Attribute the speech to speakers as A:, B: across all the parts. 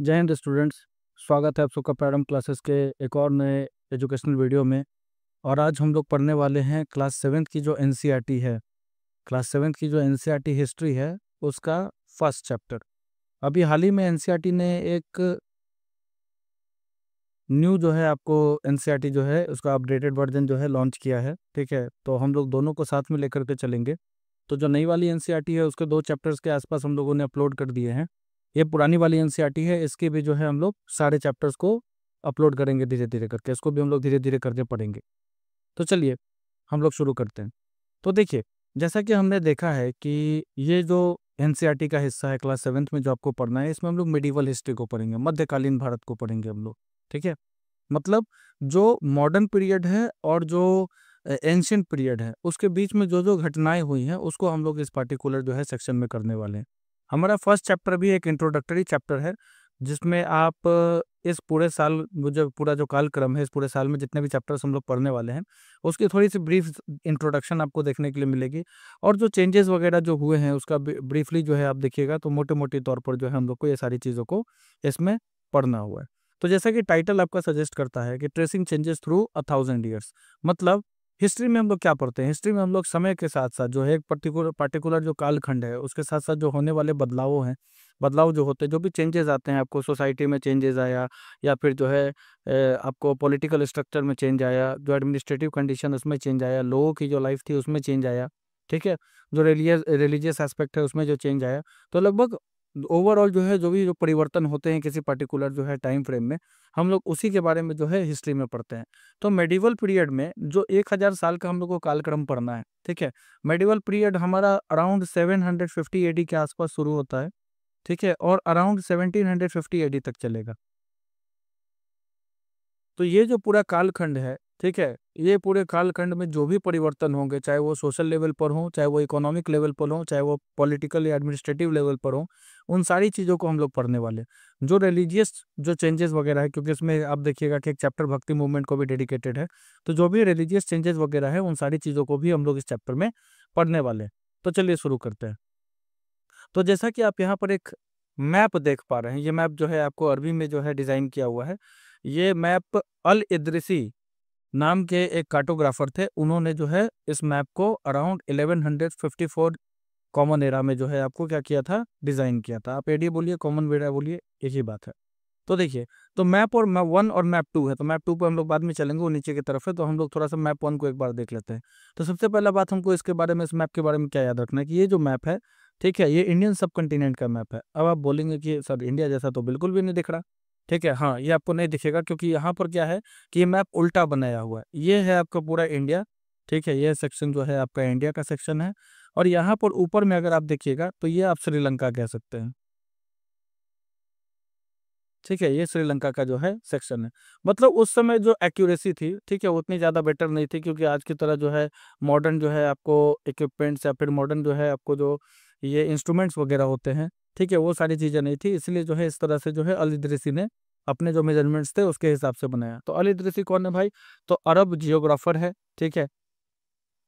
A: जय हिंद स्टूडेंट्स। स्वागत है आप सबका पैरम क्लासेस के एक और नए एजुकेशनल वीडियो में। और आज हम लोग पढ़ने वाले हैं क्लास 7th की जो एनसीईआरटी है, क्लास 7th की जो एनसीईआरटी हिस्ट्री है उसका फर्स्ट चैप्टर। अभी हाल ही में एनसीईआरटी ने एक न्यू जो है आपको एनसीईआरटी जो है उसका अपडेटेड वर्जन जो है लॉन्च किया है। ठीक है, तो हम लोग दोनों को साथ में लेकर के चलेंगे। तो जो नई वाली एनसीईआरटी है उसके 2 चैप्टर्स के आसपास हम लोगों ने अपलोड कर दिए हैं। ये पुरानी वाली एनसीईआरटी है, इसकी भी जो है हम लोग सारे चैप्टर्स को अपलोड करेंगे धीरे धीरे करके। इसको भी हम लोग धीरे धीरे करके पढ़ेंगे। तो चलिए हम लोग शुरू करते हैं। तो देखिए, जैसा कि हमने देखा है कि ये जो एनसीईआरटी का हिस्सा है क्लास 7th में जो आपको पढ़ना है, इसमें हम लोग मिडिवल हिस्ट्री को पढ़ेंगे, मध्यकालीन भारत को पढ़ेंगे हम लोग। ठीक है, मतलब जो मॉडर्न पीरियड है और जो एंशियंट पीरियड है उसके बीच में जो जो घटनाएं हुई हैं उसको हम लोग इस पार्टिकुलर जो है सेक्शन में करने वाले हैं। हमारा फर्स्ट चैप्टर भी एक इंट्रोडक्टरी चैप्टर है, जिसमें आप इस पूरे साल जो पूरा जो कालक्रम है, इस पूरे साल में जितने भी चैप्टर्स हम लोग पढ़ने वाले हैं उसकी थोड़ी सी ब्रीफ इंट्रोडक्शन आपको देखने के लिए मिलेगी। और जो चेंजेस वगैरह जो हुए हैं उसका ब्रीफली जो है आप देखिएगा, तो मोटे मोटे तौर पर जो है हम लोग को ये सारी चीज़ों को इसमें पढ़ना हुआ है। तो जैसा कि टाइटल आपका सजेस्ट करता है कि ट्रेसिंग चेंजेस थ्रू 1000 ईयर्स, मतलब हिस्ट्री में हम लोग क्या पढ़ते हैं, हिस्ट्री में हम लोग समय के साथ साथ जो है एक पार्टिकुलर जो कालखंड है उसके साथ साथ जो होने वाले बदलाव हैं, बदलाव जो होते हैं, जो भी चेंजेस आते हैं, आपको सोसाइटी में चेंजेस आया या फिर जो है आपको पॉलिटिकल स्ट्रक्चर में चेंज आया, जो एडमिनिस्ट्रेटिव कंडीशन उसमें चेंज आया, लोगों की जो लाइफ थी उसमें चेंज आया। ठीक है, जो रिलीजियस एस्पेक्ट है उसमें जो चेंज आया, तो लगभग ओवरऑल जो है जो भी जो परिवर्तन होते हैं किसी पर्टिकुलर जो है टाइम फ्रेम में, हम लोग उसी के बारे में जो है हिस्ट्री में पढ़ते हैं। तो मेडिवल पीरियड में जो 1000 साल का हम लोग को कालक्रम पढ़ना है, ठीक है, मेडिवल पीरियड हमारा अराउंड 750 एडी के आसपास शुरू होता है। ठीक है, और अराउंड 1750 एडी तक चलेगा। तो ये जो पूरा कालखंड है, ठीक है, ये पूरे कालखंड में जो भी परिवर्तन होंगे, चाहे वो सोशल लेवल पर हो, चाहे वो इकोनॉमिक लेवल पर हो, चाहे वो पॉलिटिकल या एडमिनिस्ट्रेटिव लेवल पर हो, उन सारी चीज़ों को हम लोग पढ़ने वाले हैं। जो रिलीजियस जो चेंजेस वगैरह है, क्योंकि इसमें आप देखिएगा कि एक चैप्टर भक्ति मूवमेंट को भी डेडिकेटेड है, तो जो भी रिलीजियस चेंजेस वगैरह है उन सारी चीज़ों को भी हम लोग इस चैप्टर में पढ़ने वाले हैं। तो चलिए शुरू करते हैं। तो जैसा कि आप यहाँ पर एक मैप देख पा रहे हैं, ये मैप जो है आपको अरबी में जो है डिज़ाइन किया हुआ है। ये मैप अल इदरिसी नाम के एक कार्टोग्राफर थे, उन्होंने जो है इस मैप को अराउंड 1154 कॉमन एरा में जो है आपको क्या किया था, डिज़ाइन किया था। आप एडी बोलिए, कॉमन एरा बोलिए, एक ही बात है। तो देखिए, तो मैप और मैप 1 और मैप 2 है, तो मैप 2 पे हम लोग बाद में चलेंगे, वो नीचे की तरफ है, तो हम लोग थोड़ा सा मैप 1 को एक बार देख लेते हैं। तो सबसे पहला बात हमको इसके बारे में, इस मैप के बारे में क्या याद रखना है कि ये जो मैप है, ठीक है, ये इंडियन सब कंटिनेंट का मैप है। अब आप बोलेंगे कि सर इंडिया जैसा तो बिल्कुल भी नहीं दिख रहा। ठीक है, हाँ, ये आपको नहीं दिखेगा क्योंकि यहाँ पर क्या है कि ये मैप उल्टा बनाया हुआ है। ये है आपका पूरा इंडिया, ठीक है, ये सेक्शन जो है आपका इंडिया का सेक्शन है। और यहाँ पर ऊपर में अगर आप देखिएगा तो ये आप श्रीलंका कह सकते हैं। ठीक है, ये श्रीलंका का जो है सेक्शन है। मतलब उस समय जो एक्यूरेसी थी, ठीक है, उतनी ज़्यादा बेटर नहीं थी, क्योंकि आज की तरह जो है मॉडर्न जो है आपको इक्विपमेंट्स या फिर मॉडर्न जो है आपको जो ये इंस्ट्रूमेंट्स वगैरह होते हैं, ठीक है, वो सारी चीज़ें नहीं थी। इसलिए जो है इस तरह से जो है अल इदरिसी ने अपने जो मेजरमेंट्स थे उसके हिसाब से बनाया। तो अल इदरिसी कौन है भाई? तो अरब जियोग्राफर है। ठीक है,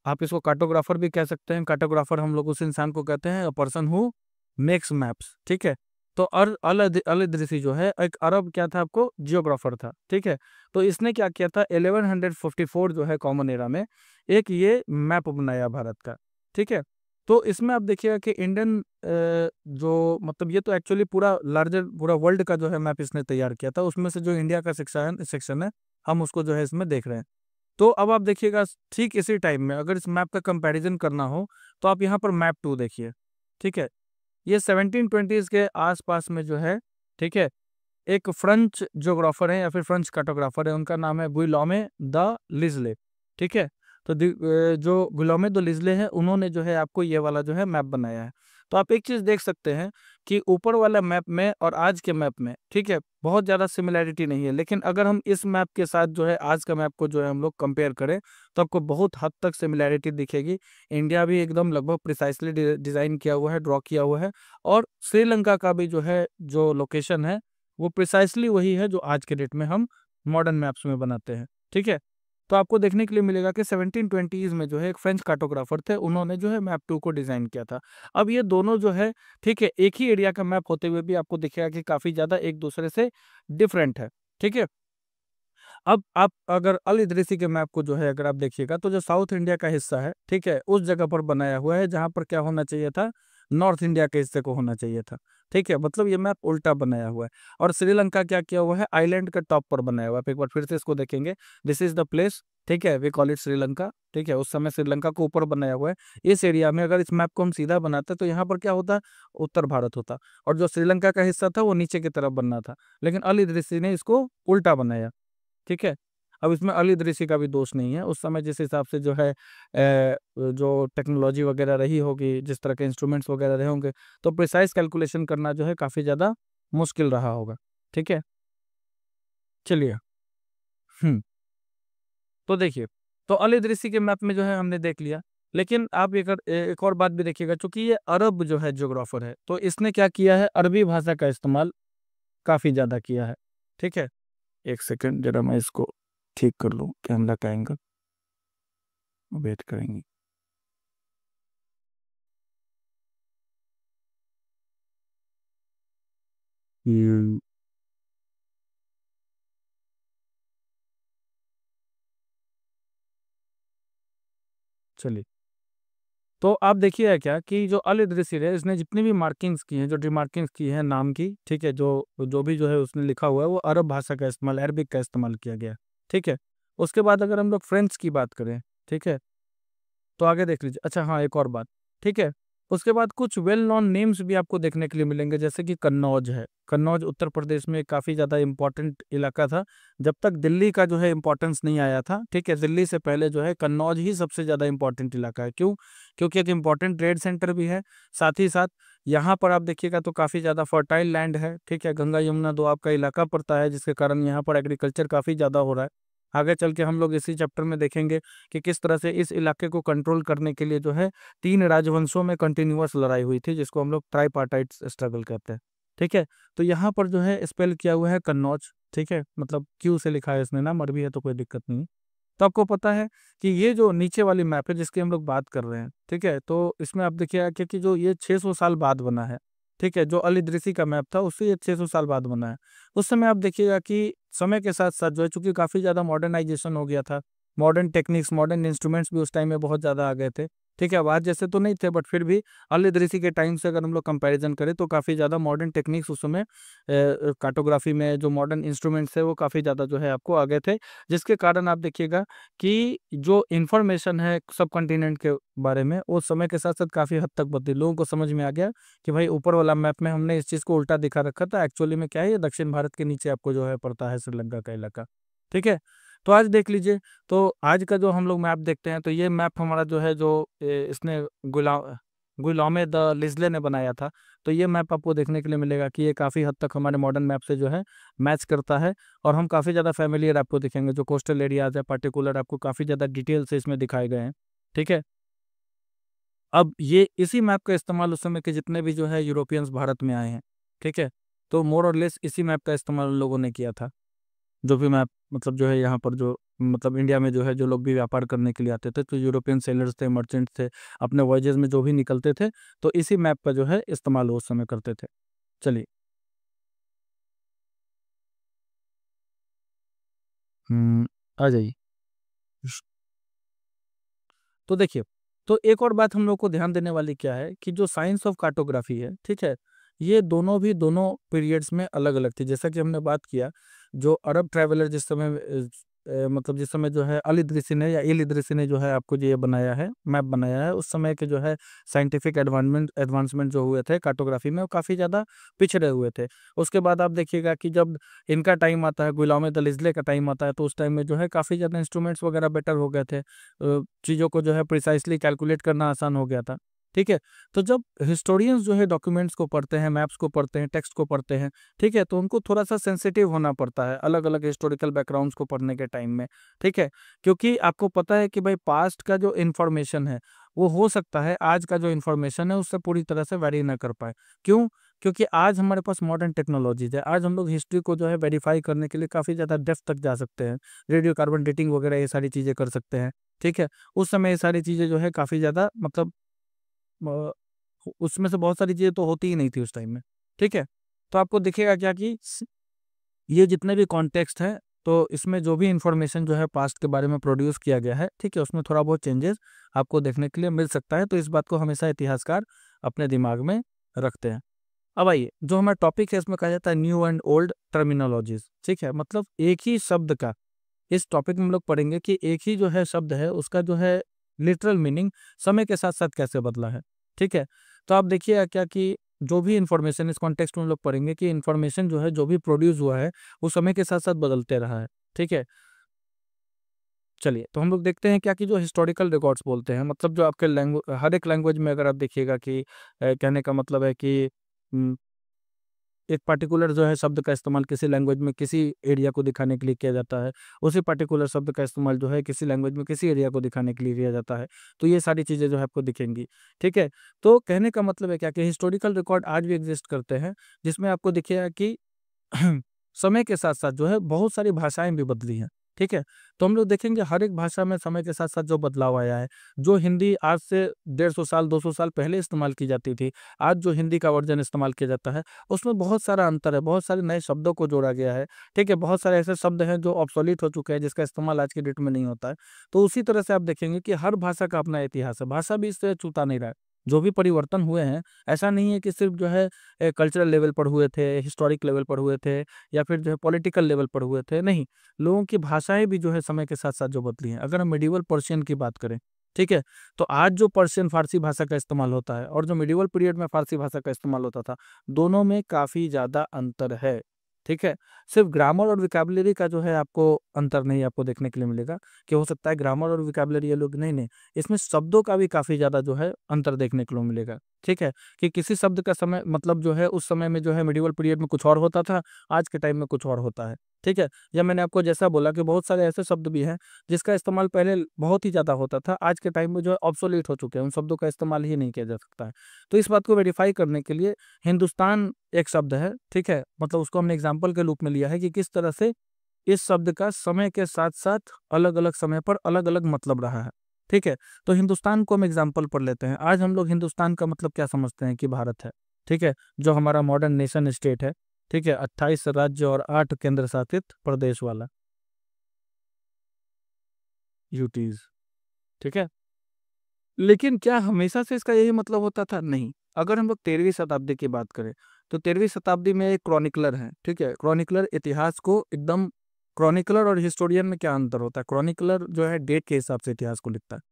A: आप इसको कार्टोग्राफर भी कह सकते हैं। कार्टोग्राफर हम लोग उस इंसान को कहते हैं, पर्सन हु मेक्स मैप्स। ठीक है, तो अल इदरिसी जो है एक अरब क्या था, आपको जियोग्राफर था। ठीक है, तो इसने क्या किया था, 1154 जो है कॉमन एरा में एक ये मैप बनाया भारत का। ठीक है, तो इसमें आप देखिएगा कि इंडियन जो मतलब ये तो एक्चुअली पूरा लार्जर पूरा वर्ल्ड का जो है मैप इसने तैयार किया था, उसमें से जो इंडिया का सेक्शन है हम उसको जो है इसमें देख रहे हैं। तो अब आप देखिएगा ठीक इसी टाइम में अगर इस मैप का कंपैरिजन करना हो तो आप यहाँ पर मैप 2 देखिए। ठीक है, ये 1720s के आसपास में जो है, ठीक है, एक फ्रेंच ज्योग्राफर है या फिर फ्रेंच कार्टोग्राफर है, उनका नाम है गुइलॉमे द लिजले। ठीक है, तो जो गुइलॉमे द लिजले है उन्होंने जो है आपको ये वाला जो है मैप बनाया है। तो आप एक चीज़ देख सकते हैं कि ऊपर वाला मैप में और आज के मैप में, ठीक है, बहुत ज़्यादा सिमिलैरिटी नहीं है। लेकिन अगर हम इस मैप के साथ जो है आज का मैप को जो है हम लोग कंपेयर करें तो आपको बहुत हद तक सिमिलैरिटी दिखेगी। इंडिया भी एकदम लगभग प्रिसाइसली डिज़ाइन किया हुआ है, ड्रॉ किया हुआ है। और श्रीलंका का भी जो है जो लोकेशन है वो प्रिसाइसली वही है जो आज के डेट में हम मॉडर्न मैप्स में बनाते हैं। ठीक है, तो आपको देखने के लिए मिलेगा कि 1720s में जो है एक फ्रेंच कार्टोग्राफर थे, उन्होंने जो है मैप 2 को डिजाइन किया था। अब ये दोनों जो है, ठीक है, एक ही एरिया का मैप होते हुए भी आपको दिखेगा कि काफी ज्यादा एक दूसरे से डिफरेंट है। ठीक है, अब आप अगर अल इदरीसी के मैप को जो है अगर आप देखिएगा, तो जो साउथ इंडिया का हिस्सा है, ठीक है, उस जगह पर बनाया हुआ है जहां पर क्या होना चाहिए था, नॉर्थ इंडिया के हिस्से को होना चाहिए था। ठीक है, मतलब ये मैप उल्टा बनाया हुआ है। और श्रीलंका क्या किया हुआ है, आइलैंड के टॉप पर बनाया हुआ है। आप एक बार फिर से इसको देखेंगे, दिस इज द प्लेस, ठीक है, वी कॉल इट श्रीलंका। ठीक है, उस समय श्रीलंका को ऊपर बनाया हुआ है। इस एरिया में अगर इस मैप को हम सीधा बनाते तो यहाँ पर क्या होता, उत्तर भारत होता, और जो श्रीलंका का हिस्सा था वो नीचे की तरफ बनना था। लेकिन अल इदरीसी ने इसको उल्टा बनाया। ठीक है, अब इसमें अली दृश्य का भी दोष नहीं है। उस समय जिस हिसाब से जो है जो टेक्नोलॉजी वगैरह रही होगी, जिस तरह के इंस्ट्रूमेंट्स वगैरह रहे होंगे, तो प्रिसाइज कैलकुलेशन करना जो है काफ़ी ज़्यादा मुश्किल रहा होगा। ठीक है, चलिए। हम्म तो देखिए, तो अली दृश्य के मैप में जो है हमने देख लिया। लेकिन आप एक और बात भी देखिएगा, चूंकि ये अरब जो है ज्योग्राफर है, तो इसने क्या किया है, अरबी भाषा का इस्तेमाल काफ़ी ज़्यादा किया है। ठीक है, एक सेकंड जरा मैं इसको ठीक कर लूँ, कैमरा का एंगल, वेट करेंगे। हम्म, चलिए, तो आप देखिए क्या कि जो अल इदरीसी है, इसने जितनी भी मार्किंग्स की हैं, जो डिमार्किंग्स की हैं नाम की, ठीक है, जो जो भी जो है उसने लिखा हुआ है, वो अरब भाषा का इस्तेमाल, अरबिक का इस्तेमाल किया गया है। ठीक है, उसके बाद अगर हम लोग फ्रेंच की बात करें, ठीक है, तो आगे देख लीजिए। अच्छा हाँ, एक और बात, ठीक है, उसके बाद कुछ वेल नोन नेम्स भी आपको देखने के लिए मिलेंगे, जैसे कि कन्नौज है। कन्नौज उत्तर प्रदेश में काफ़ी ज़्यादा इंपॉर्टेंट इलाका था, जब तक दिल्ली का जो है इंपॉर्टेंस नहीं आया था। ठीक है, दिल्ली से पहले जो है कन्नौज ही सबसे ज़्यादा इंपॉर्टेंट इलाका है। क्यों? क्योंकि एक इंपॉर्टेंट ट्रेड सेंटर भी है, साथ ही साथ यहाँ पर आप देखिएगा तो काफ़ी ज़्यादा फर्टाइल लैंड है। ठीक है, गंगा यमुना दो आपका इलाका पड़ता है, जिसके कारण यहाँ पर एग्रीकल्चर काफ़ी ज़्यादा हो रहा है। आगे चल के हम लोग इसी चैप्टर में देखेंगे कि किस तरह से इस इलाके को कंट्रोल करने के लिए जो है तीन राजवंशों में कंटिन्यूअस लड़ाई हुई थी, जिसको हम लोग ट्राईपार्टाइट स्ट्रगल कहते हैं। ठीक है, तो यहाँ पर जो है स्पेल किया हुआ है कन्नौज। ठीक है, मतलब क्यू से लिखा है इसने, नाम अरबी है तो कोई दिक्कत नहीं है। तो आपको पता है कि ये जो नीचे वाली मैप है जिसकी हम लोग बात कर रहे हैं, ठीक है, तो इसमें आप देखिएगा कि जो ये 600 साल बाद बना है। ठीक है, जो अल इदरीसी का मैप था उससे ये 600 साल बाद बना है। उस समय आप देखिएगा कि समय के साथ साथ जो है, चूंकि काफ़ी ज़्यादा मॉडर्नाइजेशन हो गया था, मॉडर्न टेक्निक्स, मॉडर्न इंस्ट्रूमेंट्स भी उस टाइम में बहुत ज़्यादा आ गए थे। ठीक है, अब आज जैसे तो नहीं थे, बट फिर भी अल इदरीसी के टाइम से अगर हम लोग कंपैरिजन करें तो काफ़ी ज़्यादा मॉडर्न टेक्निक्स उस समय कार्टोग्राफी में जो मॉडर्न इंस्ट्रूमेंट्स है वो काफ़ी ज़्यादा जो है आपको आ गए थे, जिसके कारण आप देखिएगा कि जो इन्फॉर्मेशन है सब कॉन्टिनेंट के बारे में, वो समय के साथ साथ काफ़ी हद तक बदली। लोगों को समझ में आ गया कि भाई ऊपर वाला मैप में हमने इस चीज़ को उल्टा दिखा रखा था, एक्चुअली में क्या है, ये दक्षिण भारत के नीचे आपको जो है पड़ता है श्रीलंका का इलाका। ठीक है, तो आज देख लीजिए, तो आज का जो हम लोग मैप देखते हैं, तो ये मैप हमारा जो है, जो इसने गुलामे द लिजले ने बनाया था। तो ये मैप आपको देखने के लिए मिलेगा कि ये काफ़ी हद तक हमारे मॉडर्न मैप से जो है मैच करता है। और हम काफ़ी ज़्यादा फैमिलियर आपको दिखेंगे, जो कोस्टल एरियाज है पर्टिकुलर आपको काफ़ी ज़्यादा डिटेल से इसमें दिखाए गए हैं। ठीक है, अब ये इसी मैप का इस्तेमाल उस समय के जितने भी जो है यूरोपियंस भारत में आए हैं, ठीक है, तो मोर और लेस इसी मैप का इस्तेमाल उन लोगों ने किया था। जो भी मैप, मतलब जो है यहाँ पर जो, मतलब इंडिया में जो है जो लोग भी व्यापार करने के लिए आते थे, तो यूरोपियन सेलर्स थे, मर्चेंट्स थे, अपने वॉयजेज में जो भी निकलते थे, तो इसी मैप का जो है इस्तेमाल वो उस समय करते थे। चलिए, आ जाइए। तो देखिए, तो एक और बात हम लोग को ध्यान देने वाली क्या है कि जो साइंस ऑफ कार्टोग्राफी है, ठीक है, ये दोनों पीरियड्स में अलग अलग थी। जैसा कि हमने बात किया, जो अरब ट्रैवलर जिस समय मतलब जिस समय जो है अल इदरीसी ने या इल इदरीसी ने जो है आपको जो ये बनाया है, मैप बनाया है, उस समय के जो है साइंटिफिक एडवांसमेंट जो हुए थे कार्टोग्राफी में, वो काफ़ी ज़्यादा पिछड़े हुए थे। उसके बाद आप देखिएगा कि जब इनका टाइम आता है, गुलाम दलिजले का टाइम आता है, तो उस टाइम में जो है काफ़ी ज़्यादा इंस्ट्रूमेंट्स वगैरह बेटर हो गए थे, चीज़ों को जो है प्रिसाइसली कैलकुलेट करना आसान हो गया था। ठीक है, तो जब हिस्टोरियंस जो है डॉक्यूमेंट्स को पढ़ते हैं, मैप्स को पढ़ते हैं, टेक्स्ट को पढ़ते हैं, ठीक है, तो उनको थोड़ा सा सेंसिटिव होना पड़ता है अलग अलग हिस्टोरिकल बैकग्राउंड्स को पढ़ने के टाइम में। ठीक है, क्योंकि आपको पता है कि भाई पास्ट का जो इन्फॉर्मेशन है वो हो सकता है आज का जो इन्फॉर्मेशन है उससे पूरी तरह से वेरी ना कर पाए। क्यों? क्योंकि आज हमारे पास मॉडर्न टेक्नोलॉजीज है। आज हम लोग हिस्ट्री को जो है वेरीफाई करने के लिए काफ़ी ज़्यादा डेप्थ तक जा सकते हैं, रेडियो कार्बन डेटिंग वगैरह ये सारी चीज़ें कर सकते हैं। ठीक है, उस समय ये सारी चीज़ें जो है काफ़ी ज़्यादा मतलब उसमें से बहुत सारी चीज़ें तो होती ही नहीं थी उस टाइम में। ठीक है, तो आपको दिखेगा क्या कि ये जितने भी कॉन्टेक्स्ट है, तो इसमें जो भी इंफॉर्मेशन जो है पास्ट के बारे में प्रोड्यूस किया गया है, ठीक है, उसमें थोड़ा बहुत चेंजेस आपको देखने के लिए मिल सकता है। तो इस बात को हमेशा इतिहासकार अपने दिमाग में रखते हैं। अब आइए, जो हमारा टॉपिक है इसमें कहा जाता है न्यू एंड ओल्ड टर्मिनोलॉजीज। ठीक है, मतलब एक ही शब्द का, इस टॉपिक में हम लोग पढ़ेंगे कि एक ही जो है शब्द है उसका जो है लिटरल मीनिंग समय के साथ साथ कैसे बदला है। ठीक है, तो आप देखिएगा क्या कि जो भी इंफॉर्मेशन इस कॉन्टेक्स्ट में हम लोग पढ़ेंगे कि इंफॉर्मेशन जो है जो भी प्रोड्यूस हुआ है वो समय के साथ साथ बदलते रहा है। ठीक है, चलिए तो हम लोग देखते हैं क्या कि जो हिस्टोरिकल रिकॉर्ड्स बोलते हैं, मतलब जो आपके लैंग्वेज, हर एक लैंग्वेज में अगर आप देखिएगा कि कहने का मतलब है कि एक पर्टिकुलर जो है शब्द का इस्तेमाल किसी लैंग्वेज में किसी एरिया को दिखाने के लिए किया जाता है, उसी पर्टिकुलर शब्द का इस्तेमाल जो है किसी लैंग्वेज में किसी एरिया को दिखाने के लिए किया जाता है। तो ये सारी चीज़ें जो है आपको दिखेंगी। ठीक है, तो कहने का मतलब है क्या कि हिस्टोरिकल रिकॉर्ड आज भी एग्जिस्ट करते हैं, जिसमें आपको दिखेगा कि समय के साथ-साथ जो है बहुत सारी भाषाएँ भी बदली हैं। ठीक है? तो हम लोग देखेंगे हर एक भाषा में समय के साथ-साथ जो बदलाव आया है। जो हिंदी आज से 150 साल, 200 साल पहले इस्तेमाल की जाती थी, आज जो हिंदी का वर्ज़न इस्तेमाल किया जाता है, उसमें बहुत सारा अंतर है, बहुत सारे नए शब्दों को जोड़ा गया है। ठीक है? बहुत सारे ऐसे शब्द हैं जो ऑब्सोलीट हो चुके हैं, जिसका इस्तेमाल आज की डेट में नहीं होता है। तो उसी तरह से आप देखेंगे कि हर भाषा का अपना इतिहास है, भाषा भी इससे छूता नहीं रहा है। जो भी परिवर्तन हुए हैं, ऐसा नहीं है कि सिर्फ़ जो है कल्चरल लेवल पर हुए थे, हिस्टोरिक लेवल पर हुए थे या फिर जो है पॉलिटिकल लेवल पर हुए थे, नहीं। लोगों की भाषाएँ भी जो है समय के साथ-साथ जो बदली हैं। अगर हम मेडिवल पर्शियन की बात करें, ठीक है? तो आज जो पर्शियन फ़ारसी भाषा का इस्तेमाल होता है और जो मेडिवल पीरियड में फ़ारसी भाषा का इस्तेमाल होता था, दोनों में काफ़ी ज़्यादा अंतर है। ठीक है? सिर्फ़ ग्रामर और वोकैब्युलरी का जो है आपको अंतर नहीं आपको देखने के लिए मिलेगा कि हो सकता है ग्रामर और वोकैब्युलरी ये लोग नहीं, इसमें शब्दों का भी काफ़ी ज़्यादा जो है अंतर देखने को मिलेगा। ठीक है? कि किसी शब्द का समय मतलब जो है उस समय में जो है मेडिवल पीरियड में कुछ और होता था, आज के टाइम में कुछ और होता है। ठीक है? या मैंने आपको जैसा बोला कि बहुत सारे ऐसे शब्द भी हैं, जिसका इस्तेमाल पहले बहुत ही ज़्यादा होता था, आज के टाइम में जो है ऑब्सोलीट हो चुके हैं, उन शब्दों का इस्तेमाल ही नहीं किया जा सकता है। तो इस बात को वेरीफ़ाई करने के लिए हिंदुस्तान एक शब्द है, ठीक है? मतलब उसको हमने एग्ज़ाम्पल के रूप में लिया है कि किस तरह से इस शब्द का समय के साथ-साथ अलग-अलग समय पर अलग-अलग मतलब रहा है। ठीक है? तो हिंदुस्तान को हम एग्ज़ाम्पल पर लेते हैं। आज हम लोग हिंदुस्तान का मतलब क्या समझते हैं कि भारत है। ठीक है? जो हमारा मॉडर्न नेशन स्टेट है। ठीक है? 28 राज्य और 8 केंद्र शासित प्रदेश वाला, यूटीज़। ठीक है? लेकिन क्या हमेशा से इसका यही मतलब होता था? नहीं। अगर हम लोग 13वीं शताब्दी की बात करें, तो 13वीं शताब्दी में एक क्रॉनिकलर हैं, ठीक है? क्रॉनिकलर इतिहास को एकदम, क्रॉनिकलर और हिस्टोरियन में क्या अंतर होता है? क्रॉनिकलर जो है डेट के हिसाब से इतिहास को लिखता है।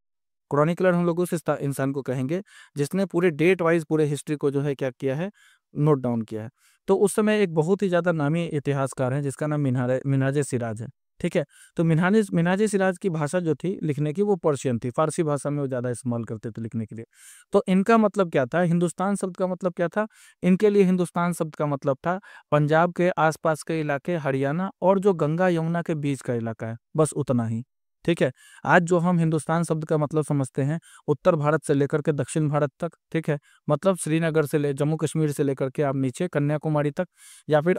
A: क्रॉनिकलर हम लोग उस इंसान को कहेंगे जिसने पूरे डेट वाइज पूरे हिस्ट्री को जो है क्या किया है, नोट डाउन किया है। तो उस समय एक बहुत ही ज़्यादा नामी इतिहासकार है जिसका नाम मिन्हाज सिराज है। ठीक है, तो मिन्हाज मिन्हाज सिराज की भाषा जो थी लिखने की वो पर्शियन थी, फारसी भाषा में वो ज़्यादा इस्तेमाल करते थे लिखने के लिए। तो इनका मतलब क्या था, हिंदुस्तान शब्द का मतलब क्या था, इनके लिए हिंदुस्तान शब्द का मतलब था पंजाब के आसपास के इलाके, हरियाणा और जो गंगा यमुना के बीच का इलाका है, बस उतना ही। ठीक है, आज जो हम हिंदुस्तान शब्द का मतलब समझते हैं, उत्तर भारत से लेकर के दक्षिण भारत तक, ठीक है? मतलब श्रीनगर से ले जम्मू कश्मीर से लेकर के आप नीचे कन्याकुमारी तक या फिर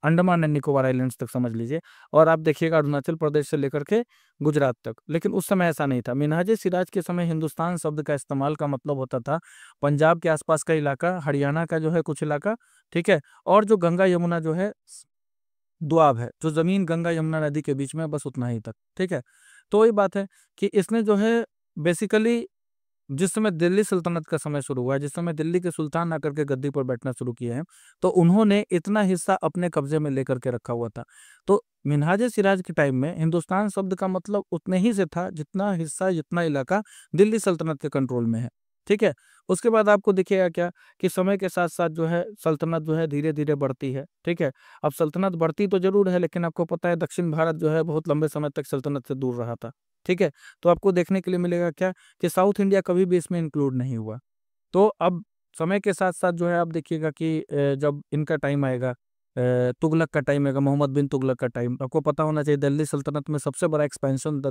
A: अंडमान एंड निकोबार आइलैंड्स तक समझ लीजिए, और आप देखिएगा अरुणाचल प्रदेश से लेकर के गुजरात तक। लेकिन उस समय ऐसा नहीं था। मिन्हाज सिराज के समय हिंदुस्तान शब्द का इस्तेमाल का मतलब होता था पंजाब के आसपास का इलाका, हरियाणा का जो है कुछ इलाका, ठीक है? और जो गंगा यमुना जो है दोआब है, जो ज़मीन गंगा यमुना नदी के बीच में है, बस उतना ही तक, ठीक है? तो वही बात है कि इसने जो है बेसिकली जिस समय दिल्ली सल्तनत का समय शुरू हुआ है, जिस समय दिल्ली के सुल्तान आकर के गद्दी पर बैठना शुरू किए हैं, तो उन्होंने इतना हिस्सा अपने कब्ज़े में लेकर के रखा हुआ था। तो मिन्हाज सिराज के टाइम में हिंदुस्तान शब्द का मतलब उतने ही से था जितना हिस्सा, जितना इलाका दिल्ली सल्तनत के कंट्रोल में है, ठीक है? उसके बाद आपको दिखेगा क्या कि समय के साथ-साथ जो है सल्तनत जो है धीरे-धीरे बढ़ती है, ठीक है? अब सल्तनत बढ़ती तो ज़रूर है, लेकिन आपको पता है दक्षिण भारत जो है बहुत लंबे समय तक सल्तनत से दूर रहा था, ठीक है? तो आपको देखने के लिए मिलेगा क्या कि साउथ इंडिया कभी भी इसमें इंक्लूड नहीं हुआ। तो अब समय के साथ-साथ जो है आप देखिएगा कि जब इनका टाइम आएगा, तुगलक का टाइम आएगा, मोहम्मद बिन तुगलक का टाइम, आपको पता होना चाहिए दिल्ली सल्तनत में सबसे बड़ा एक्सपेंशन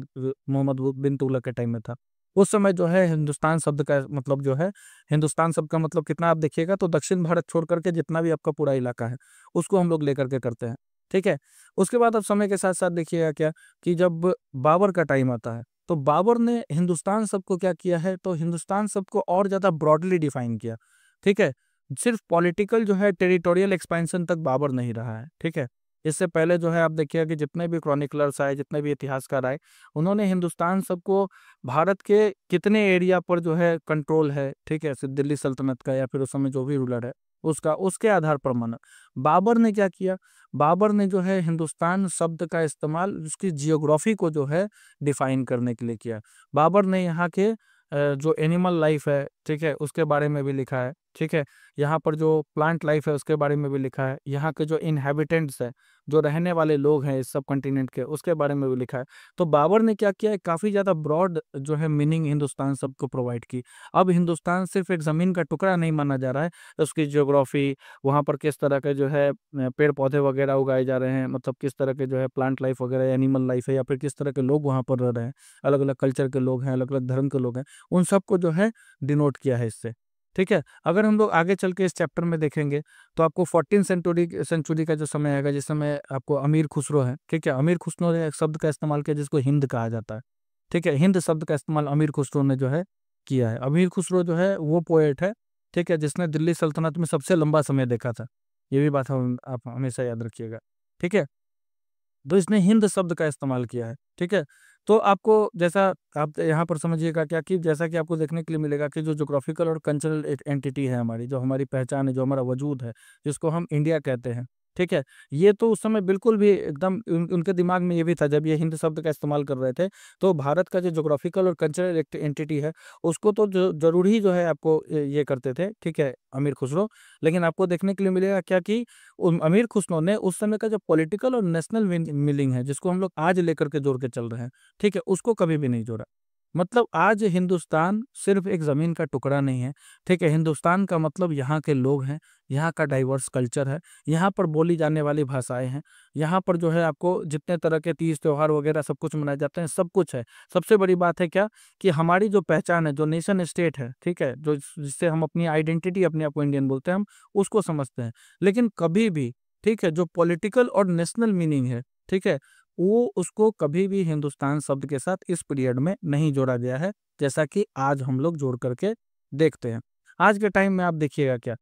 A: मोहम्मद बिन तुगलक के टाइम में था। उस समय जो है हिंदुस्तान शब्द का मतलब जो है, हिंदुस्तान शब्द का मतलब कितना आप देखिएगा तो दक्षिण भारत छोड़ करके जितना भी आपका पूरा इलाका है उसको हम लोग लेकर के करते हैं। ठीक है। उसके बाद अब समय के साथ साथ देखिएगा क्या कि जब बाबर का टाइम आता है तो बाबर ने हिंदुस्तान शब्द को क्या किया है, तो हिंदुस्तान शब्द को और ज्यादा ब्रॉडली डिफाइन किया। ठीक है। सिर्फ पॉलिटिकल जो है टेरिटोरियल एक्सपेंशन तक बाबर नहीं रहा है। ठीक है। इससे पहले जो है आप देखिएगा कि जितने भी क्रॉनिकलर्स आए, जितने भी इतिहासकार आए, उन्होंने हिंदुस्तान सबको भारत के कितने एरिया पर जो है कंट्रोल है, ठीक है, सिर्फ दिल्ली सल्तनत का या फिर उस समय जो भी रूलर है उसका, उसके आधार पर माना। बाबर ने क्या किया, बाबर ने जो है हिंदुस्तान शब्द का इस्तेमाल उसकी जियोग्राफी को जो है डिफाइन करने के लिए किया। बाबर ने यहाँ के जो एनिमल लाइफ है, ठीक है, उसके बारे में भी लिखा है। ठीक है। यहाँ पर जो प्लांट लाइफ है उसके बारे में भी लिखा है। यहाँ के जो इनहेबिटेंट्स है, जो रहने वाले लोग हैं इस सब कॉन्टिनेंट के, उसके बारे में भी लिखा है। तो बाबर ने क्या किया है, काफी ज्यादा ब्रॉड जो है मीनिंग हिंदुस्तान सबको प्रोवाइड की। अब हिंदुस्तान सिर्फ एक जमीन का टुकड़ा नहीं माना जा रहा है, उसकी ज्योग्राफी, वहाँ पर किस तरह के जो है पेड़ पौधे वगैरह उगाए जा रहे हैं, मतलब किस तरह के जो है प्लांट लाइफ वगैरह, एनिमल लाइफ है, या फिर किस तरह के लोग वहाँ पर रह रहे हैं, अलग अलग कल्चर के लोग हैं, अलग अलग धर्म के लोग हैं, उन सबको जो है डिनोट किया है इससे। ठीक है। अगर हम लोग आगे चल के इस चैप्टर में देखेंगे तो आपको 14 सेंचुरी का जो समय आएगा, जिस समय आपको अमीर खुसरो है, ठीक है, अमीर खुसरो ने एक शब्द का इस्तेमाल किया जिसको हिंद कहा जाता है। ठीक है। हिंद शब्द का इस्तेमाल अमीर खुसरो ने जो है किया है। अमीर खुसरो जो है वो पोएट है, ठीक है, जिसने दिल्ली सल्तनत में सबसे लंबा समय देखा था। ये भी बात आप हमेशा याद रखिएगा। ठीक है। तो इसने हिंद शब्द का इस्तेमाल किया है। ठीक है। तो आपको जैसा आप यहाँ पर समझिएगा क्या कि जैसा कि आपको देखने के लिए मिलेगा कि जो ज्योग्राफिकल और कल्चरल एंटिटी है हमारी, जो हमारी पहचान है, जो हमारा वजूद है, जिसको हम इंडिया कहते हैं, ठीक है, ये तो उस समय बिल्कुल भी एकदम उनके दिमाग में ये भी था जब ये हिंद शब्द का इस्तेमाल कर रहे थे। तो भारत का जो ज्योग्राफिकल और कल्चरल एंटिटी है उसको तो जरूर ही जो है आपको ये करते थे। ठीक है, अमीर खुसरो। लेकिन आपको देखने के लिए मिलेगा क्या कि अमीर खुसरो ने उस समय का जो पॉलिटिकल और नेशनल मीनिंग है, जिसको हम लोग आज लेकर के जोड़ के चल रहे हैं, ठीक है, उसको कभी भी नहीं जोड़ा। मतलब आज हिंदुस्तान सिर्फ एक जमीन का टुकड़ा नहीं है। ठीक है। हिंदुस्तान का मतलब यहाँ के लोग हैं, यहाँ का डाइवर्स कल्चर है, यहाँ पर बोली जाने वाली भाषाएं हैं, यहाँ पर जो है आपको जितने तरह के तीज त्योहार वगैरह सब कुछ मनाए जाते हैं, सब कुछ है। सबसे बड़ी बात है क्या कि हमारी जो पहचान है, जो नेशन स्टेट है, ठीक है, जो जिससे हम अपनी आइडेंटिटी, अपने आप को इंडियन बोलते हैं, हम उसको समझते हैं। लेकिन कभी भी, ठीक है, जो पॉलिटिकल और नेशनल मीनिंग है, ठीक है, वो उसको कभी भी हिंदुस्तान शब्द के साथ इस पीरियड में नहीं जोड़ा गया है, जैसा कि आज हम लोग जोड़ करके देखते हैं। आज के टाइम में आप देखिएगा क्या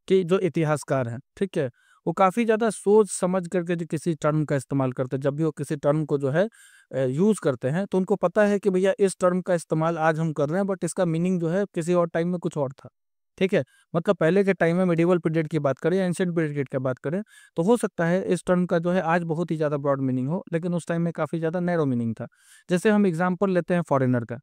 A: कि जो इतिहासकार हैं, ठीक है, वो काफी ज्यादा सोच समझ करके जो किसी टर्म का इस्तेमाल करते हैं, जब भी वो किसी टर्म को जो है यूज करते हैं, तो उनको पता है कि भैया इस टर्म का इस्तेमाल आज हम कर रहे हैं, बट इसका मीनिंग जो है किसी और टाइम में कुछ और था। ठीक है। मतलब पहले के टाइम में मिडिवल पीरियड की बात करें या एंशिएंट पीरियड की बात करें, तो हो सकता है इस टर्म का जो है आज बहुत ही ज्यादा ब्रॉड मीनिंग हो, लेकिन उस टाइम में काफी ज्यादा नैरो मीनिंग था। जैसे हम एग्जाम्पल लेते हैं फॉरेनर का।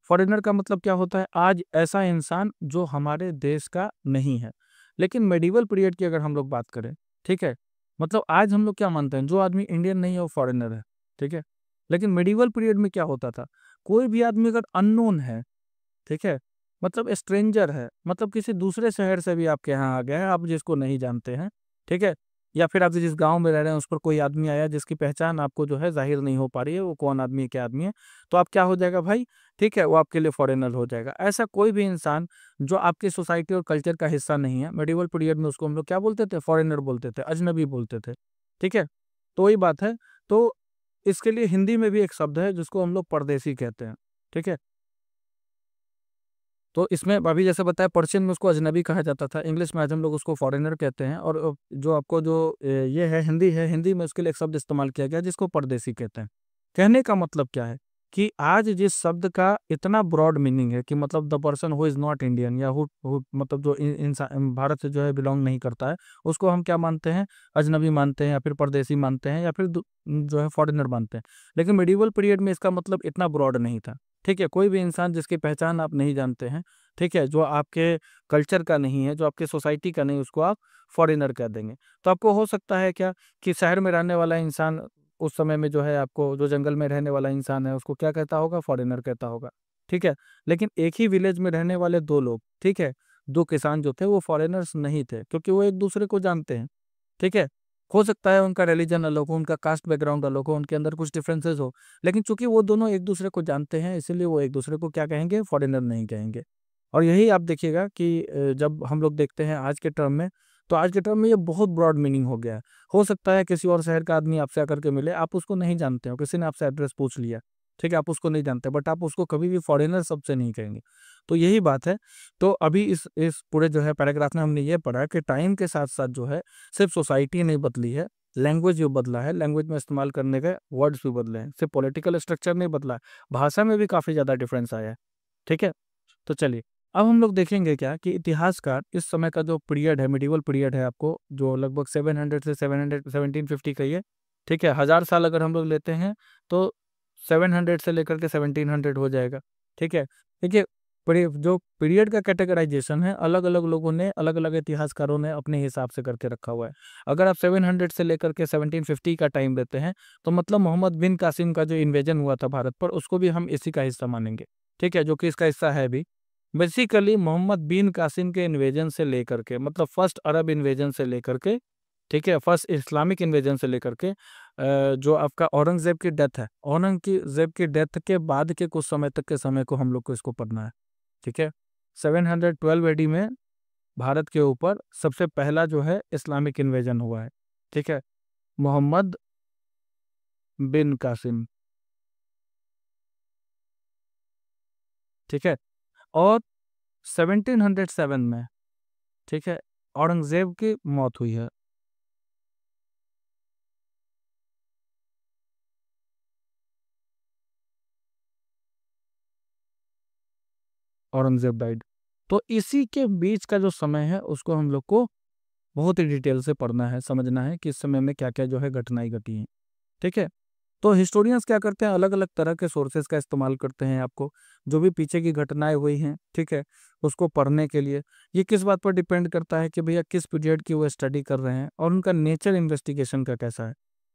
A: फॉरेनर का मतलब क्या होता है, आज ऐसा इंसान जो हमारे देश का नहीं है। लेकिन मेडिवल पीरियड की अगर हम लोग बात करें, ठीक है, मतलब आज हम लोग क्या मानते हैं, जो आदमी इंडियन नहीं है वो फॉरेनर है। ठीक है। लेकिन मेडिवल पीरियड में क्या होता था, कोई भी आदमी अगर अननोन है, ठीक है, मतलब स्ट्रेंजर है, मतलब किसी दूसरे शहर से भी आपके यहाँ आ गया है, आप जिसको नहीं जानते हैं, ठीक है, या फिर आप जिस गांव में रह रहे हैं उस पर कोई आदमी आया जिसकी पहचान आपको जो है जाहिर नहीं हो पा रही है, वो कौन आदमी है, क्या आदमी है, तो आप क्या हो जाएगा भाई, ठीक है, वो आपके लिए फॉरेनर हो जाएगा। ऐसा कोई भी इंसान जो आपकी सोसाइटी और कल्चर का हिस्सा नहीं है, मेडिवल पीरियड में उसको हम लोग क्या बोलते थे, फॉरेनर बोलते थे, अजनबी बोलते थे। ठीक है। तो वही बात है। तो इसके लिए हिंदी में भी एक शब्द है जिसको हम लोग परदेसी कहते हैं। ठीक है। तो इसमें अभी जैसे बताया, पर्शियन में उसको अजनबी कहा जाता था, इंग्लिश में आज हम लोग उसको फॉरेनर कहते हैं। और जो आपको जो ये है हिंदी है, हिंदी में उसके लिए एक शब्द इस्तेमाल किया गया जिसको परदेसी कहते हैं। कहने का मतलब क्या है कि आज जिस शब्द का इतना ब्रॉड मीनिंग है कि मतलब the person who is not Indian, या हु मतलब जो इंसान भारत से जो है बिलोंग नहीं करता है, उसको हम क्या मानते हैं, अजनबी मानते हैं, या फिर परदेसी मानते हैं, या फिर जो है फॉरेनर मानते हैं। लेकिन मिडिवल पीरियड में इसका मतलब इतना ब्रॉड नहीं था। ठीक है। कोई भी इंसान जिसकी पहचान आप नहीं जानते हैं, ठीक है, जो आपके कल्चर का नहीं है, जो आपके सोसाइटी का नहीं, उसको आप फॉरेनर कह देंगे। तो आपको हो सकता है क्या कि शहर में रहने वाला इंसान उस समय में जो है आपको, जो जंगल में रहने वाला इंसान है उसको क्या कहता होगा, फॉरेनर कहता होगा। ठीक है। लेकिन एक ही विलेज में रहने वाले दो लोग, ठीक है, दो किसान जो थे वो फॉरेनर्स नहीं थे, क्योंकि वो एक दूसरे को जानते हैं। ठीक है। हो सकता है उनका रिलीजन अलग हो, उनका कास्ट बैकग्राउंड अलग हो, उनके अंदर कुछ डिफरेंसेस हो, लेकिन चूंकि वो दोनों एक दूसरे को जानते हैं इसीलिए वो एक दूसरे को क्या कहेंगे, फॉरेनर नहीं कहेंगे। और यही आप देखिएगा कि जब हम लोग देखते हैं आज के टर्म में, तो आज के टर्म में ये बहुत ब्रॉड मीनिंग हो गया है। हो सकता है किसी और शहर का आदमी आपसे आकर के मिले, आप उसको नहीं जानते हो, किसी ने आपसे एड्रेस पूछ लिया, ठीक है, आप उसको नहीं जानते, बट आप उसको कभी भी फॉरेनर शब्द से नहीं कहेंगे। तो यही बात है। तो अभी इस पूरे जो है पैराग्राफ में हमने ये पढ़ा कि टाइम के साथ साथ जो है सिर्फ सोसाइटी नहीं बदली है, लैंग्वेज भी बदला है, लैंग्वेज में इस्तेमाल करने के वर्ड्स भी बदले हैं, सिर्फ पॉलिटिकल स्ट्रक्चर नहीं बदला है, भाषा में भी काफ़ी ज़्यादा डिफरेंस आया है। ठीक है, तो चलिए अब हम लोग देखेंगे क्या कि इतिहासकार इस समय का जो पीरियड है, मिडिवल पीरियड है, आपको जो लगभग 700 से 700 1750 का ही है। ठीक है, 1000 साल अगर हम लोग लेते हैं तो 700 से लेकर के 1700 हो जाएगा। ठीक है, देखिए जो पीरियड का कैटेगराइजेशन है अलग अलग लोगों ने, अलग अलग इतिहासकारों ने अपने हिसाब से करके रखा हुआ है। अगर आप 700 से लेकर के 1750 का टाइम देते हैं तो मतलब मोहम्मद बिन कासिम का जो इन्वेजन हुआ था भारत पर, उसको भी हम इसी का हिस्सा मानेंगे। ठीक है, जो कि इसका हिस्सा है भी। बेसिकली मोहम्मद बिन कासिम के इन्वेजन से लेकर के, मतलब फर्स्ट अरब इन्वेजन से लेकर के, ठीक है, फर्स्ट इस्लामिक इन्वेजन से लेकर के जो आपका औरंगजेब की डेथ है, औरंगजेब की डेथ के बाद के कुछ समय तक के समय को हम लोग को इसको पढ़ना है। ठीक है, 712 एडी में भारत के ऊपर सबसे पहला जो है इस्लामिक इन्वेजन हुआ है। ठीक है, मोहम्मद बिन कासिम। ठीक है, और 1707 में, ठीक है, औरंगजेब की मौत हुई है। औरंगजेब डाइड। तो इसी के बीच का जो समय है उसको हम लोग को बहुत ही डिटेल से पढ़ना है, समझना है कि इस समय में क्या क्या जो है घटनाएं घटी हैं। ठीक है, तो हिस्टोरियंस क्या करते हैं, अलग अलग तरह के सोर्सेज का इस्तेमाल करते हैं, आपको जो भी पीछे की घटनाएं हुई हैं, ठीक है, उसको पढ़ने के लिए। ये किस बात पर डिपेंड करता है कि भैया किस पीरियड की वो स्टडी कर रहे हैं और उनका नेचर इन्वेस्टिगेशन का कैसा है।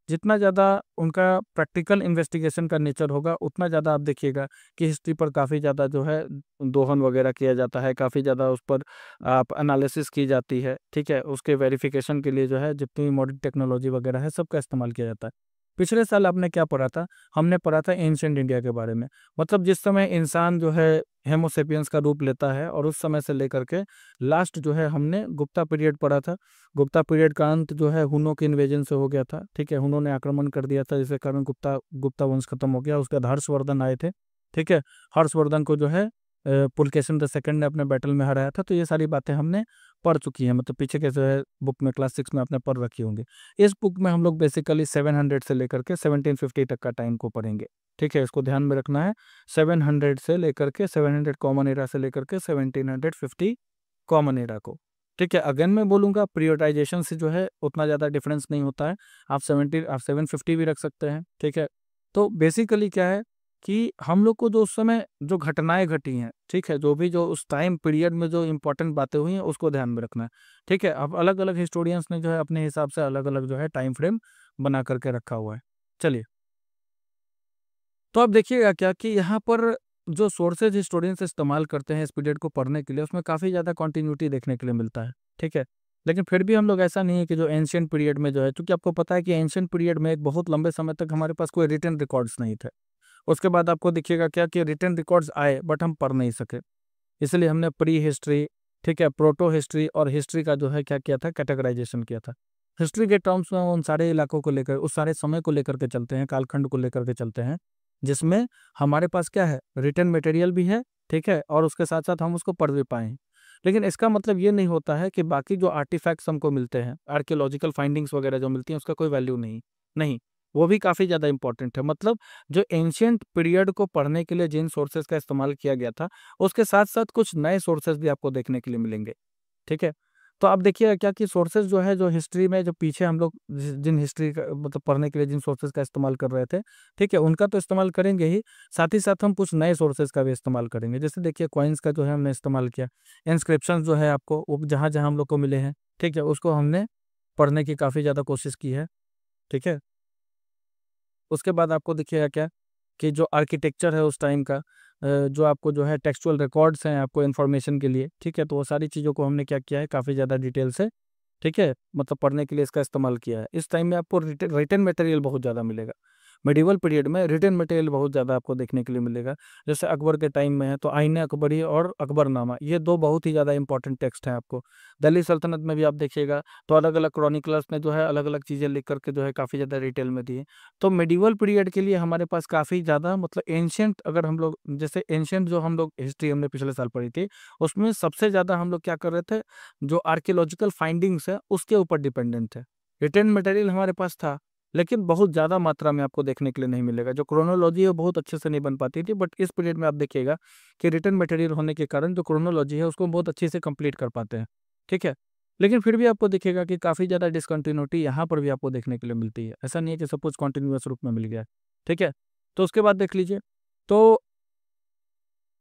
A: जितना ज़्यादा उनका प्रैक्टिकल इन्वेस्टिगेशन का नेचर होगा उतना ज़्यादा आप देखिएगा कि हिस्ट्री पर काफ़ी ज़्यादा जो है दोहन वगैरह किया जाता है, काफ़ी ज़्यादा उस पर आप एनालिसिस की जाती है। ठीक है, उसके वेरिफिकेशन के लिए जो है जितनी मॉडर्न टेक्नोलॉजी वगैरह है सबका इस्तेमाल किया जाता है। पिछले साल आपने क्या पढ़ा था, हमने पढ़ा था एंशिएंट इंडिया के बारे में। मतलब जिस समय इंसान जो है हेमोसेपियंस का रूप लेता है, और उस समय से लेकर के लास्ट जो है हमने गुप्ता पीरियड पढ़ा था। गुप्ता पीरियड का अंत जो है हुनों के इन्वेजन से हो गया था। ठीक है, हुनों ने आक्रमण कर दिया था जिसके कारण गुप्ता गुप्ता वंश खत्म हो गया। उसके बाद हर्षवर्धन आए थे। ठीक है, हर्षवर्धन को जो है पुलकेशिन द सेकंड ने अपने बैटल में हराया था। तो ये सारी बातें हमने पढ़ चुकी हैं, मतलब पीछे के जो है बुक में क्लास 6 में आपने पढ़ रखी होंगी। इस बुक में हम लोग बेसिकली 700 से लेकर के 1750 तक का टाइम को पढ़ेंगे। ठीक है, इसको ध्यान में रखना है। 700 से लेकर के 700 कॉमन एरा से लेकर के 1750 कॉमन एरा को। ठीक है, अगेन मैं बोलूँगा प्रियोरिटाइजेशन से जो है उतना ज़्यादा डिफरेंस नहीं होता है। आप 750 भी रख सकते हैं। ठीक है, तो बेसिकली क्या है कि हम लोग को जो उस समय जो घटनाएं घटी हैं, ठीक है, जो भी जो उस टाइम पीरियड में जो इंपॉर्टेंट बातें हुई हैं उसको ध्यान में रखना है। ठीक है, अब अलग अलग हिस्टोरियंस ने जो है अपने हिसाब से अलग अलग जो है टाइम फ्रेम बना करके रखा हुआ है। चलिए, तो अब देखिएगा क्या कि यहाँ पर जो सोर्सेज हिस्टोरियंस इस्तेमाल करते हैं इस पीरियड को पढ़ने के लिए, उसमें काफ़ी ज़्यादा कंटिन्यूटी देखने के लिए मिलता है। ठीक है, लेकिन फिर भी हम लोग ऐसा नहीं है कि जो एंशियंट पीरियड में जो है, क्योंकि आपको पता है कि एंशियंट पीरियड में एक बहुत लंबे समय तक हमारे पास कोई रिटन रिकॉर्ड्स नहीं थे। उसके बाद आपको दिखिएगा क्या कि रिटन रिकॉर्ड्स आए बट हम पढ़ नहीं सके, इसलिए हमने प्री हिस्ट्री, ठीक है, प्रोटो हिस्ट्री और हिस्ट्री का जो है क्या किया था, कैटेगराइजेशन किया था। हिस्ट्री के टर्म्स में उन सारे इलाकों को लेकर, उस सारे समय को लेकर के चलते हैं, कालखंड को लेकर के चलते हैं, जिसमें हमारे पास क्या है, रिटन मटेरियल भी है। ठीक है, और उसके साथ साथ हम उसको पढ़ भी पाएँ। लेकिन इसका मतलब ये नहीं होता है कि बाकी जो आर्टिफैक्ट्स हमको मिलते हैं, आर्कियोलॉजिकल फाइंडिंग्स वगैरह जो मिलती हैं, उसका कोई वैल्यू नहीं। नहीं, वो भी काफ़ी ज़्यादा इंपॉर्टेंट है। मतलब जो एंशियंट पीरियड को पढ़ने के लिए जिन सोर्सेज का इस्तेमाल किया गया था, उसके साथ-साथ कुछ नए सोर्सेज भी आपको देखने के लिए मिलेंगे। ठीक है? तो आप देखिएगा क्या कि सोर्सेज जो है, जो हिस्ट्री में जो पीछे हम लोग जिन हिस्ट्री का मतलब पढ़ने के लिए जिन सोर्सेज का इस्तेमाल कर रहे थे, ठीक है? उनका तो इस्तेमाल करेंगे ही, साथ ही साथ हम कुछ नए सोर्सेज का भी इस्तेमाल करेंगे। जैसे देखिए कॉइन्स का जो है हमने इस्तेमाल किया, इंस्क्रिप्शंस जो है आपको वो जहाँ-जहाँ हम लोग को मिले हैं, ठीक है? उसको हमने पढ़ने की काफ़ी ज़्यादा कोशिश की है। ठीक है? उसके बाद आपको दिखेगा क्या कि जो आर्किटेक्चर है उस टाइम का, जो आपको जो है टेक्सचुअल रिकॉर्ड्स हैं आपको इन्फॉर्मेशन के लिए, ठीक है, तो वो सारी चीज़ों को हमने क्या किया है, काफ़ी ज़्यादा डिटेल से ठीक है, मतलब पढ़ने के लिए इसका इस्तेमाल किया है। इस टाइम में आपको रिटन मटेरियल बहुत ज़्यादा मिलेगा। मेडिवल पीरियड में रिटन मटेरियल बहुत ज़्यादा आपको देखने के लिए मिलेगा। जैसे अकबर के टाइम में है तो आईन अकबरी और अकबरनामा, ये दो बहुत ही ज़्यादा इंपॉर्टेंट टेक्स्ट हैं आपको। दिल्ली सल्तनत में भी आप देखिएगा तो अलग अलग क्रॉनिकलर्स ने जो है अलग अलग चीज़ें लिख करके जो है काफ़ी ज़्यादा डिटेल में दी है। तो मेडिवल पीरियड के लिए हमारे पास काफ़ी ज़्यादा मतलब एंशियंट, अगर हम लोग जैसे एंशियंट जो हम लोग हिस्ट्री हमने पिछले साल पढ़ी थी, उसमें सबसे ज़्यादा हम लोग क्या कर रहे थे, जो आर्कियोलॉजिकल फाइंडिंग्स है उसके ऊपर डिपेंडेंट थे। रिटन मटेरियल हमारे पास था लेकिन बहुत ज़्यादा मात्रा में आपको देखने के लिए नहीं मिलेगा। जो क्रोनोलॉजी है वो बहुत अच्छे से नहीं बन पाती थी, बट इस पीरियड में आप देखिएगा कि रिटन मटेरियल होने के कारण जो क्रोनोलॉजी है उसको बहुत अच्छे से कंप्लीट कर पाते हैं। ठीक है, लेकिन फिर भी आपको दिखेगा कि काफ़ी ज़्यादा डिसकंटिन्यूटी यहाँ पर भी आपको देखने के लिए मिलती है। ऐसा नहीं है कि सब कुछ कॉन्टिन्यूअस रूप में मिल गया है। ठीक है, तो उसके बाद देख लीजिए तो,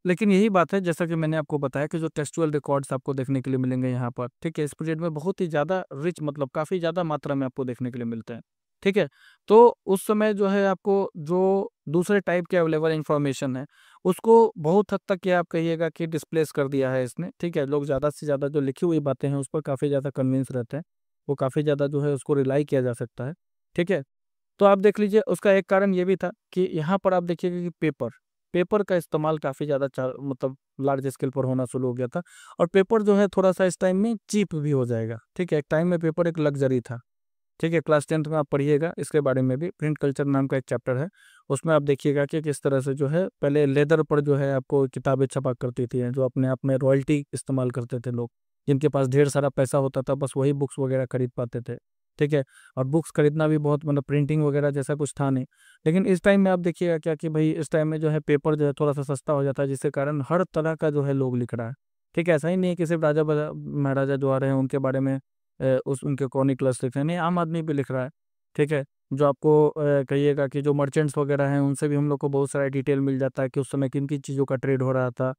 A: लेकिन यही बात है जैसा कि मैंने आपको बताया कि जो टेक्सचुअल रिकॉर्ड्स आपको देखने के लिए मिलेंगे यहाँ पर, ठीक है, इस पीरियड में बहुत ही ज़्यादा रिच, मतलब काफ़ी ज़्यादा मात्रा में आपको देखने के लिए मिलते हैं। ठीक है, तो उस समय जो है आपको जो दूसरे टाइप के अवेलेबल इंफॉर्मेशन है उसको बहुत हद तक ये आप कहिएगा कि डिस्प्लेस कर दिया है इसने। ठीक है, लोग ज़्यादा से ज़्यादा जो लिखी हुई बातें हैं उस पर काफ़ी ज़्यादा कन्विंस रहते हैं, वो काफ़ी ज़्यादा जो है उसको रिलाई किया जा सकता है। ठीक है, तो आप देख लीजिए उसका एक कारण ये भी था कि यहाँ पर आप देखिएगा कि पेपर पेपर का इस्तेमाल काफ़ी ज़्यादा मतलब लार्ज स्केल पर होना शुरू हो गया था। और पेपर जो है थोड़ा सा इस टाइम में चीप भी हो जाएगा। ठीक है, एक टाइम में पेपर एक लग्जरी था। ठीक है, क्लास 10th में आप पढ़िएगा इसके बारे में भी, प्रिंट कल्चर नाम का एक चैप्टर है, उसमें आप देखिएगा कि किस तरह से जो है पहले लेदर पर जो है आपको किताबें छपा करती थी, जो अपने आप में रॉयल्टी इस्तेमाल करते थे लोग, जिनके पास ढेर सारा पैसा होता था बस वही बुक्स वगैरह खरीद पाते थे। ठीक है, और बुक्स खरीदना भी बहुत, मतलब प्रिंटिंग वगैरह जैसा कुछ था नहीं। लेकिन इस टाइम में आप देखिएगा क्या कि भाई इस टाइम में जो है पेपर जो है थोड़ा सा सस्ता हो जाता है, जिसके कारण हर तरह का जो है लोग लिख रहा है। ठीक है, ऐसा ही नहीं है कि सिर्फ महाराजा जो आ रहे हैं उनके बारे में उस उनके क्रॉनिकलर्स लिख रहे हैं, नहीं, आम आदमी भी लिख रहा है। ठीक है, जो आपको कहिएगा कि जो मर्चेंट्स वगैरह हैं उनसे भी हम लोग को बहुत सारा डिटेल मिल जाता है कि उस समय किन किन चीज़ों का ट्रेड हो रहा था,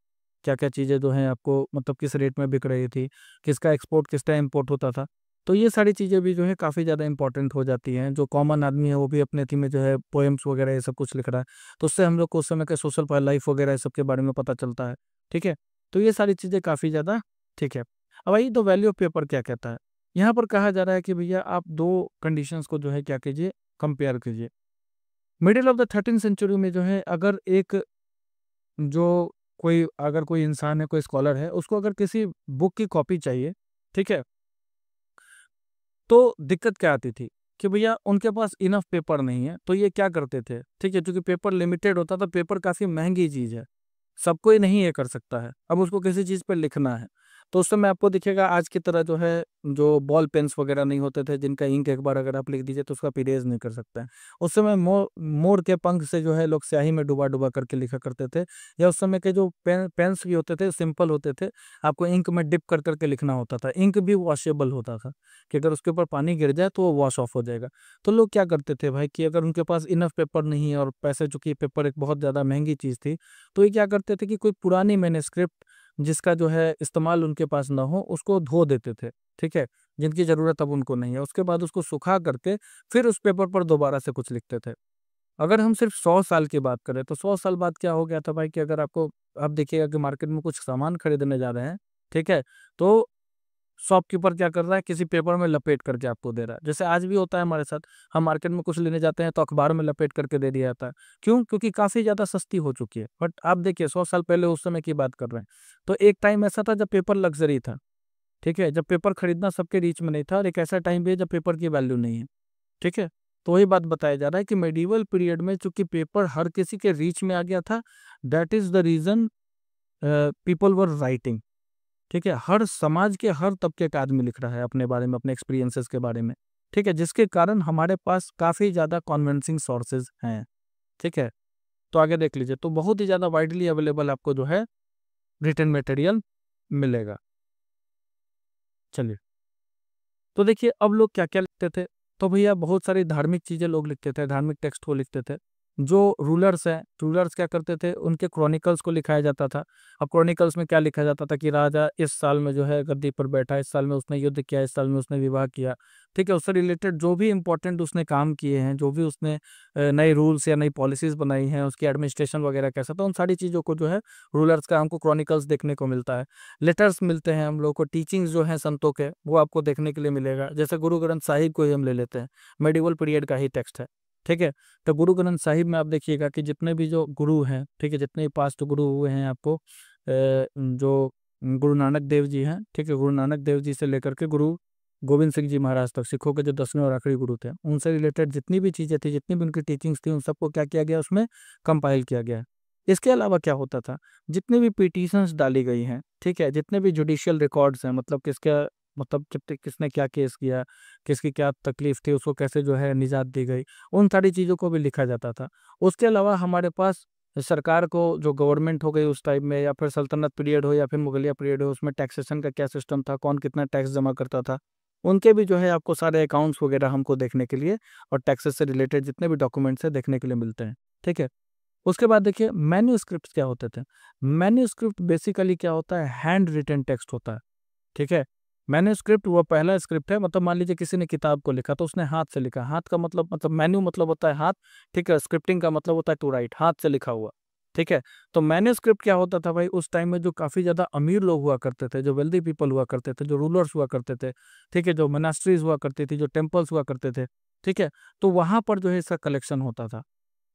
A: क्या क्या चीज़ें जो हैं आपको मतलब किस रेट में बिक रही थी, किसका एक्सपोर्ट किसका इम्पोर्ट होता था। तो ये सारी चीज़ें भी जो है काफ़ी ज़्यादा इंपॉर्टेंट हो जाती हैं। जो कॉमन आदमी है वो भी अपने थी में जो है पोएम्स वगैरह ये सब कुछ लिख रहा है, तो उससे हम लोग को उस समय के सोशल लाइफ वगैरह ये सब के बारे में पता चलता है। ठीक है, तो ये सारी चीज़ें काफ़ी ज़्यादा ठीक है। अब आइए तो वैल्यू ऑफ पेपर क्या कहता है। यहाँ पर कहा जा रहा है कि भैया आप दो कंडीशंस को जो है क्या कीजिए, कंपेयर कीजिए। Middle of the 13th century में जो है अगर एक जो कोई अगर कोई इंसान है, कोई स्कॉलर है, उसको अगर किसी बुक की कॉपी चाहिए, ठीक है, तो दिक्कत क्या आती थी कि भैया उनके पास इनफ पेपर नहीं है, तो ये क्या करते थे, ठीक है, क्योंकि पेपर लिमिटेड होता था, पेपर काफ़ी महंगी चीज़ है, सब कोई नहीं ये कर सकता है। अब उसको किसी चीज़ पे लिखना है, तो उस समय आपको दिखेगा आज की तरह जो है जो बॉल पेन्स वगैरह नहीं होते थे, जिनका इंक एक बार अगर आप लिख दीजिए तो उसका आप इरेज़ नहीं कर सकते हैं। उस समय मोर के पंख से जो है लोग स्याही में डुबा-डुबा करके लिखा करते थे, या उस समय के जो पेन्स भी होते थे सिंपल होते थे, आपको इंक में डिप कर कर के लिखना होता था। इंक भी वॉशेबल होता था कि अगर उसके ऊपर पानी गिर जाए तो वो वॉश ऑफ हो जाएगा। तो लोग क्या करते थे भाई कि अगर उनके पास इनफ पेपर नहीं है और पैसे, चूँकि पेपर एक बहुत ज़्यादा महँगी चीज़ थी, तो ये क्या करते थे कि कोई पुरानी मैन्युस्क्रिप्ट जिसका जो है इस्तेमाल उनके पास ना हो, उसको धो देते थे, ठीक है? जिनकी ज़रूरत अब उनको नहीं है। उसके बाद उसको सुखा करके फिर उस पेपर पर दोबारा से कुछ लिखते थे। अगर हम सिर्फ 100 साल की बात करें, तो 100 साल बाद क्या हो गया था भाई कि अगर आपको, आप देखिएगा कि मार्केट में कुछ सामान खरीदने जा रहे हैं, ठीक है? तो शॉपकीपर क्या कर रहा है, किसी पेपर में लपेट करके आपको दे रहा है। जैसे आज भी होता है हमारे साथ, हम मार्केट में कुछ लेने जाते हैं तो अखबार में लपेट करके दे दिया जाता है। क्यों? क्योंकि काफ़ी ज़्यादा सस्ती हो चुकी है। बट आप देखिए 100 साल पहले उस समय की बात कर रहे हैं। तो एक टाइम ऐसा था जब पेपर लग्ज़री था, ठीक है? जब पेपर खरीदना सबके रीच में नहीं था, और एक ऐसा टाइम भी है जब पेपर की वैल्यू नहीं है, ठीक है? तो वही बात बताया जा रहा है कि मेडिवल पीरियड में चूँकि पेपर हर किसी के रीच में आ गया था, that is the reason people were writing. ठीक है, हर समाज के हर तबके का आदमी लिख रहा है अपने बारे में, अपने एक्सपीरियंसेस के बारे में, ठीक है, जिसके कारण हमारे पास काफ़ी ज़्यादा कॉन्विंसिंग सोर्सेज हैं। ठीक है, तो आगे देख लीजिए, तो बहुत ही ज़्यादा वाइडली अवेलेबल आपको जो है रिटन मटेरियल मिलेगा। चलिए, तो देखिए अब लोग क्या क्या लिखते थे, तो भैया बहुत सारी धार्मिक चीज़ें लोग लिखते थे, धार्मिक टेक्स्ट को लिखते थे। जो रूलर्स हैं, रूलर्स क्या करते थे, उनके क्रॉनिकल्स को लिखाया जाता था। अब क्रॉनिकल्स में क्या लिखा जाता था कि राजा इस साल में जो है गद्दी पर बैठा, इस साल में उसने युद्ध किया, इस साल में उसने विवाह किया, ठीक है। उससे रिलेटेड जो भी इंपॉर्टेंट उसने काम किए हैं, जो भी उसने नए रूल्स या नई पॉलिसीज बनाई हैं, उसकी एडमिनिस्ट्रेशन वगैरह कैसा था, उन सारी चीज़ों को जो है रूलर्स का हमको क्रॉनिकल्स देखने को मिलता है। लेटर्स मिलते हैं हम लोग को, टीचिंग्स जो हैं संतों के, वो आपको देखने के लिए मिलेगा। जैसे गुरु ग्रंथ साहिब को ही हम ले लेते हैं, मेडिवल पीरियड का ही टेक्स्ट है, ठीक है। तो गुरु ग्रंथ साहिब में आप देखिएगा कि जितने भी जो गुरु हैं, ठीक है, जितने भी पास्ट गुरु हुए हैं आपको, जो गुरु नानक देव जी हैं, ठीक है, गुरु नानक देव जी से लेकर के गुरु गोविंद सिंह जी महाराज तक, सिखों के जो 10वें और आखिरी गुरु थे, उनसे रिलेटेड जितनी भी चीज़ें थी, जितनी भी उनकी टीचिंग्स थी, उन सबको क्या किया गया, उसमें कंपाइल किया गया है। इसके अलावा क्या होता था, जितनी भी पिटीशंस डाली गई हैं, ठीक है, जितने भी जुडिशियल रिकॉर्ड्स हैं, मतलब किसका, मतलब किसने क्या केस किया, किसकी क्या तकलीफ थी, उसको कैसे जो है निजात दी गई, उन सारी चीज़ों को भी लिखा जाता था। उसके अलावा हमारे पास सरकार को, जो गवर्नमेंट हो गई उस टाइम में, या फिर सल्तनत पीरियड हो या फिर मुगलिया पीरियड हो, उसमें टैक्सेशन का क्या सिस्टम था, कौन कितना टैक्स जमा करता था, उनके भी जो है आपको सारे अकाउंट्स वगैरह हमको देखने के लिए, और टैक्सेस से रिलेटेड जितने भी डॉक्यूमेंट्स है देखने के लिए मिलते हैं, ठीक है। उसके बाद देखिए मैन्यूस्क्रिप्ट क्या होते थे। मैन्यूस्क्रिप्ट बेसिकली क्या होता है, हैंड रिटन टेक्स्ट होता है, ठीक है। मैन्यूस्क्रिप्ट वो पहला स्क्रिप्ट है, मतलब मान लीजिए किसी ने किताब को लिखा तो उसने हाथ से लिखा, हाथ का मतलब मैन्यू मतलब होता है हाथ, ठीक है। स्क्रिप्टिंग का मतलब होता है टू राइट, हाथ से लिखा हुआ, ठीक है। तो मैन्यूस्क्रिप्ट क्या होता था भाई, उस टाइम में जो काफ़ी ज़्यादा अमीर लोग हुआ करते थे, जो वेल्दी पीपल हुआ करते थे, जो रूलर्स हुआ करते थे, ठीक है, जो मोनास्ट्रीज हुआ करती थी, जो टेम्पल्स हुआ करते थे, ठीक है, तो वहाँ पर जो है इसका कलेक्शन होता था,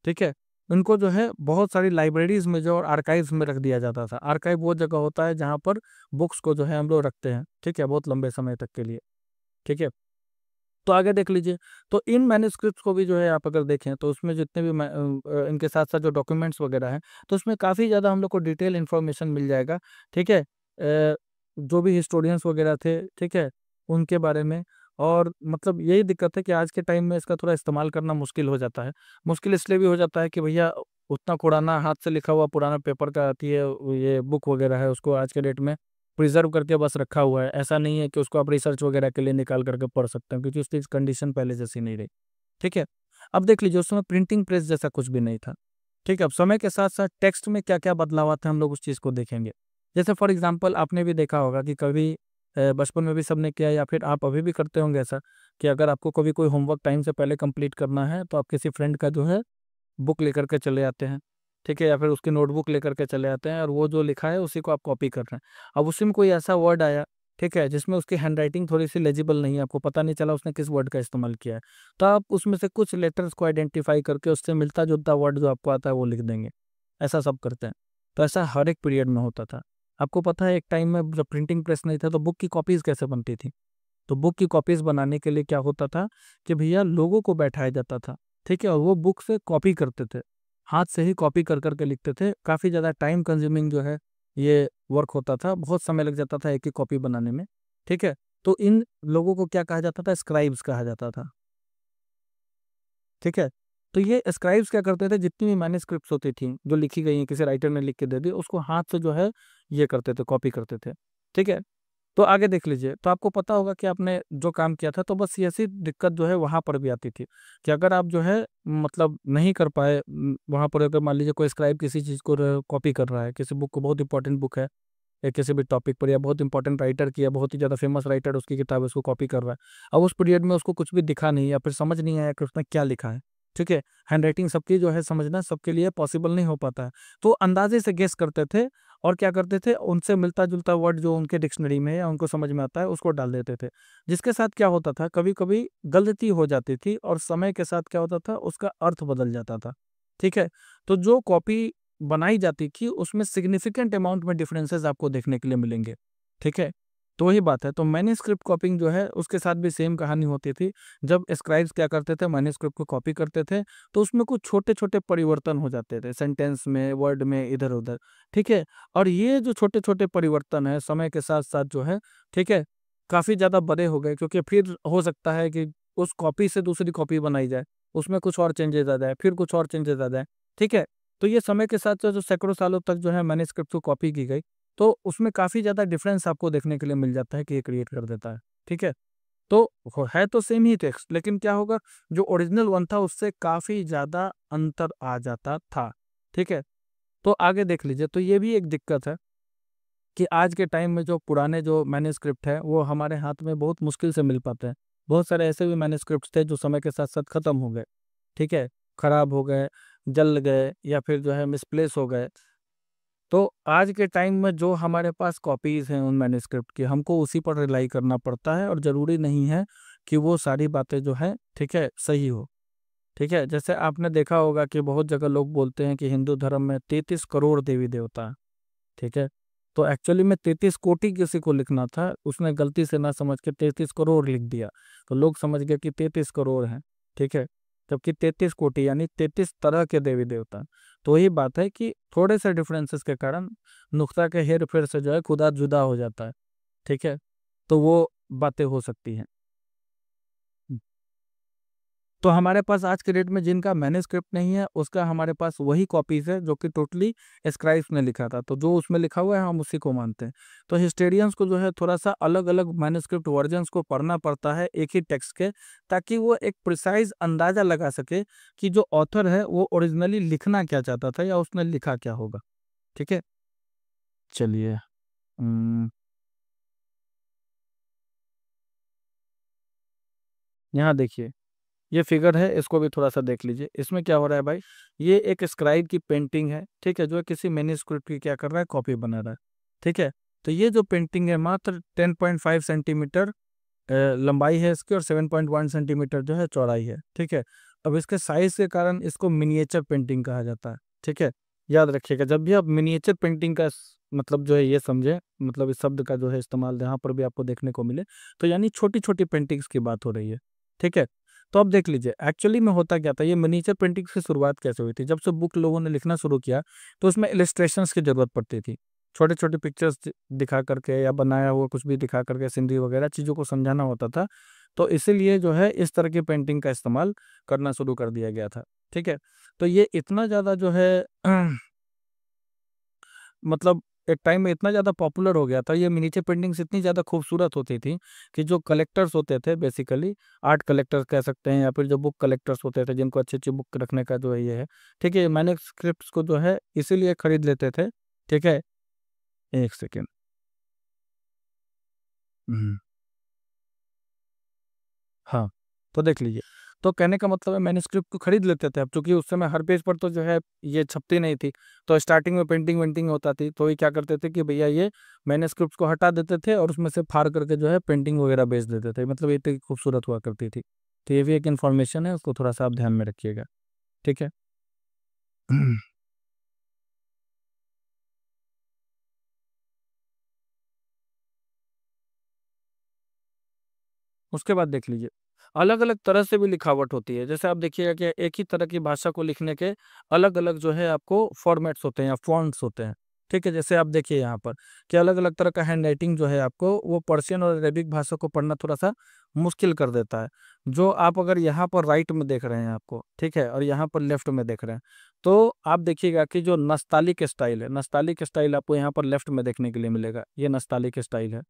A: ठीक है। उनको जो है बहुत सारी लाइब्रेरीज में जो और आर्काइव्स में रख दिया जाता था। आर्काइव वो जगह होता है जहाँ पर बुक्स को जो है हम लोग रखते हैं, ठीक है, बहुत लंबे समय तक के लिए, ठीक है। तो आगे देख लीजिए, तो इन मैन्युस्क्रिप्ट्स को भी जो है आप अगर देखें तो उसमें जितने भी इनके साथ साथ जो डॉक्यूमेंट्स वगैरह हैं, तो उसमें काफ़ी ज़्यादा हम लोग को डिटेल इन्फॉर्मेशन मिल जाएगा, ठीक है। जो भी हिस्टोरियंस वगैरह थे, ठीक है, उनके बारे में। और मतलब यही दिक्कत है कि आज के टाइम में इसका थोड़ा इस्तेमाल करना मुश्किल हो जाता है। मुश्किल इसलिए भी हो जाता है कि भैया उतना पुराना हाथ से लिखा हुआ पुराना पेपर का आती है, ये बुक वगैरह है, उसको आज के डेट में प्रिजर्व करके बस रखा हुआ है। ऐसा नहीं है कि उसको आप रिसर्च वगैरह के लिए निकाल करके पढ़ सकते हैं, क्योंकि उसकी कंडीशन पहले जैसी नहीं रही, ठीक है। अब देख लीजिए उस समय प्रिंटिंग प्रेस जैसा कुछ भी नहीं था, ठीक है। अब समय के साथ साथ टेक्स्ट में क्या क्या बदलाव आते हैं, हम लोग उस चीज़ को देखेंगे। जैसे फॉर एग्जाम्पल आपने भी देखा होगा कि कभी बचपन में भी सबने किया, या फिर आप अभी भी करते होंगे ऐसा, कि अगर आपको कभी कोई होमवर्क टाइम से पहले कंप्लीट करना है तो आप किसी फ्रेंड का जो है बुक लेकर के चले आते हैं, ठीक है, या फिर उसकी नोटबुक लेकर के चले आते हैं, और वो जो लिखा है उसी को आप कॉपी कर रहे हैं। अब उसी में कोई ऐसा वर्ड आया, ठीक है, जिसमें उसकी हैंडराइटिंग थोड़ी सी लेजिबल नहीं है, आपको पता नहीं चला उसने किस वर्ड का इस्तेमाल किया है, तो आप उसमें से कुछ लेटर्स को आइडेंटिफाई करके उससे मिलता जुलता वर्ड जो आपको आता है वो लिख देंगे। ऐसा सब करते हैं। तो ऐसा हर एक पीरियड में होता था। आपको पता है एक टाइम में जब प्रिंटिंग प्रेस नहीं था तो बुक की कॉपीज कैसे बनती थी। तो बुक की कॉपीज बनाने के लिए क्या होता था कि भैया लोगों को बैठाया जाता था, ठीक है, और वो बुक से कॉपी करते थे, हाथ से ही कॉपी कर करके लिखते थे। काफ़ी ज़्यादा टाइम कंज्यूमिंग जो है ये वर्क होता था, बहुत समय लग जाता था एक ही कॉपी बनाने में, ठीक है। तो इन लोगों को क्या कहा जाता था, स्क्राइब्स कहा जाता था, ठीक है। तो ये स्क्राइब्स क्या करते थे, जितनी भी मैन्युस्क्रिप्ट्स होती थी जो लिखी गई हैं, किसी राइटर ने लिख के दे दी, उसको हाथ से जो है ये करते थे, कॉपी करते थे, ठीक है। तो आगे देख लीजिए, तो आपको पता होगा कि आपने जो काम किया था, तो बस ये ऐसी दिक्कत जो है वहाँ पर भी आती थी कि अगर आप जो है मतलब नहीं कर पाए, वहाँ पर अगर मान लीजिए कोई स्क्राइब किसी चीज़ को कॉपी कर रहा है, किसी बुक को, बहुत इंपॉर्टेंट बुक है या किसी भी टॉपिक पर, या बहुत इंपॉर्टेंट राइटर की, या बहुत ही ज़्यादा फेमस राइटर उसकी किताब है, उसको कॉपी कर रहा है। अब उस पीरियड में उसको कुछ भी दिखा नहीं, या फिर समझ नहीं आया कि उसने क्या लिखा है, ठीक है। हैंडराइटिंग सबकी जो है समझना सबके लिए पॉसिबल नहीं हो पाता है, तो अंदाजे से गेस करते थे, और क्या करते थे, उनसे मिलता जुलता वर्ड जो उनके डिक्शनरी में है या उनको समझ में आता है उसको डाल देते थे। जिसके साथ क्या होता था, कभी कभी गलती हो जाती थी, और समय के साथ क्या होता था, उसका अर्थ बदल जाता था, ठीक है। तो जो कॉपी बनाई जाती थी उसमें सिग्निफिकेंट अमाउंट में डिफरेंसेस आपको देखने के लिए मिलेंगे, ठीक है। तो वही बात है, तो मैन्युस्क्रिप्ट कॉपिंग जो है उसके साथ भी सेम कहानी होती थी। जब स्क्राइब्स क्या करते थे, मैन्युस्क्रिप्ट को कॉपी करते थे, तो उसमें कुछ छोटे छोटे परिवर्तन हो जाते थे, सेंटेंस में, वर्ड में, इधर उधर, ठीक है। और ये जो छोटे छोटे परिवर्तन है समय के साथ साथ जो है, ठीक है, काफ़ी ज़्यादा बड़े हो गए, क्योंकि फिर हो सकता है कि उस कॉपी से दूसरी कॉपी बनाई जाए, उसमें कुछ और चेंजेस आ जाए, फिर कुछ और चेंजेस आ जाए, ठीक है। तो ये समय के साथ जो सैकड़ों सालों तक जो है मैन्युस्क्रिप्ट को कॉपी की गई, तो उसमें काफ़ी ज़्यादा डिफरेंस आपको देखने के लिए मिल जाता है कि ये क्रिएट कर देता है, ठीक है। तो है तो सेम ही टेक्स्ट, लेकिन क्या होगा, जो ओरिजिनल वन था उससे काफी ज्यादा अंतर आ जाता था। ठीक है, तो आगे देख लीजिए। तो ये भी एक दिक्कत है कि आज के टाइम में जो पुराने जो मैन्युस्क्रिप्ट है वो हमारे हाथ में बहुत मुश्किल से मिल पाते हैं। बहुत सारे ऐसे भी मैन्युस्क्रिप्ट थे जो समय के साथ साथ खत्म हो गए, ठीक है, खराब हो गए, जल गए, या फिर जो है मिसप्लेस हो गए। तो आज के टाइम में जो हमारे पास कॉपीज हैं उन मैन्युस्क्रिप्ट की, हमको उसी पर रिलाई करना पड़ता है, और ज़रूरी नहीं है कि वो सारी बातें जो है, ठीक है, सही हो। ठीक है, जैसे आपने देखा होगा कि बहुत जगह लोग बोलते हैं कि हिंदू धर्म में 33 करोड़ देवी देवता है। ठीक है, तो एक्चुअली में 33 कोटि किसी को लिखना था, उसने गलती से ना समझ के 33 करोड़ लिख दिया, तो लोग समझ गए कि 33 करोड़ हैं। ठीक है, जबकि 33 कोटि यानी 33 तरह के देवी देवता। तो वही बात है कि थोड़े से डिफरेंसेस के कारण नुक्ता के हेर फेर से जो है खुदा जुदा हो जाता है। ठीक है, तो वो बातें हो सकती हैं। तो हमारे पास आज के डेट में जिनका मैन्युस्क्रिप्ट नहीं है, उसका हमारे पास वही कॉपीज है जो कि टोटली स्क्राइब्स ने लिखा था, तो जो उसमें लिखा हुआ है हम उसी को मानते हैं। तो हिस्टेरियंस को जो है थोड़ा सा अलग अलग मैन्युस्क्रिप्ट वर्जन्स को पढ़ना पड़ता है एक ही टेक्स्ट के, ताकि वो एक प्रिसाइज अंदाजा लगा सके कि जो ऑथर है वो ओरिजिनली लिखना क्या चाहता था या उसने लिखा क्या होगा। ठीक है, चलिए। यहाँ देखिए, ये फिगर है, इसको भी थोड़ा सा देख लीजिए। इसमें क्या हो रहा है भाई, ये एक स्क्राइब की पेंटिंग है, ठीक है, जो किसी मैन्युस्क्रिप्ट की क्या कर रहा है, कॉपी बना रहा है। ठीक है, तो ये जो पेंटिंग है मात्र 10.5 सेंटीमीटर लंबाई है इसकी, और 7.1 सेंटीमीटर जो है चौड़ाई है। ठीक है, अब इसके साइज के कारण इसको मिनिएचर पेंटिंग कहा जाता है। ठीक है, याद रखिएगा, जब भी आप मिनिएचर पेंटिंग का मतलब जो है ये समझे, मतलब इस शब्द का जो है इस्तेमाल जहाँ पर भी आपको देखने को मिले, तो यानी छोटी छोटी पेंटिंग्स की बात हो रही है। ठीक है, तो अब देख लीजिए एक्चुअली में होता क्या था, ये मिनिएचर पेंटिंग की शुरुआत कैसे हुई थी। जब से बुक लोगों ने लिखना शुरू किया, तो उसमें इलस्ट्रेशंस की जरूरत पड़ती थी। छोटे छोटे पिक्चर्स दिखा करके या बनाया हुआ कुछ भी दिखा करके सीनरी वगैरह चीज़ों को समझाना होता था। तो इसीलिए जो है इस तरह की पेंटिंग का इस्तेमाल करना शुरू कर दिया गया था। ठीक है, तो ये इतना ज़्यादा जो है मतलब एक टाइम में इतना ज़्यादा पॉपुलर हो गया था, ये मिनिएचर पेंटिंग्स इतनी ज़्यादा खूबसूरत होती थी कि जो कलेक्टर्स होते थे, बेसिकली आर्ट कलेक्टर्स कह सकते हैं, या फिर जो बुक कलेक्टर्स होते थे जिनको अच्छी अच्छी बुक रखने का जो है ये है। ठीक है, मैंने स्क्रिप्ट को जो है इसीलिए खरीद लेते थे। ठीक है, एक सेकेंड। हम्म, हाँ, तो देख लीजिए। तो कहने का मतलब है मैन्युस्क्रिप्ट को खरीद लेते थे अब, चूंकि उस समय हर पेज पर तो जो है ये छपती नहीं थी। तो स्टार्टिंग में पेंटिंग वेंटिंग होता थी, तो ये क्या करते थे कि भैया ये मैन्युस्क्रिप्ट को हटा देते थे और उसमें से फाड़ करके जो है पेंटिंग वगैरह बेच देते थे, मतलब ये इतनी खूबसूरत हुआ करती थी। तो ये भी एक इन्फॉर्मेशन है, उसको थोड़ा सा आप ध्यान में रखिएगा। ठीक है। उसके बाद देख लीजिए, अलग अलग तरह से भी लिखावट होती है। जैसे आप देखिएगा कि एक ही तरह की भाषा को लिखने के अलग अलग जो है आपको फॉर्मेट्स होते हैं या फॉन्ट्स होते हैं। ठीक है, जैसे आप देखिए यहाँ पर कि अलग अलग तरह का हैंड राइटिंग जो है आपको वो पर्शियन और अरेबिक भाषा को पढ़ना थोड़ा सा मुश्किल कर देता है। जो आप अगर यहाँ पर राइट में देख रहे हैं आपको, ठीक है, और यहाँ पर लेफ्ट में देख रहे हैं, तो आप देखिएगा कि जो नस्तालिक स्टाइल है, नस्तालिक स्टाइल आपको यहाँ पर लेफ्ट में देखने के लिए मिलेगा, ये नस्तालिक स्टाइल है।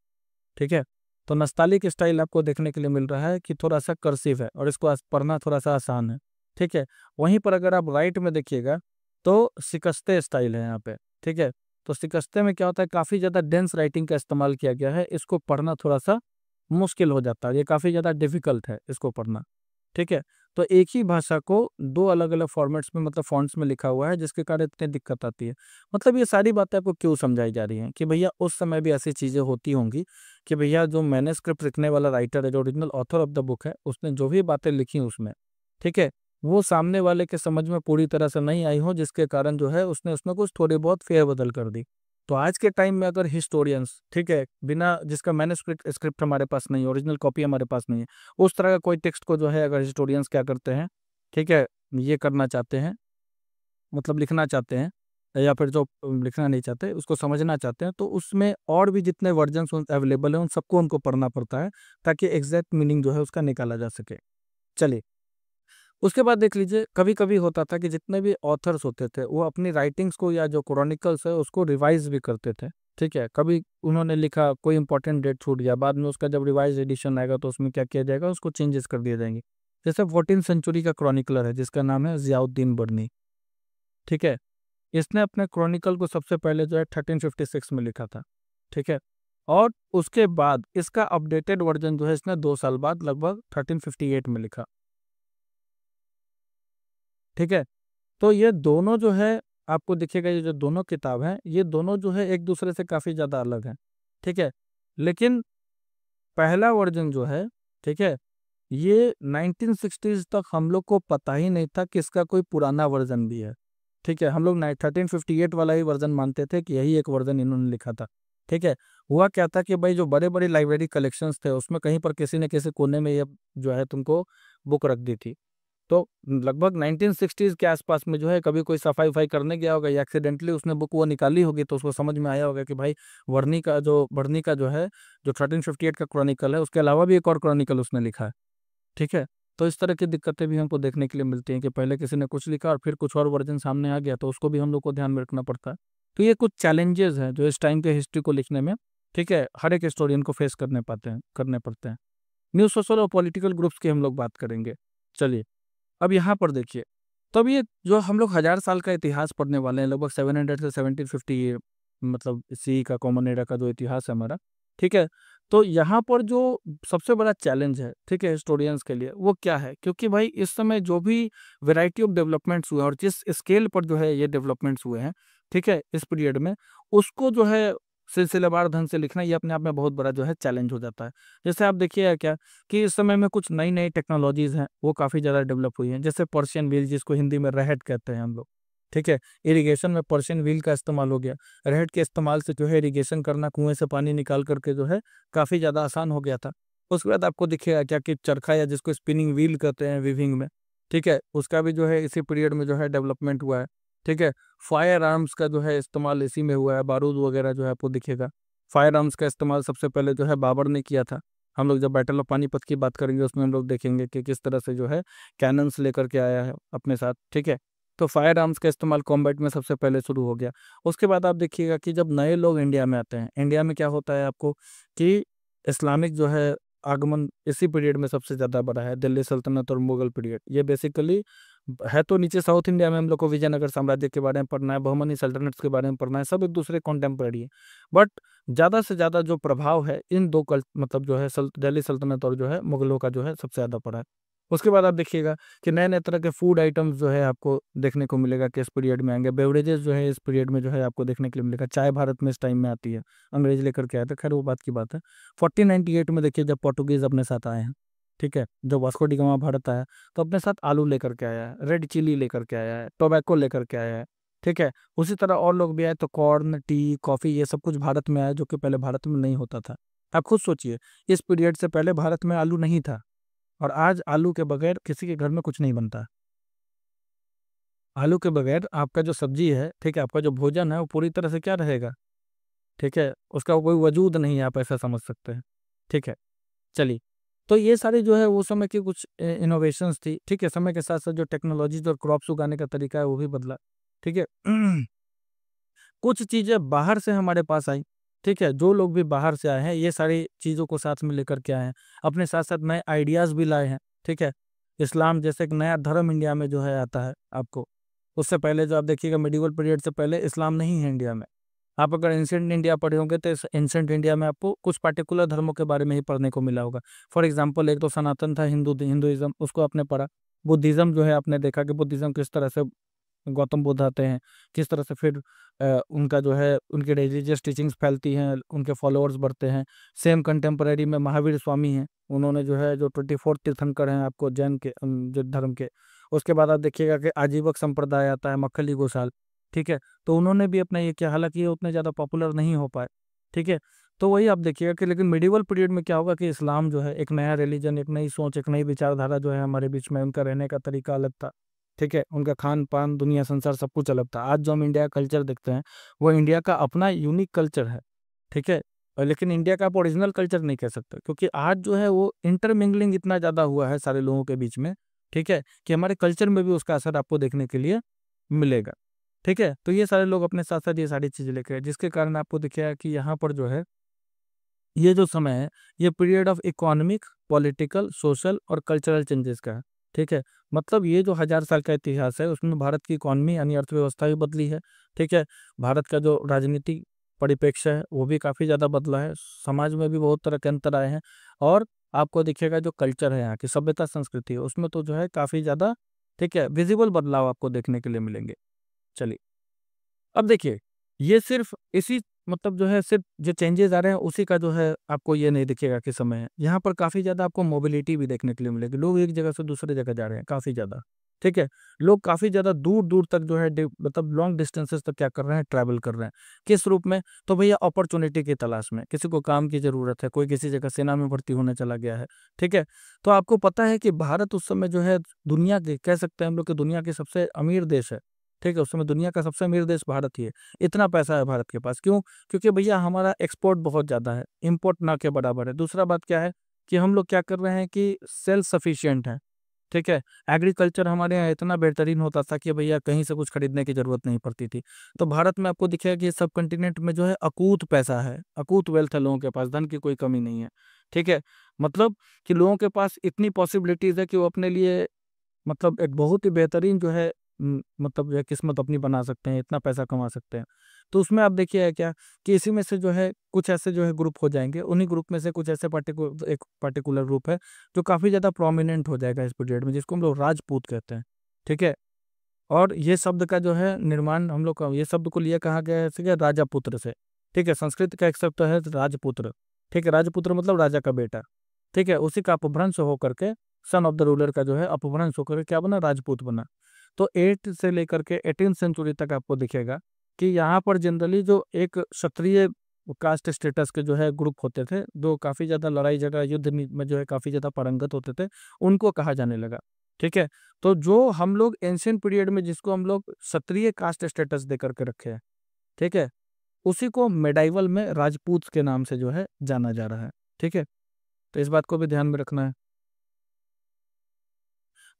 A: ठीक है, तो नस्तालिक स्टाइल आपको देखने के लिए मिल रहा है कि थोड़ा सा कर्सिव है और इसको पढ़ना थोड़ा सा आसान है। ठीक है, वहीं पर अगर आप राइट में देखिएगा तो शिकस्ते स्टाइल है यहाँ पे। ठीक है, तो शिकस्ते में क्या होता है, काफ़ी ज़्यादा डेंस राइटिंग का इस्तेमाल किया गया है, इसको पढ़ना थोड़ा सा मुश्किल हो जाता है, ये काफ़ी ज़्यादा डिफिकल्ट है इसको पढ़ना। ठीक है, तो एक ही भाषा को दो अलग अलग फॉर्मेट्स में, मतलब फॉन्ट्स में लिखा हुआ है, जिसके कारण इतनी दिक्कत आती है। मतलब ये सारी बातें आपको क्यों समझाई जा रही हैं कि भैया उस समय भी ऐसी चीज़ें होती होंगी कि भैया जो मैन्युस्क्रिप्ट लिखने वाला राइटर है, जो original author of the book है, उसने जो भी बातें लिखी उसमें, ठीक है, वो सामने वाले के समझ में पूरी तरह से नहीं आई हो, जिसके कारण जो है उसने उसमें कुछ थोड़ी बहुत फेरबदल कर दी। तो आज के टाइम में अगर हिस्टोरियंस, ठीक है, बिना जिसका मैन्युस्क्रिप्ट स्क्रिप्ट हमारे पास नहीं है, ओरिजिनल कॉपी हमारे पास नहीं है, उस तरह का कोई टेक्स्ट को जो है अगर हिस्टोरियंस क्या करते हैं, ठीक है, ये करना चाहते हैं, मतलब लिखना चाहते हैं, या फिर जो लिखना नहीं चाहते उसको समझना चाहते हैं, तो उसमें और भी जितने वर्जन्स अवेलेबल हैं उन सबको उनको पढ़ना पड़ता है, ताकि एग्जैक्ट मीनिंग जो है उसका निकाला जा सके। चलिए, उसके बाद देख लीजिए, कभी कभी होता था कि जितने भी ऑथर्स होते थे वो अपनी राइटिंग्स को या जो क्रॉनिकल्स है उसको रिवाइज भी करते थे। ठीक है, कभी उन्होंने लिखा कोई इंपॉर्टेंट डेट छूट गया, बाद में उसका जब रिवाइज एडिशन आएगा तो उसमें क्या किया जाएगा, उसको चेंजेस कर दिए जाएंगे। जैसे 14th सेंचुरी का क्रॉनिकलर है जिसका नाम है जियाउद्दीन बर्नी। ठीक है, इसने अपने क्रॉनिकल को सबसे पहले जो है 1356 में लिखा था। ठीक है, और उसके बाद इसका अपडेटेड वर्जन जो है इसने 2 साल बाद लगभग 1358 में लिखा। ठीक है, तो ये दोनों जो है आपको दिखेगा, ये जो दोनों किताब हैं ये दोनों जो है एक दूसरे से काफ़ी ज़्यादा अलग हैं। ठीक है, लेकिन पहला वर्जन जो है, ठीक है, ये 1960s तक हम लोग को पता ही नहीं था कि इसका कोई पुराना वर्जन भी है। ठीक है, हम लोग 1358 वाला ही वर्जन मानते थे कि यही एक वर्जन इन्होंने लिखा था। ठीक है, हुआ क्या था कि भाई जो बड़े बड़े लाइब्रेरी कलेक्शंस थे उसमें कहीं पर किसी न किसी कोने में ये जो है तुमको बुक रख दी थी। तो लगभग 1960s के आसपास में जो है कभी कोई सफाई वफाई करने गया होगा या एक्सीडेंटली उसने बुक वो निकाली होगी तो उसको समझ में आया होगा कि भाई वर्नी का जो है जो 1358 का क्रॉनिकल है उसके अलावा भी एक और क्रॉनिकल उसने लिखा है। ठीक है, तो इस तरह की दिक्कतें भी हमको देखने के लिए मिलती हैं कि पहले किसी ने कुछ लिखा और फिर कुछ और वर्जन सामने आ गया तो उसको भी हम लोग को ध्यान में रखना पड़ता है। तो ये कुछ चैलेंजेस हैं जो इस टाइम के हिस्ट्री को लिखने में, ठीक है, हर एक हिस्टोरियन को फेस करने पड़ते हैं। न्यूज़, सोशल और पॉलिटिकल ग्रुप्स की हम लोग बात करेंगे। चलिए, अब यहाँ पर देखिए, तब ये जो हम लोग 1000 साल का इतिहास पढ़ने वाले हैं, लगभग 700 से 1750 मतलब सी का कॉमन एरा का जो इतिहास है हमारा। ठीक है, तो यहाँ पर जो सबसे बड़ा चैलेंज है, ठीक है, हिस्टोरियंस के लिए वो क्या है, क्योंकि भाई इस समय जो भी वैरायटी ऑफ डेवलपमेंट्स हुए हैं और जिस स्केल पर जो है ये डेवलपमेंट्स हुए हैं, ठीक है, इस पीरियड में, उसको जो है सिलसिलेवार ढंग से लिखना ये अपने आप में बहुत बड़ा जो है चैलेंज हो जाता है। जैसे आप देखिए क्या कि इस समय में कुछ नई नई टेक्नोलॉजीज हैं वो काफ़ी ज़्यादा डेवलप हुई हैं, जैसे पर्शियन व्हील जिसको हिंदी में रहट कहते हैं हम लोग। ठीक है, इरिगेशन में पर्शियन व्हील का इस्तेमाल हो गया। रहट के इस्तेमाल से जो है इरिगेशन करना, कुएं से पानी निकाल करके जो है काफ़ी ज़्यादा आसान हो गया था। उसके बाद आपको दिखेगा क्या कि चरखा या जिसको स्पिनिंग व्हील कहते हैं वीविंग में, ठीक है, उसका भी जो है इसी पीरियड में जो है डेवलपमेंट हुआ है। ठीक है, फायर आर्म्स का जो है इस्तेमाल इसी में हुआ है, बारूद वगैरह जो है आपको दिखेगा। फायर आर्म्स का इस्तेमाल सबसे पहले जो है बाबर ने किया था। हम लोग जब बैटल ऑफ पानीपत की बात करेंगे उसमें हम लोग देखेंगे कि किस तरह से जो है कैनन्स लेकर के आया है अपने साथ। ठीक है, तो फायर आर्म्स का इस्तेमाल कॉम्बैट में सबसे पहले शुरू हो गया। उसके बाद आप देखिएगा कि जब नए लोग इंडिया में आते हैं, इंडिया में क्या होता है आपको कि इस्लामिक जो है आगमन इसी पीरियड में सबसे ज़्यादा बड़ा है, दिल्ली सल्तनत और मुगल पीरियड। ये बेसिकली है तो नीचे साउथ इंडिया में हम लोग को विजयनगर साम्राज्य के बारे में पढ़ना है, बहमनी सल्तनट्स के बारे में पढ़ना है, सब एक दूसरे कॉन्टेम्पररी है। बट ज़्यादा से ज़्यादा जो प्रभाव है इन दो मतलब जो है दिल्ली सल्तनत और जो है मुगलों का जो है सबसे ज़्यादा पड़ा है। उसके बाद आप देखिएगा कि नए नए तरह के फूड आइटम्स जो है आपको देखने को मिलेगा कि इस पीरियड में आएंगे। बेवरेजेस जो है इस पीरियड में जो है आपको देखने के लिए मिलेगा। चाय भारत में इस टाइम में आती है, अंग्रेज लेकर के आए थे, खैर वो बात की बात है। 1498 में देखिए जब पोर्टुगीज अपने साथ आए हैं, ठीक है, जब वास्को डी गामा भारत आया तो अपने साथ आलू लेकर के आया है, रेड चिली लेकर के आया है, टोबैको लेकर के आया है। ठीक है, उसी तरह और लोग भी आए तो कॉर्न, टी, कॉफ़ी ये सब कुछ भारत में आया जो कि पहले भारत में नहीं होता था। आप खुद सोचिए, इस पीरियड से पहले भारत में आलू नहीं था और आज आलू के बगैर किसी के घर में कुछ नहीं बनता। आलू के बगैर आपका जो सब्जी है, ठीक है, आपका जो भोजन है वो पूरी तरह से क्या रहेगा, ठीक है, उसका कोई वजूद नहीं है, आप ऐसा समझ सकते हैं। ठीक है, चलिए, तो ये सारी जो है वो समय की कुछ इनोवेशंस थी। ठीक है, समय के साथ साथ जो टेक्नोलॉजीज और क्रॉप्स उगाने का तरीका है वो भी बदला। ठीक है, कुछ चीज़ें बाहर से हमारे पास आई। ठीक है, जो लोग भी बाहर से आए हैं ये सारी चीज़ों को साथ में लेकर के आए हैं, अपने साथ साथ नए आइडियाज़ भी लाए हैं। ठीक है, इस्लाम जैसे एक नया धर्म इंडिया में जो है आता है आपको। उससे पहले जो आप देखिएगा मिडिवल पीरियड से पहले इस्लाम नहीं है इंडिया में। आप अगर एंशिएंट इंडिया पढ़े होंगे तो एंशिएंट इंडिया में आपको कुछ पार्टिकुलर धर्मों के बारे में ही पढ़ने को मिला होगा। फॉर एग्जांपल एक तो सनातन था हिंदुइज्म, उसको आपने पढ़ा। बुद्धिज्म जो है आपने देखा कि बुद्धिज्म किस तरह से गौतम बुद्ध आते हैं, किस तरह से फिर उनका जो है उनकी रिलीजियस टीचिंग्स फैलती हैं, उनके फॉलोअर्स बढ़ते हैं। सेम कंटेम्पररी में महावीर स्वामी हैं, उन्होंने जो है जो 24 तीर्थंकर हैं आपको जैन के जो धर्म के। उसके बाद आप देखिएगा कि आजीवक संप्रदाय आता है, मक्खली गोसाल। ठीक है, तो उन्होंने भी अपना ये किया, हालांकि ये उतने ज़्यादा पॉपुलर नहीं हो पाए। ठीक है, तो वही आप देखिएगा कि लेकिन मिडिवल पीरियड में क्या होगा कि इस्लाम जो है एक नया रिलीजन, एक नई सोच, एक नई विचारधारा जो है हमारे बीच में, उनका रहने का तरीका अलग था। ठीक है, उनका खान पान, दुनिया संसार सब कुछ अलग था। आज जो हम इंडिया का कल्चर देखते हैं वो इंडिया का अपना यूनिक कल्चर है। ठीक है, लेकिन इंडिया का आप ओरिजिनल कल्चर नहीं कह सकते, क्योंकि आज जो है वो इंटरमिंगलिंग इतना ज़्यादा हुआ है सारे लोगों के बीच में। ठीक है, कि हमारे कल्चर में भी उसका असर आपको देखने के लिए मिलेगा। ठीक है। तो ये सारे लोग अपने साथ साथ ये सारी चीजें लेके आए, जिसके कारण आपको दिखेगा कि यहाँ पर जो है ये जो समय है ये period of economic, political, social और कल्चरल चेंजेस का है। ठीक है। मतलब ये जो 1000 साल का इतिहास है उसमें भारत की इकोनॉमी यानी अर्थव्यवस्था भी बदली है। ठीक है। भारत का जो राजनीतिक परिप्रेक्ष्य है वो भी काफ़ी ज़्यादा बदला है, समाज में भी बहुत तरह के अंतर आए हैं। और आपको दिखेगा जो कल्चर है यहाँ की सभ्यता संस्कृति है उसमें तो जो है काफ़ी ज़्यादा, ठीक है, विजिबल बदलाव आपको देखने के लिए मिलेंगे। चलिए, अब देखिए, ये सिर्फ इसी मतलब जो है सिर्फ जो चेंजेस आ रहे हैं उसी का जो है आपको ये नहीं दिखेगा कि समय है। यहाँ पर काफ़ी ज़्यादा आपको मोबिलिटी भी देखने के लिए मिलेगी, लोग एक जगह से दूसरे जगह जा रहे हैं काफ़ी ज़्यादा। ठीक है। लोग काफ़ी ज़्यादा दूर दूर तक जो है मतलब लॉन्ग डिस्टेंसेस तक क्या कर रहे हैं, ट्रैवल कर रहे हैं। किस रूप में? तो भैया अपॉर्चुनिटी की तलाश में, किसी को काम की ज़रूरत है, कोई किसी जगह सेना में भर्ती होने चला गया है। ठीक है। तो आपको पता है कि भारत उस समय जो है दुनिया के, कह सकते हैं हम लोग कि दुनिया के सबसे अमीर देश है। ठीक है। उस समय दुनिया का सबसे अमीर देश भारत ही है। इतना पैसा है भारत के पास, क्यों? क्योंकि भैया हमारा एक्सपोर्ट बहुत ज़्यादा है, इम्पोर्ट ना के बराबर है। दूसरा बात क्या है कि हम लोग क्या कर रहे हैं कि सेल्फ सफिशिएंट हैं। ठीक है। एग्रीकल्चर हमारे यहाँ इतना बेहतरीन होता था कि भैया कहीं से कुछ खरीदने की जरूरत नहीं पड़ती थी। तो भारत में आपको दिखेगा कि सब कंटिनेंट में जो है अकूत पैसा है, अकूत वेल्थ है लोगों के पास, धन की कोई कमी नहीं है। ठीक है। मतलब कि लोगों के पास इतनी पॉसिबिलिटीज है कि वो अपने लिए मतलब एक बहुत ही बेहतरीन जो है मतलब जो है किस्मत अपनी बना सकते हैं, इतना पैसा कमा सकते हैं। तो उसमें आप देखिए क्या कि इसी में से जो है कुछ ऐसे जो है ग्रुप हो जाएंगे, उन्हीं ग्रुप में से कुछ ऐसे एक पर्टिकुलर ग्रुप है जो काफ़ी ज़्यादा प्रोमिनेंट हो जाएगा इस पीरियड में, जिसको हम लोग राजपूत कहते हैं। ठीक है। और ये शब्द का जो है निर्माण हम लोग का, ये शब्द को लिया कहा गया है ठीक है, राजा पुत्र से। ठीक है। संस्कृत का एक शब्द है राजपुत्र। ठीक है। राजपुत्र मतलब राजा का बेटा। ठीक है। उसी का अपभ्रंश होकर के, सन ऑफ द रूलर का जो है अपभ्रंश होकर के क्या बना, राजपूत बना। तो 8 से लेकर के 18 सेंचुरी तक आपको दिखेगा कि यहाँ पर जनरली जो एक क्षत्रिय कास्ट स्टेटस के जो है ग्रुप होते थे, जो काफ़ी ज़्यादा लड़ाई झगड़ा युद्ध में जो है काफ़ी ज़्यादा पारंगत होते थे, उनको कहा जाने लगा। ठीक है। तो जो हम लोग एंशियंट पीरियड में जिसको हम लोग क्षत्रिय कास्ट स्टेटस दे करके रखे हैं, ठीक है, उसी को मेडाइवल में राजपूत के नाम से जो है जाना जा रहा है। ठीक है। तो इस बात को भी ध्यान में रखना है।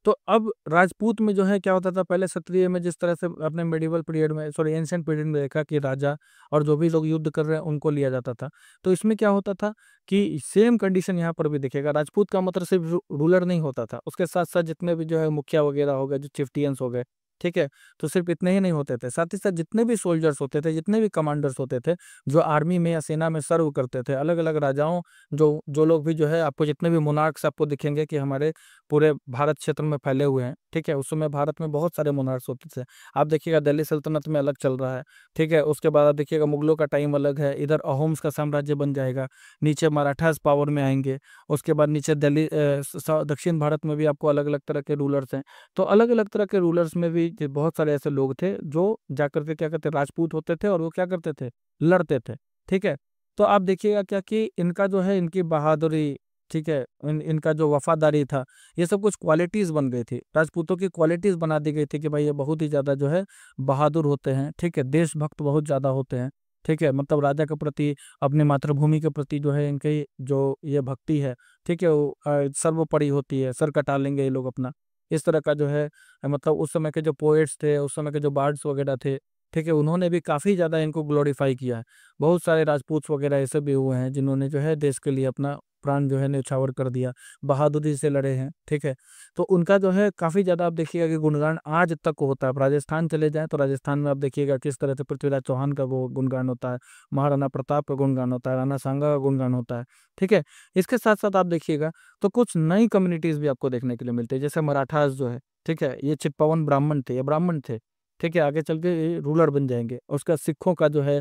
A: तो अब राजपूत में जो है क्या होता था, पहले क्षत्रिय में जिस तरह से अपने मेडिवल पीरियड में, सॉरी एंशियंट पीरियड में देखा कि राजा और जो भी लोग युद्ध कर रहे हैं उनको लिया जाता था। तो इसमें क्या होता था कि सेम कंडीशन यहाँ पर भी दिखेगा। राजपूत का मतलब सिर्फ रूलर नहीं होता था, उसके साथ साथ जितने भी जो है मुखिया वगैरह हो गए, जो चिफ्टियंस हो गए, ठीक है, तो सिर्फ इतने ही नहीं होते थे, साथ ही साथ जितने भी सोल्जर्स होते थे, जितने भी कमांडर्स होते थे, जो आर्मी में या सेना में सर्व करते थे, अलग अलग राजाओं, जो जो लोग भी जो है आपको जितने भी मोनार्क्स आपको दिखेंगे कि हमारे पूरे भारत क्षेत्र में फैले हुए हैं। ठीक है। उस समय भारत में बहुत सारे मोनार्क्स होते थे। आप देखिएगा दिल्ली सल्तनत में अलग चल रहा है। ठीक है। उसके बाद आप देखिएगा मुगलों का टाइम अलग है, इधर अहोम्स का साम्राज्य बन जाएगा, नीचे मराठास पावर में आएंगे, उसके बाद नीचे दिल्ली दक्षिण भारत में भी आपको अलग अलग तरह के रूलर्स हैं। तो अलग अलग तरह के रूलर्स में भी बहुत सारे ऐसे लोग थे जो जाकर के क्या करते, राजपूत होते थे और वो क्या करते थे, लड़ते थे। ठीक है। तो आप देखिएगा क्या कि इनका जो है इनकी बहादुरी, ठीक है, इनका जो वफादारी था, ये सब कुछ क्वालिटीज बन गई थी, राजपूतों की क्वालिटीज बना दी गई थी कि भाई ये बहुत ही ज्यादा जो है बहादुर होते हैं। ठीक है। देशभक्त बहुत ज्यादा होते हैं। ठीक है। मतलब राजा के प्रति, अपने मातृभूमि के प्रति जो है इनकी जो ये भक्ति है, ठीक है, वो सर्वोपरि होती है, सर कटा लेंगे ये लोग अपना, इस तरह का जो है मतलब उस समय के जो पोएट्स थे, उस समय के जो बार्ड्स वगैरह थे, ठीक है, उन्होंने भी काफ़ी ज़्यादा इनको ग्लोरीफाई किया है। बहुत सारे राजपूत वगैरह ऐसे भी हुए हैं जिन्होंने जो है देश के लिए अपना प्राण जो है न्यौछावर कर दिया, बहादुरी से लड़े हैं। ठीक है। तो उनका जो है काफ़ी ज़्यादा आप देखिएगा कि गुणगान आज तक होता है। आप राजस्थान चले जाएं तो राजस्थान में आप देखिएगा किस तरह से पृथ्वीराज चौहान का वो गुणगान होता है, महाराणा प्रताप का गुणगान होता है, राणा सांगा का गुणगान होता है। ठीक है। इसके साथ साथ आप देखिएगा तो कुछ नई कम्युनिटीज़ भी आपको देखने के लिए मिलती है, जैसे मराठास जो है, ठीक है, ये चित्पावन ब्राह्मण थे, ये ब्राह्मण थे। ठीक है। आगे चल के ये रूलर बन जाएंगे। उसका सिखों का जो है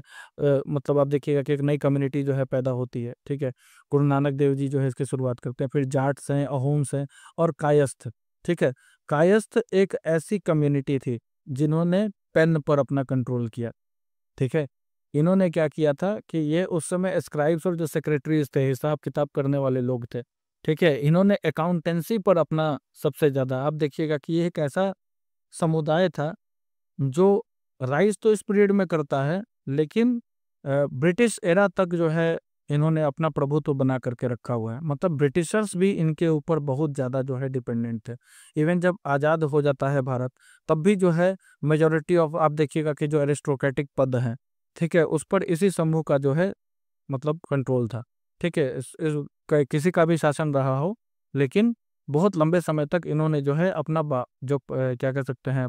A: मतलब आप देखिएगा कि एक नई कम्युनिटी जो है पैदा होती है। ठीक है। गुरु नानक देव जी जो है इसकी शुरुआत करते हैं। फिर जाट्स हैं, अहोम्स हैं और कायस्थ। ठीक है। कायस्थ एक ऐसी कम्युनिटी थी जिन्होंने पेन पर अपना कंट्रोल किया। ठीक है। इन्होंने क्या किया था कि ये उस समय स्क्राइब्स और जो सेक्रेटरीज थे, हिसाब किताब करने वाले लोग थे, ठीक है, इन्होंने अकाउंटेंसी पर अपना सबसे ज़्यादा, आप देखिएगा कि ये एक ऐसा समुदाय था जो राइज तो इस पीरियड में करता है, लेकिन ब्रिटिश एरा तक जो है इन्होंने अपना प्रभुत्व बना करके रखा हुआ है। मतलब ब्रिटिशर्स भी इनके ऊपर बहुत ज़्यादा जो है डिपेंडेंट थे। इवन जब आज़ाद हो जाता है भारत, तब भी जो है मेजोरिटी ऑफ, आप देखिएगा कि जो एरिस्टोक्रेटिक पद हैं, ठीक है, उस पर इसी समूह का जो है मतलब कंट्रोल था। ठीक है, किसी का भी शासन रहा हो, लेकिन बहुत लंबे समय तक इन्होंने जो है अपना क्या कह सकते हैं,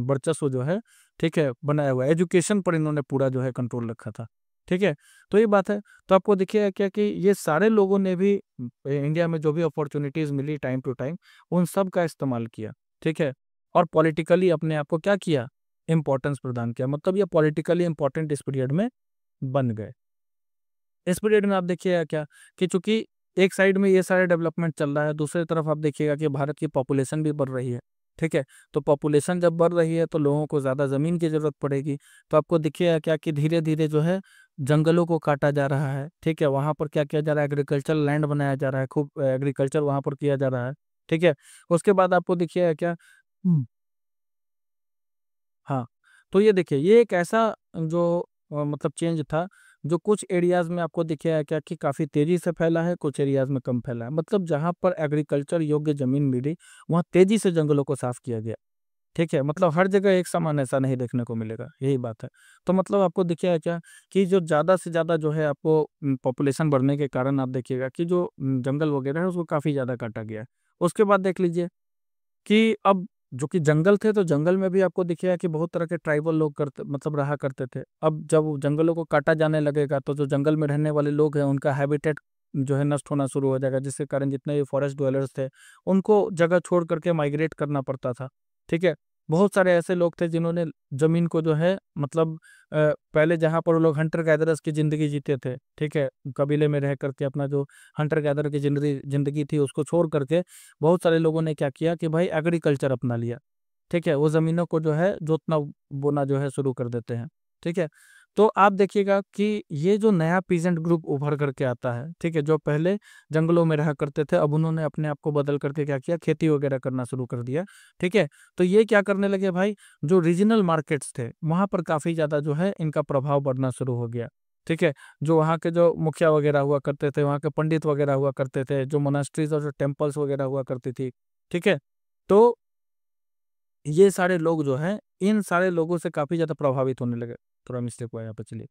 A: वर्चस्व जो है, ठीक है, बनाया हुआ है। एजुकेशन पर इन्होंने पूरा जो है कंट्रोल रखा था। ठीक है, तो ये बात है। तो आपको देखिए क्या कि ये सारे लोगों ने भी इंडिया में जो भी अपॉर्चुनिटीज मिली टाइम टू टाइम, उन सब का इस्तेमाल किया। ठीक है, और पॉलिटिकली अपने आप को क्या किया, इंपॉर्टेंस प्रदान किया। मतलब ये पॉलिटिकली इंपॉर्टेंट इस पीरियड में बन गए। इस पीरियड में आप देखिएगा क्या कि चूंकि एक साइड में ये सारे डेवलपमेंट चल रहा है, दूसरी तरफ आप देखिएगा कि भारत की पॉपुलेशन भी बढ़ रही है। ठीक है, तो पॉपुलेशन जब बढ़ रही है तो लोगों को ज़्यादा ज़मीन की ज़रूरत पड़ेगी। तो आपको दिखिएगा क्या कि धीरे धीरे जो है जंगलों को काटा जा रहा है। ठीक है, वहाँ पर क्या किया जा रहा है, एग्रीकल्चर लैंड बनाया जा रहा है, खूब एग्रीकल्चर वहाँ पर किया जा रहा है। ठीक है, उसके बाद आपको दिखिएगा क्या, हाँ, तो ये देखिए ये एक ऐसा जो मतलब चेंज था, जो कुछ एरियाज में आपको दिखेगा क्या कि काफ़ी तेज़ी से फैला है, कुछ एरियाज में कम फैला है। मतलब जहाँ पर एग्रीकल्चर योग्य ज़मीन मिली, वहाँ तेज़ी से जंगलों को साफ किया गया। ठीक है, मतलब हर जगह एक समान ऐसा नहीं देखने को मिलेगा, यही बात है। तो मतलब आपको दिखेगा क्या कि जो ज़्यादा से ज़्यादा जो है आपको पॉपुलेशन बढ़ने के कारण आप देखिएगा कि जो जंगल वगैरह है उसको काफ़ी ज़्यादा काटा गया है। उसके बाद देख लीजिए कि अब जो कि जंगल थे, तो जंगल में भी आपको दिखेगा कि बहुत तरह के ट्राइबल लोग करते मतलब रहा करते थे। अब जब जंगलों को काटा जाने लगेगा, तो जो जंगल में रहने वाले लोग हैं उनका हैबिटेट जो है नष्ट होना शुरू हो जाएगा, जिसके कारण जितने भी फॉरेस्ट ड्वेलर्स थे उनको जगह छोड़ करके माइग्रेट करना पड़ता था। ठीक है, बहुत सारे ऐसे लोग थे जिन्होंने जमीन को जो है मतलब पहले जहाँ पर वो लोग हंटर गैदरर्स की जिंदगी जीते थे, ठीक है, कबीले में रह करके अपना जो हंटर गैदर की जिंदगी जिंदगी थी उसको छोड़ करके बहुत सारे लोगों ने क्या किया कि भाई एग्रीकल्चर अपना लिया। ठीक है, वो ज़मीनों को जो है जोतना बोना जो है शुरू कर देते हैं। ठीक है, तो आप देखिएगा कि ये जो नया पीजेंट ग्रुप उभर करके आता है, ठीक है, जो पहले जंगलों में रहा करते थे, अब उन्होंने अपने आप को बदल करके क्या किया, खेती वगैरह करना शुरू कर दिया। ठीक है, तो ये क्या करने लगे भाई, जो रीजनल मार्केट्स थे वहाँ पर काफ़ी ज़्यादा जो है इनका प्रभाव बढ़ना शुरू हो गया। ठीक है, जो वहाँ के जो मुखिया वगैरह हुआ करते थे, वहाँ के पंडित वगैरह हुआ करते थे, जो मोनास्ट्रीज और जो टेम्पल्स वगैरह हुआ करती थी। ठीक है, तो ये सारे लोग जो हैं, इन सारे लोगों से काफ़ी ज़्यादा प्रभावित होने लगे। थोड़ा मिस्टेक हुआ यहाँ पे, चलिए।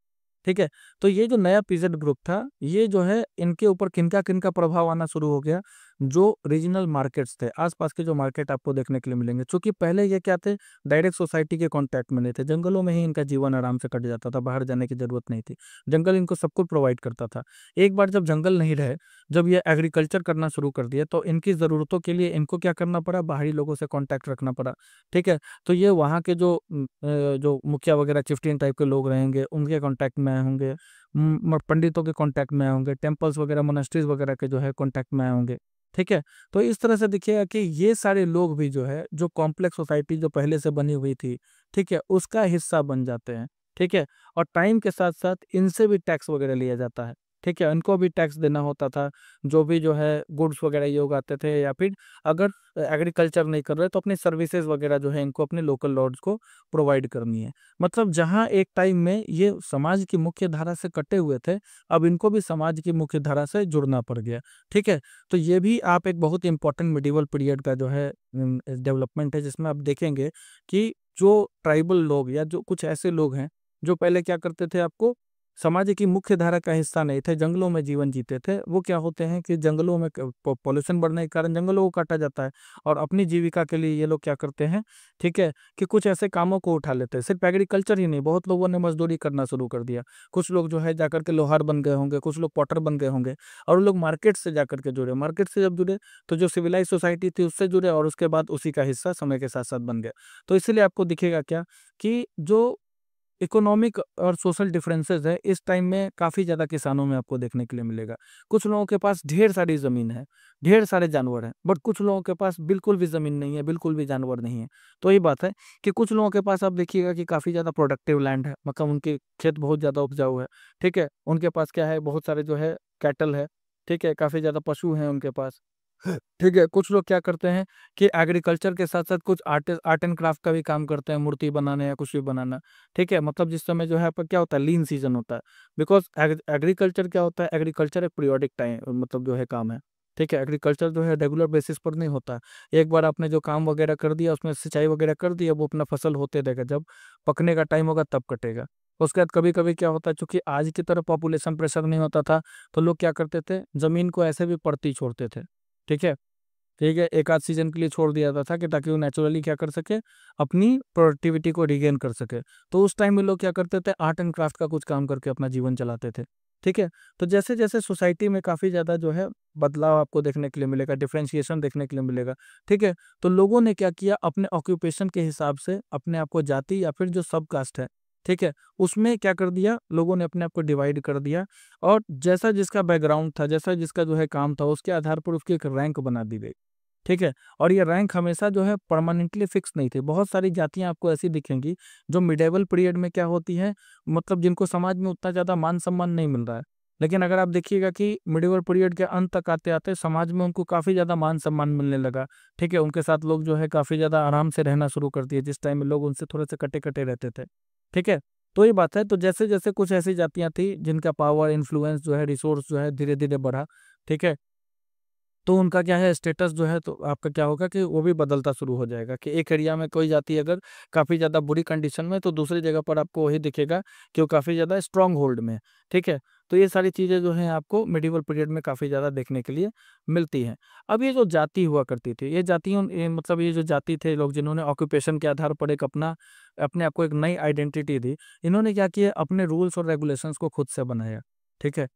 A: ठीक है, तो ये जो नया पीजेंट ग्रुप था, ये जो है इनके ऊपर किनका-किनका प्रभाव आना शुरू हो गया, जो रीजनल मार्केट्स थे, आस-पास के जो मार्केट आपको देखने के लिए मिलेंगे। चूँकि पहले ये क्या थे, डायरेक्ट सोसाइटी के कॉन्टैक्ट में नहीं थे, जंगलों में ही इनका जीवन आराम से कट जाता था, बाहर जाने की ज़रूरत नहीं थी। जंगल इनको सब कुछ प्रोवाइड करता था। एक बार जब जंगल नहीं रहे, जब ये एग्रीकल्चर करना शुरू कर दिया, तो इनकी ज़रूरतों के लिए इनको क्या करना पड़ा, बाहरी लोगों से कॉन्टैक्ट रखना पड़ा। ठीक है, तो ये वहाँ के जो मुखिया वगैरह चिफ्टियन टाइप के लोग रहेंगे, उनके कॉन्टैक्ट में आए होंगे, पंडितों के कॉन्टैक्ट में आए होंगे, टेम्पल्स वगैरह मोनास्ट्रीज वगैरह के जो है कॉन्टैक्ट में आए होंगे। ठीक है, तो इस तरह से देखिएगा कि ये सारे लोग भी जो है, जो कॉम्प्लेक्स सोसाइटी जो पहले से बनी हुई थी, ठीक है, उसका हिस्सा बन जाते हैं। ठीक है, और टाइम के साथ साथ इनसे भी टैक्स वगैरह लिया जाता है। ठीक है, इनको भी टैक्स देना होता था, जो भी जो है गुड्स वगैरह ये उगाते थे, या फिर अगर एग्रीकल्चर नहीं कर रहे तो अपनी सर्विसेज वगैरह जो है इनको अपने लोकल लॉर्ड्स को प्रोवाइड करनी है। मतलब जहाँ एक टाइम में ये समाज की मुख्य धारा से कटे हुए थे, अब इनको भी समाज की मुख्य धारा से जुड़ना पड़ गया। ठीक है, तो ये भी आप एक बहुत इंपॉर्टेंट मिडिवल पीरियड का जो है डेवलपमेंट है, जिसमें आप देखेंगे कि जो ट्राइबल लोग या जो कुछ ऐसे लोग हैं, जो पहले क्या करते थे, आपको समाज की मुख्य धारा का हिस्सा नहीं थे, जंगलों में जीवन जीते थे, वो क्या होते हैं कि जंगलों में पॉल्यूशन बढ़ने के कारण जंगलों को काटा जाता है, और अपनी जीविका के लिए ये लोग क्या करते हैं, ठीक है, कि कुछ ऐसे कामों को उठा लेते हैं। सिर्फ एग्रीकल्चर ही नहीं, बहुत लोगों ने मजदूरी करना शुरू कर दिया। कुछ लोग जो है जाकर के लोहार बन गए होंगे, कुछ लोग पॉटर बन गए होंगे, और वो लोग मार्केट से जाकर के जुड़े। मार्केट से जब जुड़े, तो जो सिविलाइज सोसाइटी थी उससे जुड़े, और उसके बाद उसी का हिस्सा समय के साथ साथ बन गए। तो इसलिए आपको दिखेगा क्या कि जो इकोनॉमिक और सोशल डिफरेंसेस है, इस टाइम में काफ़ी ज़्यादा किसानों में आपको देखने के लिए मिलेगा। कुछ लोगों के पास ढेर सारी ज़मीन है, ढेर सारे जानवर हैं, बट कुछ लोगों के पास बिल्कुल भी ज़मीन नहीं है, बिल्कुल भी जानवर नहीं है। तो यही बात है कि कुछ लोगों के पास आप देखिएगा कि काफ़ी ज़्यादा प्रोडक्टिव लैंड है, मतलब उनके खेत बहुत ज़्यादा उपजाऊ है। ठीक है, उनके पास क्या है, बहुत सारे जो है कैटल है। ठीक है, काफ़ी ज़्यादा पशु हैं उनके पास। ठीक है, कुछ लोग क्या करते हैं कि एग्रीकल्चर के साथ-साथ कुछ आर्ट एंड क्राफ्ट का भी काम करते हैं, मूर्ति बनाना या कुछ भी बनाना, ठीक है? मतलब जिस समय जो है आपका क्या होता है, लीन सीज़न होता है। बिकॉज़ एग्रीकल्चर क्या होता है, एग्रीकल्चर एक पीरियोडिक टाइम मतलब जो है काम है, ठीक है? एग्रीकल्चर जो है रेगुलर बेसिस पर नहीं होता है। एक बार आपने जो काम वगैरह कर दिया, उसमें सिंचाई वगैरह कर दिया, वो अपना फसल होते रहेगा, जब पकने का टाइम होगा तब कटेगा। उसके बाद कभी-कभी क्या होता है, चूँकि आज की तरह पॉपुलेशन प्रेशर नहीं होता था, तो लोग क्या करते थे, ज़मीन को ऐसे भी पड़ती छोड़ते थे, ठीक है? ठीक है, एक आध सीज़न के लिए छोड़ दिया जाता था कि ताकि वो नेचुरली क्या कर सके, अपनी प्रोडक्टिविटी को रीगेन कर सके। तो उस टाइम में लोग क्या करते थे, आर्ट एंड क्राफ्ट का कुछ काम करके अपना जीवन चलाते थे, ठीक है? तो जैसे-जैसे सोसाइटी में काफ़ी ज़्यादा जो है बदलाव आपको देखने के लिए मिलेगा, डिफरेंशिएशन देखने के लिए मिलेगा, ठीक है? तो लोगों ने क्या किया, अपने ऑक्यूपेशन के हिसाब से अपने आप को जाति या फिर जो सब कास्ट है, ठीक है? उसमें क्या कर दिया, लोगों ने अपने आप को डिवाइड कर दिया और जैसा जिसका बैकग्राउंड था, जैसा जिसका जो है काम था, उसके आधार पर उसकी एक रैंक बना दी गई। ठीक है? और ये रैंक हमेशा जो है परमानेंटली फिक्स नहीं थे। बहुत सारी जातियाँ आपको ऐसी दिखेंगी जो मिडेवल पीरियड में क्या होती हैं, मतलब जिनको समाज में उतना ज़्यादा मान-सम्मान नहीं मिल रहा है। लेकिन अगर आप देखिएगा कि मिडेवल पीरियड के अंत तक आते-आते समाज में उनको काफ़ी ज़्यादा मान-सम्मान मिलने लगा। ठीक है? उनके साथ लोग जो है काफ़ी ज़्यादा आराम से रहना शुरू कर दिए, जिस टाइम में लोग उनसे थोड़े-से कटे-कटे रहते थे। ठीक है? तो ये बात है, तो जैसे-जैसे कुछ ऐसी जातियाँ थी जिनका पावर, इन्फ्लुएंस जो है, रिसोर्स जो है धीरे-धीरे बढ़ा। ठीक है? तो उनका क्या है स्टेटस जो है, तो आपका क्या होगा कि वो भी बदलता शुरू हो जाएगा कि एक एरिया में कोई जाति अगर काफ़ी ज़्यादा बुरी कंडीशन में है, तो दूसरी जगह पर आपको वही दिखेगा कि वो काफ़ी ज़्यादा स्ट्रॉन्ग होल्ड में है, ठीक है? तो ये सारी चीज़ें जो हैं आपको मिडीवल पीरियड में काफ़ी ज़्यादा देखने के लिए मिलती हैं। अब ये जो जाति हुआ करती थी, ये जातियों मतलब ये जो जाति थे लोग जिन्होंने ऑक्यूपेशन के आधार पर एक अपना अपने आप को एक नई आइडेंटिटी दी, इन्होंने क्या किया, अपने रूल्स और रेगुलेशंस को खुद से बनाया, ठीक है?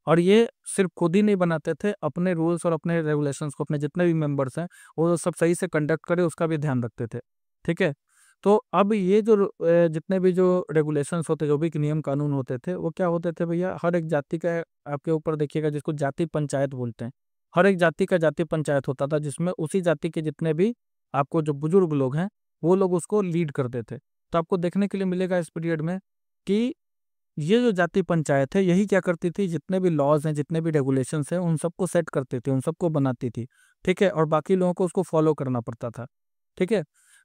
A: और ये सिर्फ़ खुद ही नहीं बनाते थे, अपने रूल्स और अपने रेगुलेशंस को अपने जितने भी मेंबर्स हैं, वो सब सही से कंडक्ट करें उसका भी ध्यान रखते थे, ठीक है? तो अब ये जो जितने भी जो रेगुलेशंस होते, जो भी नियम कानून होते थे, वो क्या होते थे भैया, हर एक जाति का आपके ऊपर देखिएगा जिसको जाति पंचायत बोलते हैं। हर एक जाति का जाति पंचायत होता था जिसमें उसी जाति के जितने भी आपको जो बुजुर्ग लोग हैं, वो लोग उसको लीड करते थे। तो आपको देखने के लिए मिलेगा इस पीरियड में कि ये जो जाति पंचायत है, यही क्या करती थी, जितने भी लॉज़ हैं, जितने भी रेगुलेशंस हैं, उन सबको सेट करती थी, उन सबको बनाती थी, ठीक है? और बाकी लोगों को उसको फ़ॉलो करना पड़ता था, ठीक है?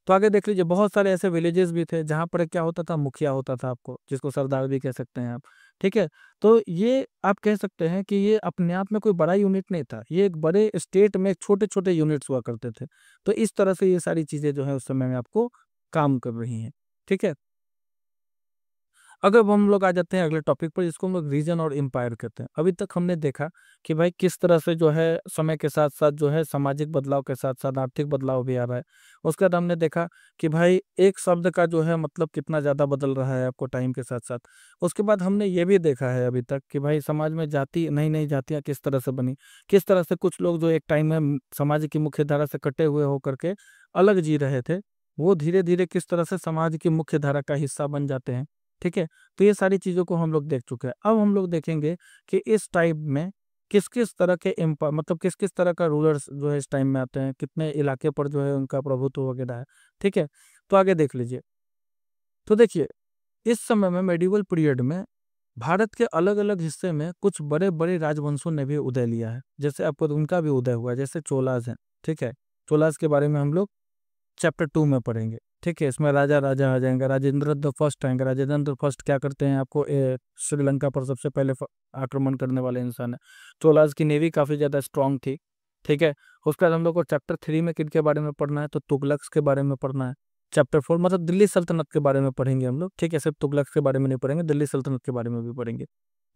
A: तो आगे देख लीजिए, बहुत सारे ऐसे विलेजेस भी थे, जहाँ पर क्या होता था, मुखिया होता था आपको, जिसको सरदार भी कह सकते हैं आप, ठीक है? तो ये आप कह सकते हैं कि ये अपने आप में कोई बड़ा यूनिट नहीं था, ये एक बड़े स्टेट में छोटे-छोटे यूनिट्स हुआ करते थे। तो इस तरह से ये सारी चीज़ें जो हैं, उस समय में आपको काम कर रही हैं, ठीक है? अगर अब हम लोग आ जाते हैं अगले टॉपिक पर जिसको हम लोग रीजन और एम्पायर कहते हैं। अभी तक हमने देखा कि भाई किस तरह से जो है समय के साथ-साथ जो है सामाजिक बदलाव के साथ-साथ आर्थिक बदलाव भी आ रहा है। उसके बाद हमने देखा कि भाई एक शब्द का जो है मतलब कितना ज़्यादा बदल रहा है आपको टाइम के साथ-साथ। उसके बाद हमने ये भी देखा है अभी तक कि भाई समाज में जाति नई-नई जातियाँ किस तरह से बनी। किस तरह से कुछ लोग जो एक टाइम में समाज की मुख्य धारा से कटे हुए होकर के अलग जी रहे थे, वो धीरे-धीरे किस तरह से समाज की मुख्य धारा का हिस्सा बन जाते हैं। ठीक है? तो ये सारी चीज़ों को हम लोग देख चुके हैं। अब हम लोग देखेंगे कि इस टाइम में किस-किस तरह के मतलब किस-किस तरह का रूलर्स जो है इस टाइम में आते हैं, कितने इलाके पर जो है उनका प्रभुत्व वगैरह है। ठीक है? तो आगे देख लीजिए। तो देखिए, इस समय में मेडिवल पीरियड में भारत के अलग-अलग हिस्से में कुछ बड़े-बड़े राजवंशों ने भी उदय लिया है। जैसे आपको उनका भी उदय हुआ है, जैसे चोलाज़ हैं। ठीक है? चोलाज़ के बारे में हम लोग चैप्टर 2 में पढ़ेंगे, ठीक है? इसमें राजा-राजा आ जाएँगे, राजेंद्र द फर्स्ट आएँगे, राजेंद्र फर्स्ट क्या करते हैं आपको श्रीलंका पर सबसे पहले आक्रमण करने वाले इंसान हैं। चोलाज़ की नेवी काफ़ी ज़्यादा स्ट्रॉन्ग थी, ठीक है? उसके बाद हम लोग को चैप्टर 3 में किनके बारे में पढ़ना है, तो तुगलक्स के बारे में पढ़ना है। चैप्टर 4 मतलब दिल्ली सल्तनत के बारे में पढ़ेंगे हम लोग, ठीक है? सिर्फ तुगलक के बारे में नहीं पढ़ेंगे, दिल्ली सल्तनत के बारे में भी पढ़ेंगे।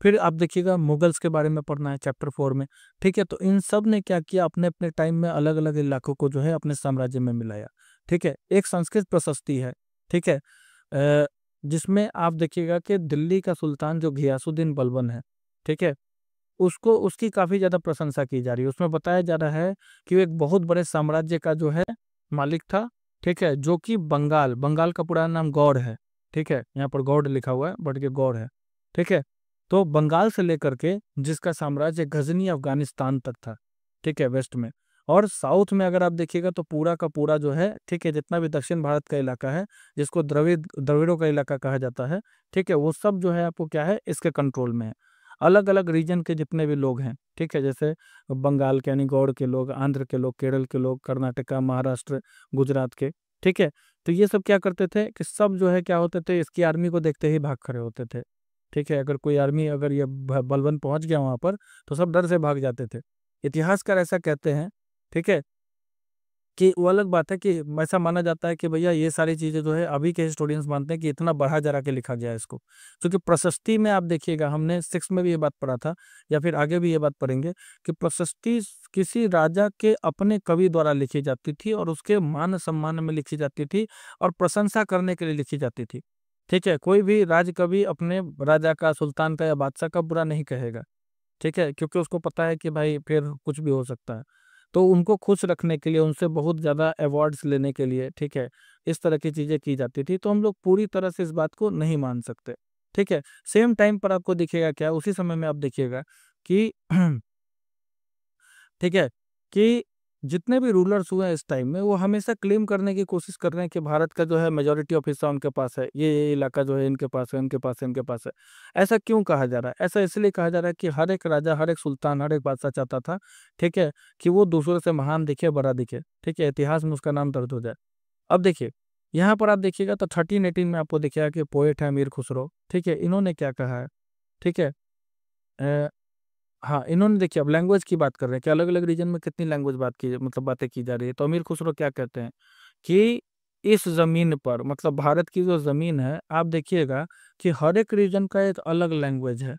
A: फिर आप देखिएगा मुगल्स के बारे में पढ़ना है चैप्टर 4 में, ठीक है? तो इन सब ने क्या किया, अपने-अपने टाइम में अलग-अलग इलाकों को जो है अपने साम्राज्य में मिलाया। ठीक है? एक संस्कृत प्रशस्ति है, ठीक है? जिसमें आप देखिएगा कि दिल्ली का सुल्तान जो घियासुद्दीन बलबन है, ठीक है? उसको उसकी काफ़ी ज़्यादा प्रशंसा की जा रही है। उसमें बताया जा रहा है कि वो एक बहुत बड़े साम्राज्य का जो है मालिक था, ठीक है? जो कि बंगाल का पूरा नाम गौड़ है, ठीक है? यहाँ पर गौड़ लिखा हुआ है बट ये गौड़ है, ठीक है? तो बंगाल से लेकर के जिसका साम्राज्य गज़नी अफ़गानिस्तान तक था, ठीक है? वेस्ट में और साउथ में अगर आप देखिएगा तो पूरा का पूरा जो है, ठीक है? जितना भी दक्षिण भारत का इलाका है, जिसको द्रविड़ों का इलाका कहा जाता है, ठीक है? वो सब जो है आपको क्या है इसके कंट्रोल में है। अलग अलग रीजन के जितने भी लोग हैं, ठीक है, जैसे बंगाल के यानी गौड़ के लोग, आंध्र के लोग, केरल के लोग, कर्नाटका, महाराष्ट्र, गुजरात के, ठीक है। तो ये सब क्या करते थे कि सब जो है क्या होते थे, इसकी आर्मी को देखते ही भाग खड़े होते थे, ठीक है। अगर कोई आर्मी, अगर ये बलबन पहुंच गया वहां पर, तो सब डर से भाग जाते थे। इतिहासकार ऐसा कहते हैं, ठीक है, कि वो अलग बात है कि ऐसा माना जाता है कि भैया ये सारी चीजें जो है अभी के हिस्टोरियंस मानते हैं कि इतना बढ़ा चढ़ा के लिखा गया है इसको, क्योंकि प्रशस्ति में आप देखिएगा, हमने सिक्स में भी ये बात पढ़ा था, या फिर आगे भी ये बात पढ़ेंगे, कि प्रशस्ति किसी राजा के अपने कवि द्वारा लिखी जाती थी और उसके मान सम्मान में लिखी जाती थी और प्रशंसा करने के लिए लिखी जाती थी, ठीक है। कोई भी राज कवि अपने राजा का, सुल्तान का या बादशाह का बुरा नहीं कहेगा, ठीक है, क्योंकि उसको पता है कि भाई फिर कुछ भी हो सकता है। तो उनको खुश रखने के लिए, उनसे बहुत ज़्यादा अवार्ड्स लेने के लिए, ठीक है, इस तरह की चीज़ें की जाती थी। तो हम लोग पूरी तरह से इस बात को नहीं मान सकते, ठीक है। सेम टाइम पर आपको दिखेगा क्या, उसी समय में आप देखिएगा कि ठीक है, कि जितने भी रूलर्स हुए हैं इस टाइम में, वो हमेशा क्लेम करने की कोशिश कर रहे हैं कि भारत का जो है मेजॉरिटी ऑफ हिस्सा उनके पास है, ये इलाका जो है इनके पास है, इनके पास है, इनके पास है। ऐसा क्यों कहा जा रहा है? ऐसा इसलिए कहा जा रहा है कि हर एक राजा, हर एक सुल्तान, हर एक बादशाह चाहता था, ठीक है, कि वो दूसरों से महान दिखे, बड़ा दिखे, ठीक है, इतिहास में उसका नाम दर्ज हो जाए। अब देखिए, यहाँ पर आप देखिएगा तो 1318 में आपको दिखेगा कि पोएट है अमीर खुसरो, ठीक है, इन्होंने क्या कहा है, ठीक है। हाँ, इन्होंने देखिए, अब लैंग्वेज की बात कर रहे हैं कि अलग अलग रीजन में कितनी लैंग्वेज बात की, मतलब बातें की जा रही है। तो अमीर खुसरो क्या कहते हैं कि इस जमीन पर, मतलब भारत की जो जमीन है, आप देखिएगा कि हर एक रीजन का एक अलग लैंग्वेज है,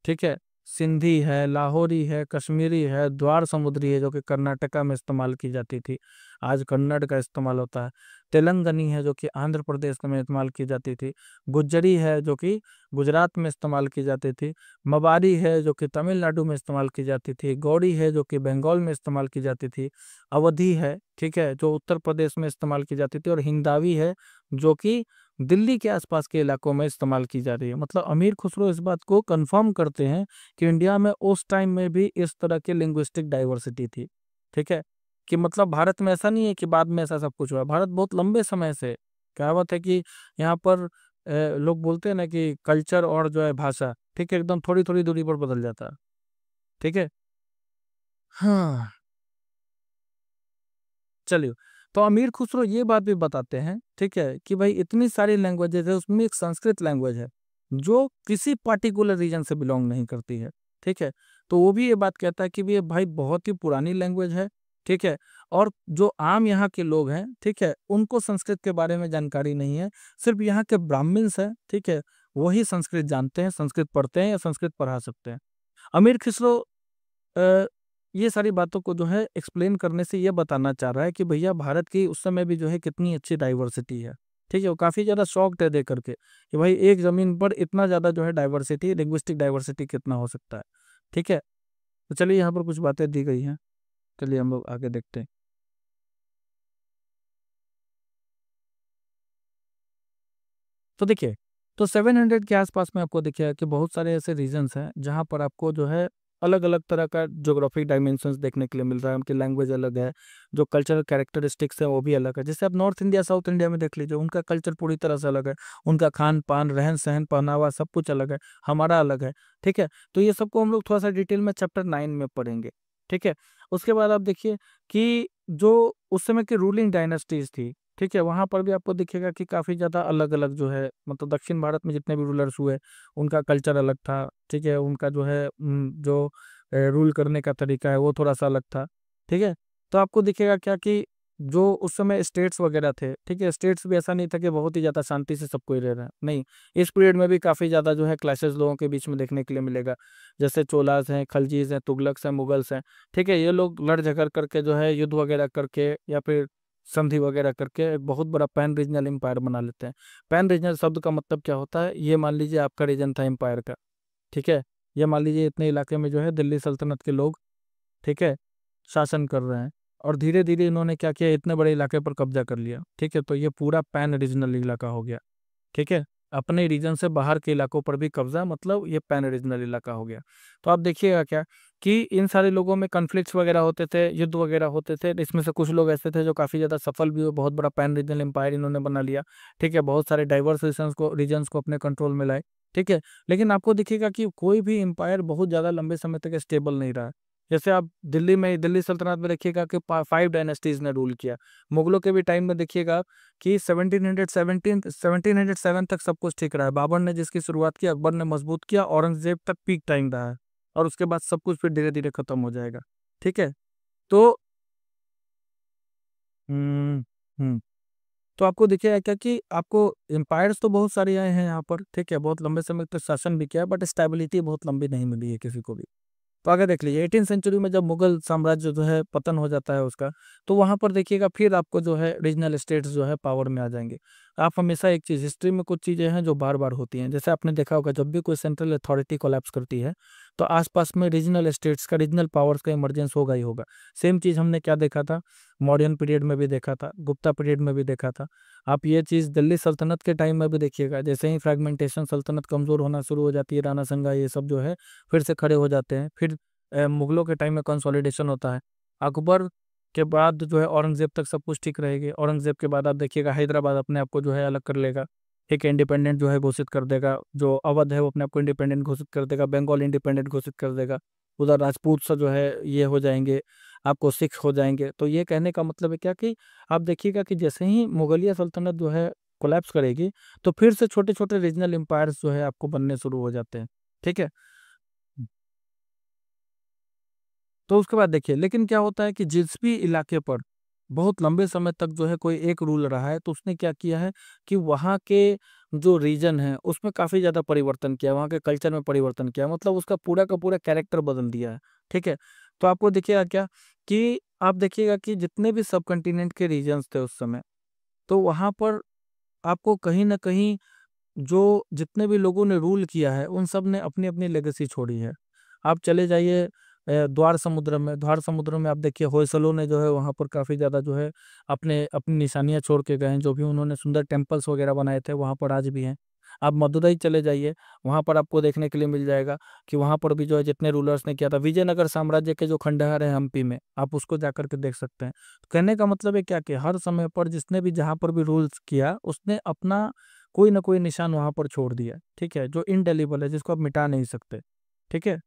A: ठीक है। सिंधी है, लाहौरी है, कश्मीरी है, द्वार समुद्री है जो कि कर्नाटका में इस्तेमाल की जाती थी, आज कन्नड़ का इस्तेमाल होता है। तेलंगनी है जो कि आंध्र प्रदेश में इस्तेमाल की जाती थी। गुज्जरी है जो कि गुजरात में इस्तेमाल की जाती थी। मवारी है जो कि तमिलनाडु में इस्तेमाल की जाती थी। गौड़ी है जो कि बंगाल में इस्तेमाल की जाती थी। अवधी है, ठीक है, जो उत्तर प्रदेश में इस्तेमाल की जाती थी। और हिंदावी है जो कि दिल्ली के आसपास के इलाकों में इस्तेमाल की जा रही है। मतलब अमीर खुसरो इस बात को कंफर्म करते हैं कि इंडिया में उस टाइम में भी इस तरह की लिंग्विस्टिक डाइवर्सिटी थी, ठीक है। कि मतलब भारत में ऐसा नहीं है कि बाद में ऐसा सब कुछ हुआ, भारत बहुत लंबे समय से, कहावत है कि यहाँ पर लोग बोलते हैं ना कि कल्चर और जो है भाषा, ठीक है, एकदम थोड़ी थोड़ी दूरी पर बदल जाता है, ठीक है। हाँ, चलिए, तो अमीर खुसरो ये बात भी बताते हैं, ठीक है, कि भाई इतनी सारी लैंग्वेजेज है, उसमें एक संस्कृत लैंग्वेज है जो किसी पार्टिकुलर रीजन से बिलोंग नहीं करती है, ठीक है। तो वो भी ये बात कहता है कि भी ये भाई बहुत ही पुरानी लैंग्वेज है, ठीक है। और जो आम यहाँ के लोग हैं, ठीक है, उनको संस्कृत के बारे में जानकारी नहीं है। सिर्फ यहाँ के ब्राह्मण्स हैं, ठीक है, वही संस्कृत जानते हैं, संस्कृत पढ़ते हैं या संस्कृत पढ़ा सकते हैं। अमीर खुसरो अ, ये सारी बातों को जो है एक्सप्लेन करने से ये बताना चाह रहा है कि भैया भारत की उस समय भी जो है कितनी अच्छी डाइवर्सिटी है, ठीक है। वो काफ़ी ज़्यादा शॉक्ड है देख करके कि भाई एक ज़मीन पर इतना ज़्यादा जो है डाइवर्सिटी, लिंग्विस्टिक डाइवर्सिटी कितना हो सकता है, ठीक है। तो चलिए, यहाँ पर कुछ बातें दी गई हैं, चलिए हम लोग आगे देखते हैं। तो देखिए, तो 700 के आसपास में आपको देखिए कि बहुत सारे ऐसे रीजन्स हैं जहाँ पर आपको जो है अलग अलग तरह का जोग्राफिक डायमेंशंस देखने के लिए मिल रहा है। उनकी लैंग्वेज अलग है, जो कल्चरल कैरेक्टरिस्टिक्स है वो भी अलग है। जैसे आप नॉर्थ इंडिया, साउथ इंडिया में देख लीजिए, उनका कल्चर पूरी तरह से अलग है। उनका खान पान, रहन सहन, पहनावा सब कुछ अलग है, हमारा अलग है, ठीक है। तो ये सबको हम लोग थोड़ा सा डिटेल में चैप्टर 9 में पढ़ेंगे, ठीक है। उसके बाद आप देखिए कि जो उस समय की रूलिंग डायनेस्टीज थी, ठीक है, वहां पर भी आपको दिखेगा कि काफी ज्यादा अलग अलग जो है, मतलब दक्षिण भारत में जितने भी रूलर्स हुए, उनका कल्चर अलग था, ठीक है। उनका जो है जो रूल करने का तरीका है वो थोड़ा सा अलग था, ठीक है। तो आपको दिखेगा क्या कि जो उस समय स्टेट्स वगैरह थे, ठीक है, स्टेट्स भी ऐसा नहीं था कि बहुत ही ज्यादा शांति से सब कोई रह रहा है, नहीं। इस पीरियड में भी काफी ज्यादा जो है क्लैशेस लोगों के बीच में देखने के लिए मिलेगा। जैसे चोलास हैं, खलजीज हैं, तुगलक्स हैं, मुगल्स हैं, ठीक है, ये लोग लड़ झगड़ करके जो है युद्ध वगैरह करके या फिर संधि वगैरह करके एक बहुत बड़ा पैन रीजनल एम्पायर बना लेते हैं। पैन रीजनल शब्द का मतलब क्या होता है, ये मान लीजिए आपका रीजन था एम्पायर का, ठीक है। ये मान लीजिए इतने इलाके में जो है दिल्ली सल्तनत के लोग, ठीक है, शासन कर रहे हैं। और धीरे धीरे इन्होंने क्या किया, इतने बड़े इलाके पर कब्जा कर लिया, ठीक है। तो ये पूरा पैन रीजनल इलाका हो गया, ठीक है। अपने रीजन से बाहर के इलाकों पर भी कब्जा, मतलब ये पैन रीजनल इलाका हो गया। तो आप देखिएगा क्या कि इन सारे लोगों में कन्फ्लिक्ट्स वगैरह होते थे, युद्ध वगैरह होते थे। इसमें से कुछ लोग ऐसे थे जो काफ़ी ज़्यादा सफल भी हुए, बहुत बड़ा पैन रीजनल एम्पायर इन्होंने बना लिया, ठीक है। बहुत सारे डाइवर्स रीजन्स को अपने कंट्रोल में लाए, ठीक है। लेकिन आपको दिखेगा कि कोई भी एम्पायर बहुत ज़्यादा लंबे समय तक स्टेबल नहीं रहा है। जैसे आप दिल्ली सल्तनत में देखिएगा कि 5 डायनेस्टीज़ ने रूल किया। मुगलों के भी टाइम में देखिएगा कि 1707 तक सब कुछ ठीक रहा है। बाबर ने जिसकी शुरुआत की, अकबर ने मजबूत किया, औरंगज़ेब तक पीक टाइम रहा है और उसके बाद सब कुछ फिर धीरे-धीरे खत्म हो जाएगा। ठीक है? तो हुँ, हुँ। तो आपको दिखेगा क्या कि आपको एम्पायर्स तो बहुत सारे आए हैं यहाँ पर, ठीक है? बहुत लंबे समय तक शासन भी किया है, बट स्टेबिलिटी बहुत लंबी नहीं मिली है किसी को भी। तो आगे देख लीजिए 18th सेंचुरी में जब मुगल साम्राज्य जो है पतन हो जाता है उसका, तो वहाँ पर देखिएगा फिर आपको जो है रीजनल स्टेट्स जो है पावर में आ जाएँगे। आप हमेशा एक चीज़ हिस्ट्री में कुछ चीज़ें हैं जो बार-बार होती हैं। जैसे आपने देखा होगा जब भी कोई सेंट्रल अथॉरिटी कोलैप्स करती है, तो आस-पास में रीजनल स्टेट्स का रीजनल पावर्स का इमर्जेंस होगा ही होगा। सेम चीज़ हमने क्या देखा था? मौर्यन पीरियड में भी देखा था, गुप्ता पीरियड में भी देखा था। आप ये चीज़ दिल्ली सल्तनत के टाइम में भी देखिएगा, जैसे ही फ्रैगमेंटेशन सल्तनत कमज़ोर होना शुरू हो जाती है, राणा संगा ये सब जो है फिर से खड़े हो जाते हैं। फिर मुगलों के टाइम में कंसोलिडेशन होता है। अकबर के बाद जो है औरंगज़ेब तक सब कुछ ठीक रहेगी। औरंगज़ेब के बाद आप देखिएगा हैदराबाद अपने आप को जो है अलग कर लेगा। एक इंडिपेंडेंट जो है घोषित कर देगा। जो अवध है वो अपने आप को इंडिपेंडेंट घोषित कर देगा। बंगाल इंडिपेंडेंट घोषित कर देगा। उधर राजपूत सा जो है ये हो जाएँगे, आपको सिख हो जाएँगे। तो ये कहने का मतलब है क्या कि आप देखिएगा कि जैसे ही मुगलिया सल्तनत जो है कोलैप्स करेगी, तो फिर से छोटे-छोटे रीजनल एम्पायर्स जो है आपको बनने शुरू हो जाते हैं। ठीक है? तो उसके बाद देखिए लेकिन क्या होता है कि जिस भी इलाके पर बहुत लंबे समय तक जो है कोई एक रूल रहा है तो उसने क्या किया है कि वहाँ के जो रीजन है उसमें काफ़ी ज़्यादा परिवर्तन किया, वहाँ के कल्चर में परिवर्तन किया, मतलब उसका पूरा का पूरा कैरेक्टर बदल दिया है। ठीक है? तो आपको देखिएगा क्या कि आप देखिएगा कि जितने भी सब कॉन्टिनेंट के रीजन्स थे उस समय, तो वहाँ पर आपको कहीं न कहीं जो जितने भी लोगों ने रूल किया है, उन सब ने अपनी-अपनी लेगेसी छोड़ी है। आप चले जाइए द्वार समुद्र में आप देखिए होयसलों ने जो है वहाँ पर काफ़ी ज़्यादा जो है अपनी निशानियाँ छोड़ के गए हैं, जो भी उन्होंने सुंदर टेम्पल्स वगैरह बनाए थे, वहाँ पर आज भी हैं। आप मदुरई चले जाइए, वहाँ पर आपको देखने के लिए मिल जाएगा कि वहाँ पर भी जो है जितने रूलर्स ने किया था, विजयनगर साम्राज्य के जो खंडहर है हम्पी में, आप उसको जाकर के देख सकते हैं। तो कहने का मतलब है क्या कि हर समय पर जिसने भी जहाँ पर भी रूल्स किया, उसने अपना कोई ना कोई निशान वहाँ पर छोड़ दिया, ठीक है? जो इंडेलिबल है, जिसको आप मिटा नहीं सकते, ठीक है?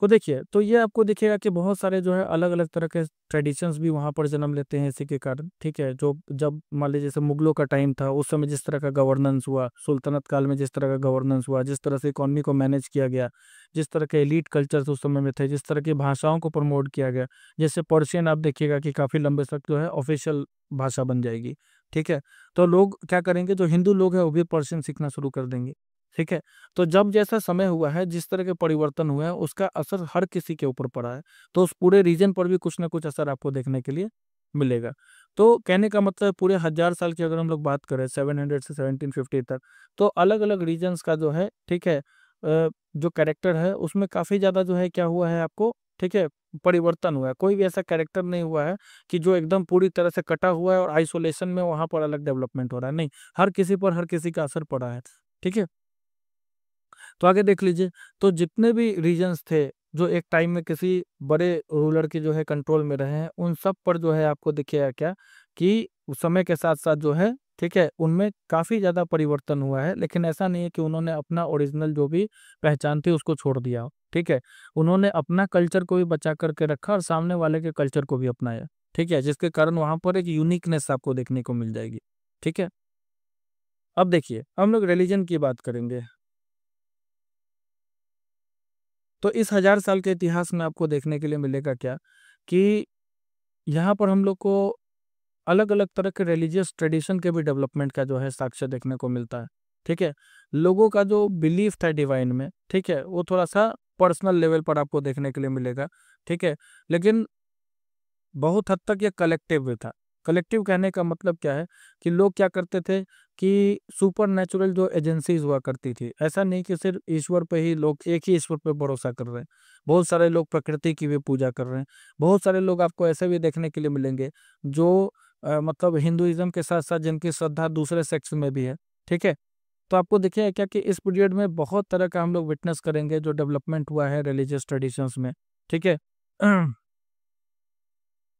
A: तो देखिए, तो ये आपको दिखेगा कि बहुत सारे जो है अलग-अलग तरह के ट्रेडिशंस भी वहाँ पर जन्म लेते हैं इसी के कारण, ठीक है? जो जब मान लीजिए जैसे मुगलों का टाइम था, उस समय जिस तरह का गवर्नेंस हुआ, सुल्तनत काल में जिस तरह का गवर्नेंस हुआ, जिस तरह से इकोनॉमी को मैनेज किया गया, जिस तरह के एलीट कल्चर्स उस समय में थे, जिस तरह की भाषाओं को प्रमोट किया गया, जैसे पर्शियन आप देखिएगा कि काफ़ी लंबे तक जो है ऑफ़िशियल भाषा बन जाएगी, ठीक है? तो लोग क्या करेंगे, जो हिंदू लोग हैं, वो भी पर्शियन सीखना शुरू कर देंगे, ठीक है? तो जब जैसा समय हुआ है, जिस तरह के परिवर्तन हुए हैं, उसका असर हर किसी के ऊपर पड़ा है। तो उस पूरे रीजन पर भी कुछ न कुछ असर आपको देखने के लिए मिलेगा। तो कहने का मतलब पूरे 1000 साल की अगर हम लोग बात करें 700 से 1750 तक, तो अलग-अलग रीजन्स का जो है, ठीक है? जो कैरेक्टर है, उसमें काफ़ी ज़्यादा जो है क्या हुआ है आपको, ठीक है? परिवर्तन हुआ है। कोई भी ऐसा कैरेक्टर नहीं हुआ है कि जो एकदम पूरी तरह से कटा हुआ है और आइसोलेशन में वहाँ पर अलग डेवलपमेंट हो रहा है, नहीं। हर किसी पर हर किसी का असर पड़ा है। ठीक है? तो आगे देख लीजिए, तो जितने भी रीजन्स थे, जो एक टाइम में किसी बड़े रूलर के जो है कंट्रोल में रहे हैं, उन सब पर जो है आपको दिखेगा क्या कि उस समय के साथ-साथ जो है, ठीक है, उनमें काफ़ी ज़्यादा परिवर्तन हुआ है। लेकिन ऐसा नहीं है कि उन्होंने अपना ओरिजिनल जो भी पहचान थी उसको छोड़ दिया हो, ठीक है? उन्होंने अपना कल्चर को भी बचा कर के रखा और सामने वाले के कल्चर को भी अपनाया, ठीक है? जिसके कारण वहाँ पर एक यूनिकनेस आपको देखने को मिल जाएगी, ठीक है? अब देखिए, हम लोग रिलिजन की बात करेंगे। तो इस 1000 साल के इतिहास में आपको देखने के लिए मिलेगा क्या कि यहाँ पर हम लोग को अलग-अलग तरह के रिलीजियस ट्रेडिशन के भी डेवलपमेंट का जो है साक्ष्य देखने को मिलता है, ठीक है? लोगों का जो बिलीफ था डिवाइन में, ठीक है? वो थोड़ा-सा पर्सनल लेवल पर आपको देखने के लिए मिलेगा, ठीक है? लेकिन बहुत हद तक ये कलेक्टिव भी था। कलेक्टिव कहने का मतलब क्या है कि लोग क्या करते थे कि सुपरनैचुरल जो एजेंसीज़ हुआ करती थी, ऐसा नहीं कि सिर्फ़ ईश्वर पे ही लोग एक ही ईश्वर पे भरोसा कर रहे हैं। बहुत सारे लोग प्रकृति की भी पूजा कर रहे हैं। बहुत सारे लोग आपको ऐसे भी देखने के लिए मिलेंगे जो मतलब हिंदुइज़्म के साथ-साथ जिनकी श्रद्धा दूसरे सेक्स में भी है, ठीक है? तो आपको देखिए क्या कि इस पीरियड में बहुत तरह का हम लोग विटनेस करेंगे जो डेवलपमेंट हुआ है रिलीजियस ट्रेडिशंस में, ठीक है?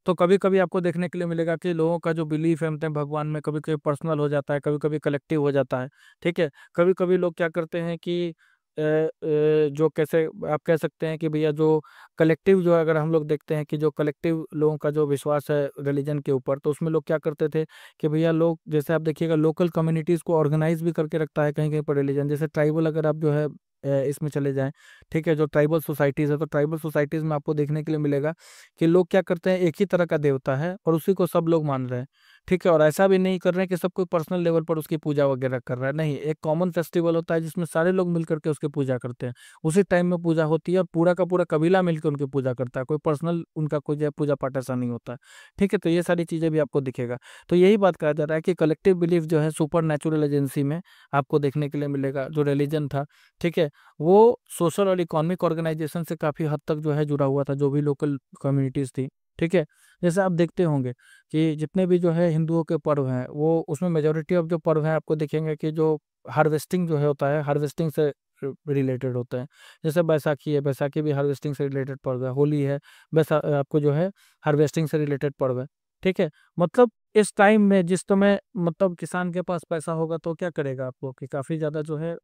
A: तो कभी कभी आपको देखने के लिए मिलेगा कि लोगों का जो बिलीफ है मतलब भगवान में, कभी कभी पर्सनल हो जाता है, कभी कभी कलेक्टिव हो जाता है। ठीक है, कभी कभी लोग क्या करते हैं कि जो कैसे आप कह सकते हैं कि भैया जो कलेक्टिव जो है, अगर हम लोग देखते हैं कि जो कलेक्टिव लोगों का जो विश्वास है रिलीजन के ऊपर, तो उसमें लोग क्या करते थे कि भैया लोग, जैसे आप देखिएगा लोकल कम्युनिटीज को ऑर्गेनाइज भी करके रखता है कहीं कहीं पर रिलीजन, जैसे ट्राइबल अगर आप जो है इसमें चले जाएं। ठीक है, जो ट्राइबल सोसाइटीज है, तो ट्राइबल सोसाइटीज में आपको देखने के लिए मिलेगा कि लोग क्या करते हैं, एक ही तरह का देवता है और उसी को सब लोग मान रहे हैं। ठीक है, और ऐसा भी नहीं कर रहे हैं कि सब कोई पर्सनल लेवल पर उसकी पूजा वगैरह कर रहा है, नहीं, एक कॉमन फेस्टिवल होता है जिसमें सारे लोग मिलकर के उसकी पूजा करते हैं। उसी टाइम में पूजा होती है और पूरा का पूरा कबीला मिलकर उनकी पूजा करता है, कोई पर्सनल उनका कोई जो है पूजा पाठ ऐसा नहीं होता है। ठीक है, तो ये सारी चीजें भी आपको दिखेगा। तो यही बात कहा जा रहा है कि कलेक्टिव बिलीफ जो है सुपर नेचुरल एजेंसी में आपको देखने के लिए मिलेगा। जो रिलीजन था, ठीक है, वो सोशल और इकोनॉमिक ऑर्गेनाइजेशन से काफी हद तक जो है जुड़ा हुआ था, जो भी लोकल कम्युनिटीज थी। ठीक है, जैसे आप देखते होंगे कि जितने भी जो है हिंदुओं के पर्व हैं, वो उसमें मेजोरिटी ऑफ जो पर्व हैं आपको देखेंगे कि जो हार्वेस्टिंग जो है होता है, हार्वेस्टिंग से रिलेटेड होते हैं। जैसे बैसाखी है, बैसाखी भी हार्वेस्टिंग से रिलेटेड पर्व है। होली है, वैसा आपको जो है हार्वेस्टिंग से रिलेटेड पर्व है। ठीक है, मतलब इस टाइम में जिस समय मतलब किसान के पास पैसा होगा तो क्या करेगा आपको कि काफी ज्यादा जो है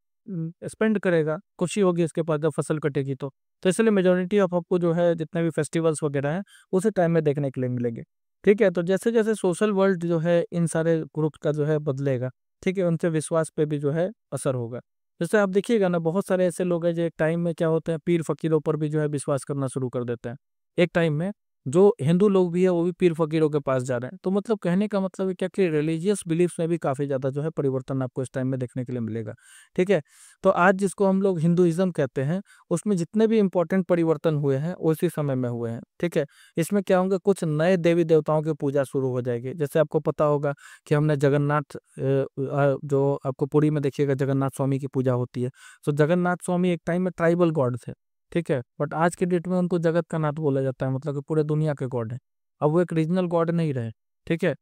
A: स्पेंड करेगा, खुशी होगी इसके पास जब फसल कटेगी तो इसलिए मेजोरिटी ऑफ आपको जो है जितने भी फेस्टिवल्स वगैरह हैं उसी टाइम में देखने के लिए मिलेंगे। ठीक है, तो जैसे जैसे सोशल वर्ल्ड जो है इन सारे ग्रुप का जो है बदलेगा, ठीक है, उनके विश्वास पे भी जो है असर होगा। जैसे आप देखिएगा ना, बहुत सारे ऐसे लोग हैं जो एक टाइम में क्या होते हैं, पीर फकीरों पर भी जो है विश्वास करना शुरू कर देते हैं। एक टाइम में जो हिंदू लोग भी है वो भी पीर फकीरों के पास जा रहे हैं। तो मतलब कहने का मतलब है क्या कि रिलीजियस बिलीफ्स में भी काफी ज्यादा जो है परिवर्तन आपको इस टाइम में देखने के लिए मिलेगा। ठीक है, तो आज जिसको हम लोग हिंदुइज्म कहते हैं, उसमें जितने भी इंपॉर्टेंट परिवर्तन हुए हैं उसी समय में हुए हैं। ठीक है, इसमें क्या होंगे, कुछ नए देवी देवताओं की पूजा शुरू हो जाएगी। जैसे आपको पता होगा कि हमने जगन्नाथ जो आपको पुरी में देखिएगा जगन्नाथ स्वामी की पूजा होती है। तो जगन्नाथ स्वामी एक टाइम में ट्राइबल गॉड थे। ठीक है, बट आज के डेट में उनको जगत का नाथ बोला जाता है, मतलब कि पूरे दुनिया के गॉड है। अब वो एक रीजनल गॉड नहीं रहे। ठीक है,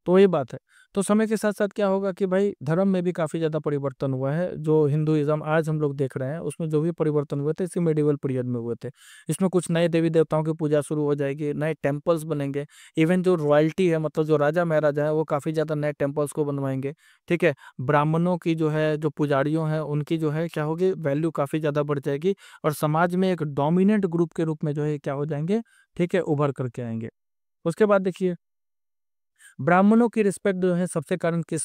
A: तो ये बात है। तो समय के साथ साथ क्या होगा कि भाई धर्म में भी काफी ज्यादा परिवर्तन हुआ है। जो हिंदुइज्म आज हम लोग देख रहे हैं उसमें जो भी परिवर्तन हुए थे इसी मेडिवल पीरियड में हुए थे। इसमें कुछ नए देवी देवताओं की पूजा शुरू हो जाएगी, नए टेम्पल्स बनेंगे। इवन जो रॉयल्टी है, मतलब जो राजा महाराजा है, वो काफी ज्यादा नए टेम्पल्स को बनवाएंगे। ठीक है, ब्राह्मणों की जो है, जो पुजारियों हैं, उनकी जो है क्या होगी, वैल्यू काफी ज्यादा बढ़ जाएगी और समाज में एक डोमिनेंट ग्रुप के रूप में जो है क्या हो जाएंगे, ठीक है, उभर करके आएंगे। उसके बाद देखिए, ब्राह्मणों की रिस्पेक्ट जो है सबसे कारण किस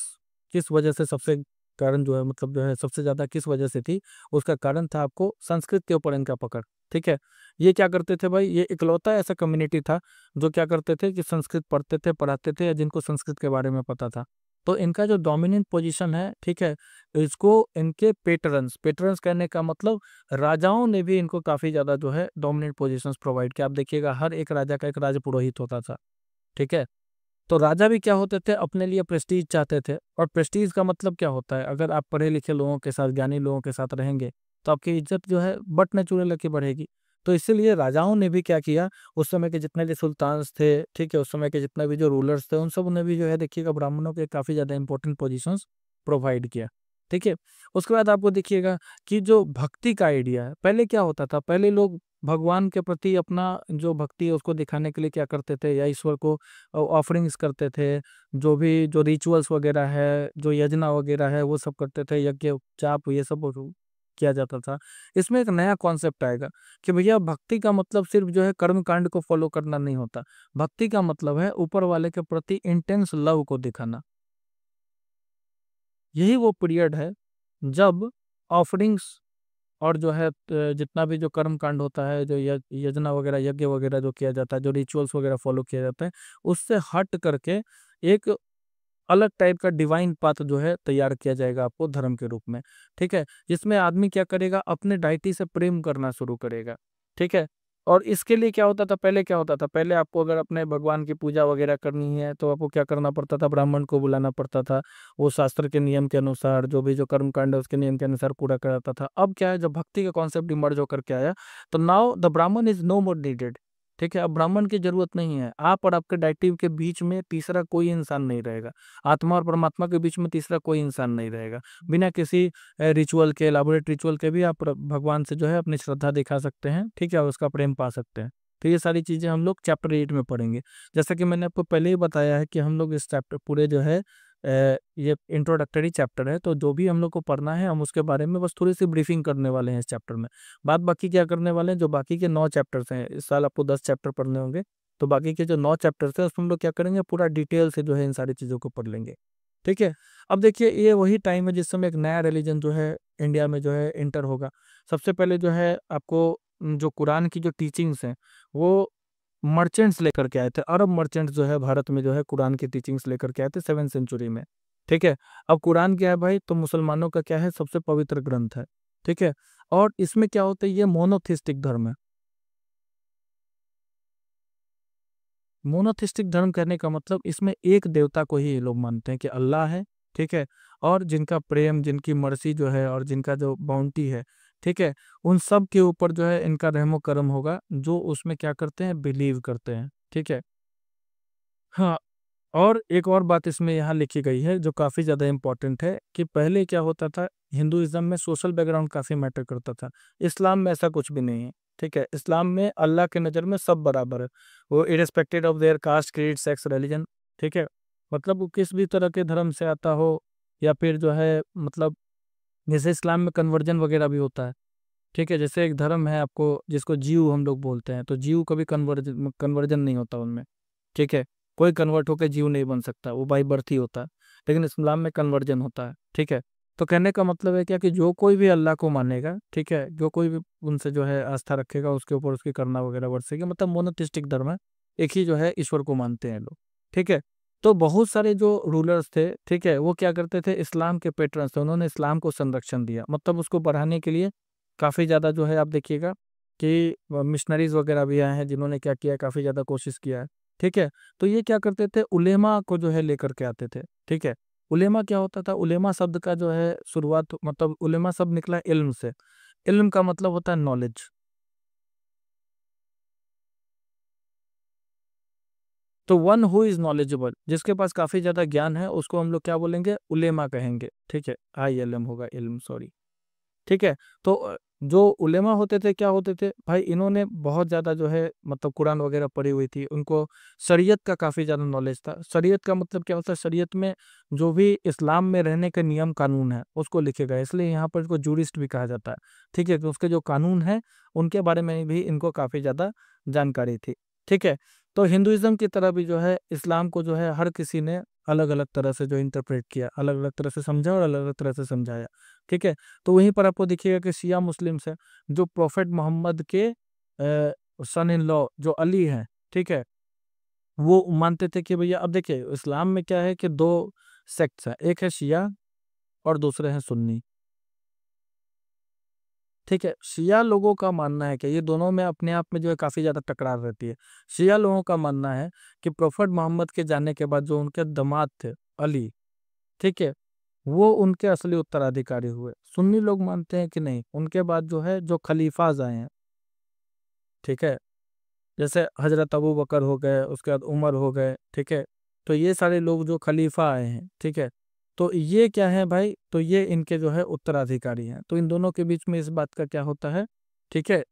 A: किस वजह से, सबसे कारण जो है मतलब जो है सबसे ज्यादा किस वजह से थी, उसका कारण था आपको संस्कृत के ऊपर इनका पकड़। ठीक है, ये क्या करते थे भाई, ये इकलौता ऐसा कम्युनिटी था जो क्या करते थे कि संस्कृत पढ़ते थे, पढ़ाते थे, या जिनको संस्कृत के बारे में पता था। तो इनका जो डोमिनेंट पोजीशन है, ठीक है, इसको इनके पेटरन्स पेटरन्स कहने का मतलब राजाओं ने भी इनको काफी ज्यादा जो है डोमिनेंट पोजीशंस प्रोवाइड किया। आप देखिएगा हर एक राजा का एक राज पुरोहित होता था। ठीक है, तो राजा भी क्या होते थे, अपने लिए प्रेस्टीज चाहते थे। और प्रेस्टीज का मतलब क्या होता है, अगर आप पढ़े लिखे लोगों के साथ, ज्ञानी लोगों के साथ रहेंगे तो आपकी इज्जत जो है बट नेचुरल की बढ़ेगी। तो इसीलिए राजाओं ने भी क्या किया, उस समय के जितने भी सुल्तान्स थे, ठीक है, उस समय के जितने भी जो रूलर्स थे, उन सब ने भी जो है देखिएगा ब्राह्मणों के काफी ज्यादा इंपॉर्टेंट पोजीशंस प्रोवाइड किया। ठीक है, उसके बाद आपको देखिएगा कि जो भक्ति का आइडिया है, पहले क्या होता था, पहले लोग भगवान के प्रति अपना जो भक्ति है उसको दिखाने के लिए क्या करते थे, या ईश्वर को ऑफरिंग्स करते थे। जो भी जो रिचुअल्स वगैरह है, जो यज्ञ वगैरह है, वो सब करते थे, यज्ञ जाप ये सब किया जाता था। इसमें एक नया कॉन्सेप्ट आएगा कि भैया भक्ति का मतलब सिर्फ जो है कर्म कांड को फॉलो करना नहीं होता। भक्ति का मतलब है ऊपर वाले के प्रति इंटेंस लव को दिखाना। यही वो पीरियड है जब ऑफरिंग्स और जो है जितना भी जो कर्म कांड होता है, जो यज्ञ वगैरह, यज्ञ वगैरह जो किया जाता है, जो रिचुअल्स वगैरह फॉलो किया जाता है, उससे हट करके एक अलग टाइप का डिवाइन पाथ जो है तैयार किया जाएगा आपको धर्म के रूप में। ठीक है, जिसमें आदमी क्या करेगा, अपने डाइटी से प्रेम करना शुरू करेगा। ठीक है, और इसके लिए क्या होता था, पहले क्या होता था, पहले आपको अगर अपने भगवान की पूजा वगैरह करनी है तो आपको क्या करना पड़ता था, ब्राह्मण को बुलाना पड़ता था। वो शास्त्र के नियम के अनुसार जो भी जो कर्म कांड है उसके नियम के अनुसार पूरा कराता था। अब क्या है, जब भक्ति का कॉन्सेप्ट इमर्ज होकर के आया, तो नाउ द ब्राह्मण इज नो मोर नीडेड। ठीक है, अब ब्राह्मण की जरूरत नहीं है। आप और आपके डाइटिव के बीच में तीसरा कोई इंसान नहीं रहेगा। आत्मा और परमात्मा के बीच में तीसरा कोई इंसान नहीं रहेगा। बिना किसी रिचुअल के, एलाबोरेट रिचुअल के भी आप भगवान से जो है अपनी श्रद्धा दिखा सकते हैं। ठीक है, और उसका प्रेम पा सकते हैं। तो ये सारी चीज़ें हम लोग चैप्टर 8 में पढ़ेंगे। जैसा कि मैंने आपको पहले ही बताया है कि हम लोग इस चैप्टर पूरे जो है ये इंट्रोडक्टरी चैप्टर है, तो जो भी हम लोग को पढ़ना है हम उसके बारे में बस थोड़ी सी ब्रीफिंग करने वाले हैं इस चैप्टर में। बाद बाकी क्या करने वाले हैं, जो बाकी के 9 चैप्टर्स हैं, इस साल आपको 10 चैप्टर पढ़ने होंगे, तो बाकी के जो 9 चैप्टर्स हैं उसमें हम लोग क्या करेंगे, पूरा डिटेल से जो है इन सारी चीज़ों को पढ़ लेंगे। ठीक है। अब देखिए ये वही टाइम है जिस समय एक नया रिलीजन जो है इंडिया में जो है इंटर होगा। सबसे पहले जो है आपको जो कुरान की जो टीचिंग्स हैं वो मर्चेंट्स लेकर के आए थे। अरब मर्चेंट्स जो है भारत में जो है कुरान की टीचिंग्स लेकर के आए थे 7th सेंचुरी में। ठीक है। अब कुरान क्या है भाई, तो मुसलमानों का क्या है, सबसे पवित्र ग्रंथ है। ठीक है। और इसमें क्या होता है, ये मोनोथिस्टिक धर्म है। मोनोथिस्टिक धर्म कहने का मतलब इसमें एक देवता को ही ये लोग मानते हैं कि अल्लाह है। ठीक है। और जिनका प्रेम, जिनकी मर्सी जो है और जिनका जो बाउंटी है, ठीक है, उन सब के ऊपर जो है इनका रहमो करम होगा, जो उसमें क्या करते हैं, बिलीव करते हैं। ठीक है। हाँ। और एक और बात इसमें यहाँ लिखी गई है जो काफ़ी ज़्यादा इम्पोर्टेंट है कि पहले क्या होता था, हिंदुइज्म में सोशल बैकग्राउंड काफ़ी मैटर करता था। इस्लाम में ऐसा कुछ भी नहीं है। ठीक है। इस्लाम में अल्लाह के नज़र में सब बराबर है, वो irrespective of their caste, creed, sex, religion. ठीक है। मतलब वो किस भी तरह के धर्म से आता हो, या फिर जो है मतलब जैसे इस्लाम में कन्वर्जन वगैरह भी होता है। ठीक है। जैसे एक धर्म है आपको जिसको जीव हम लोग बोलते हैं, तो जीव कभी कन्वर्जन कन्वर्जन नहीं होता उनमें। ठीक है। कोई कन्वर्ट होकर जीव नहीं बन सकता, वो बाई बर्थ ही होता है। लेकिन इस्लाम में कन्वर्जन होता है। ठीक है। तो कहने का मतलब है क्या कि जो कोई भी अल्लाह को मानेगा, ठीक है, जो कोई भी उनसे जो है आस्था रखेगा, उसके ऊपर उसकी करना वगैरह बरसेगी, मतलब मोनोथिस्टिक धर्म है। एक ही जो है ईश्वर को मानते हैं लोग। ठीक है। तो बहुत सारे जो रूलर्स थे, ठीक है, वो क्या करते थे, इस्लाम के पेट्रन्स थे, उन्होंने इस्लाम को संरक्षण दिया, मतलब उसको बढ़ाने के लिए काफ़ी ज़्यादा जो है आप देखिएगा कि मिशनरीज वगैरह भी आए हैं जिन्होंने क्या किया है, काफ़ी ज़्यादा कोशिश किया है। ठीक है। तो ये क्या करते थे, उलेमा को जो है लेकर के आते थे। ठीक है। उलेमा क्या होता था, उलेमा शब्द का जो है शुरुआत, मतलब उलेमा शब्द निकला इल्म से। इल्म का मतलब होता है नॉलेज। तो वन हु इज नॉलेजेबल, जिसके पास काफ़ी ज़्यादा ज्ञान है, उसको हम लोग क्या बोलेंगे, उलेमा कहेंगे। ठीक है। आई एल एम होगा, इल्म, सॉरी। ठीक है। तो जो उलेमा होते थे क्या होते थे भाई, इन्होंने बहुत ज़्यादा जो है मतलब कुरान वगैरह पढ़ी हुई थी, उनको शरीयत का काफ़ी ज़्यादा नॉलेज था। शरीयत का मतलब क्या होता है, शरीयत में जो भी इस्लाम में रहने के नियम कानून है उसको लिखेगा, इसलिए यहाँ पर इसको जूरिस्ट भी कहा जाता है। ठीक है। तो उसके जो कानून है उनके बारे में भी इनको काफ़ी ज़्यादा जानकारी थी। ठीक है। तो हिंदुइज्म की तरह भी जो है इस्लाम को जो है हर किसी ने अलग अलग तरह से जो इंटरप्रेट किया, अलग अलग तरह से समझा और अलग अलग तरह से समझाया। ठीक है। तो वहीं पर आपको दिखिएगा कि शिया मुस्लिम्स है, जो प्रोफेट मोहम्मद के सन इन लॉ जो अली हैं, ठीक है, वो मानते थे कि भैया, अब देखिए इस्लाम में क्या है कि दो सेक्ट्स हैं, एक है शिया और दूसरे हैं सुन्नी। ठीक है। शिया लोगों का मानना है कि ये दोनों में अपने आप में जो है काफ़ी ज़्यादा टकरार रहती है। शिया लोगों का मानना है कि प्रोफेट मोहम्मद के जाने के बाद जो उनके दामाद थे अली, ठीक है, वो उनके असली उत्तराधिकारी हुए। सुन्नी लोग मानते हैं कि नहीं, उनके बाद जो है जो खलीफाज आए हैं, ठीक है, जैसे हजरत अबू बकर हो गए, उसके बाद उमर हो गए, ठीक है, तो ये सारे लोग जो खलीफा आए हैं, ठीक है, तो ये क्या है भाई, तो ये इनके जो है उत्तराधिकारी हैं। तो इन दोनों के बीच में इस बात का क्या होता है, ठीक है,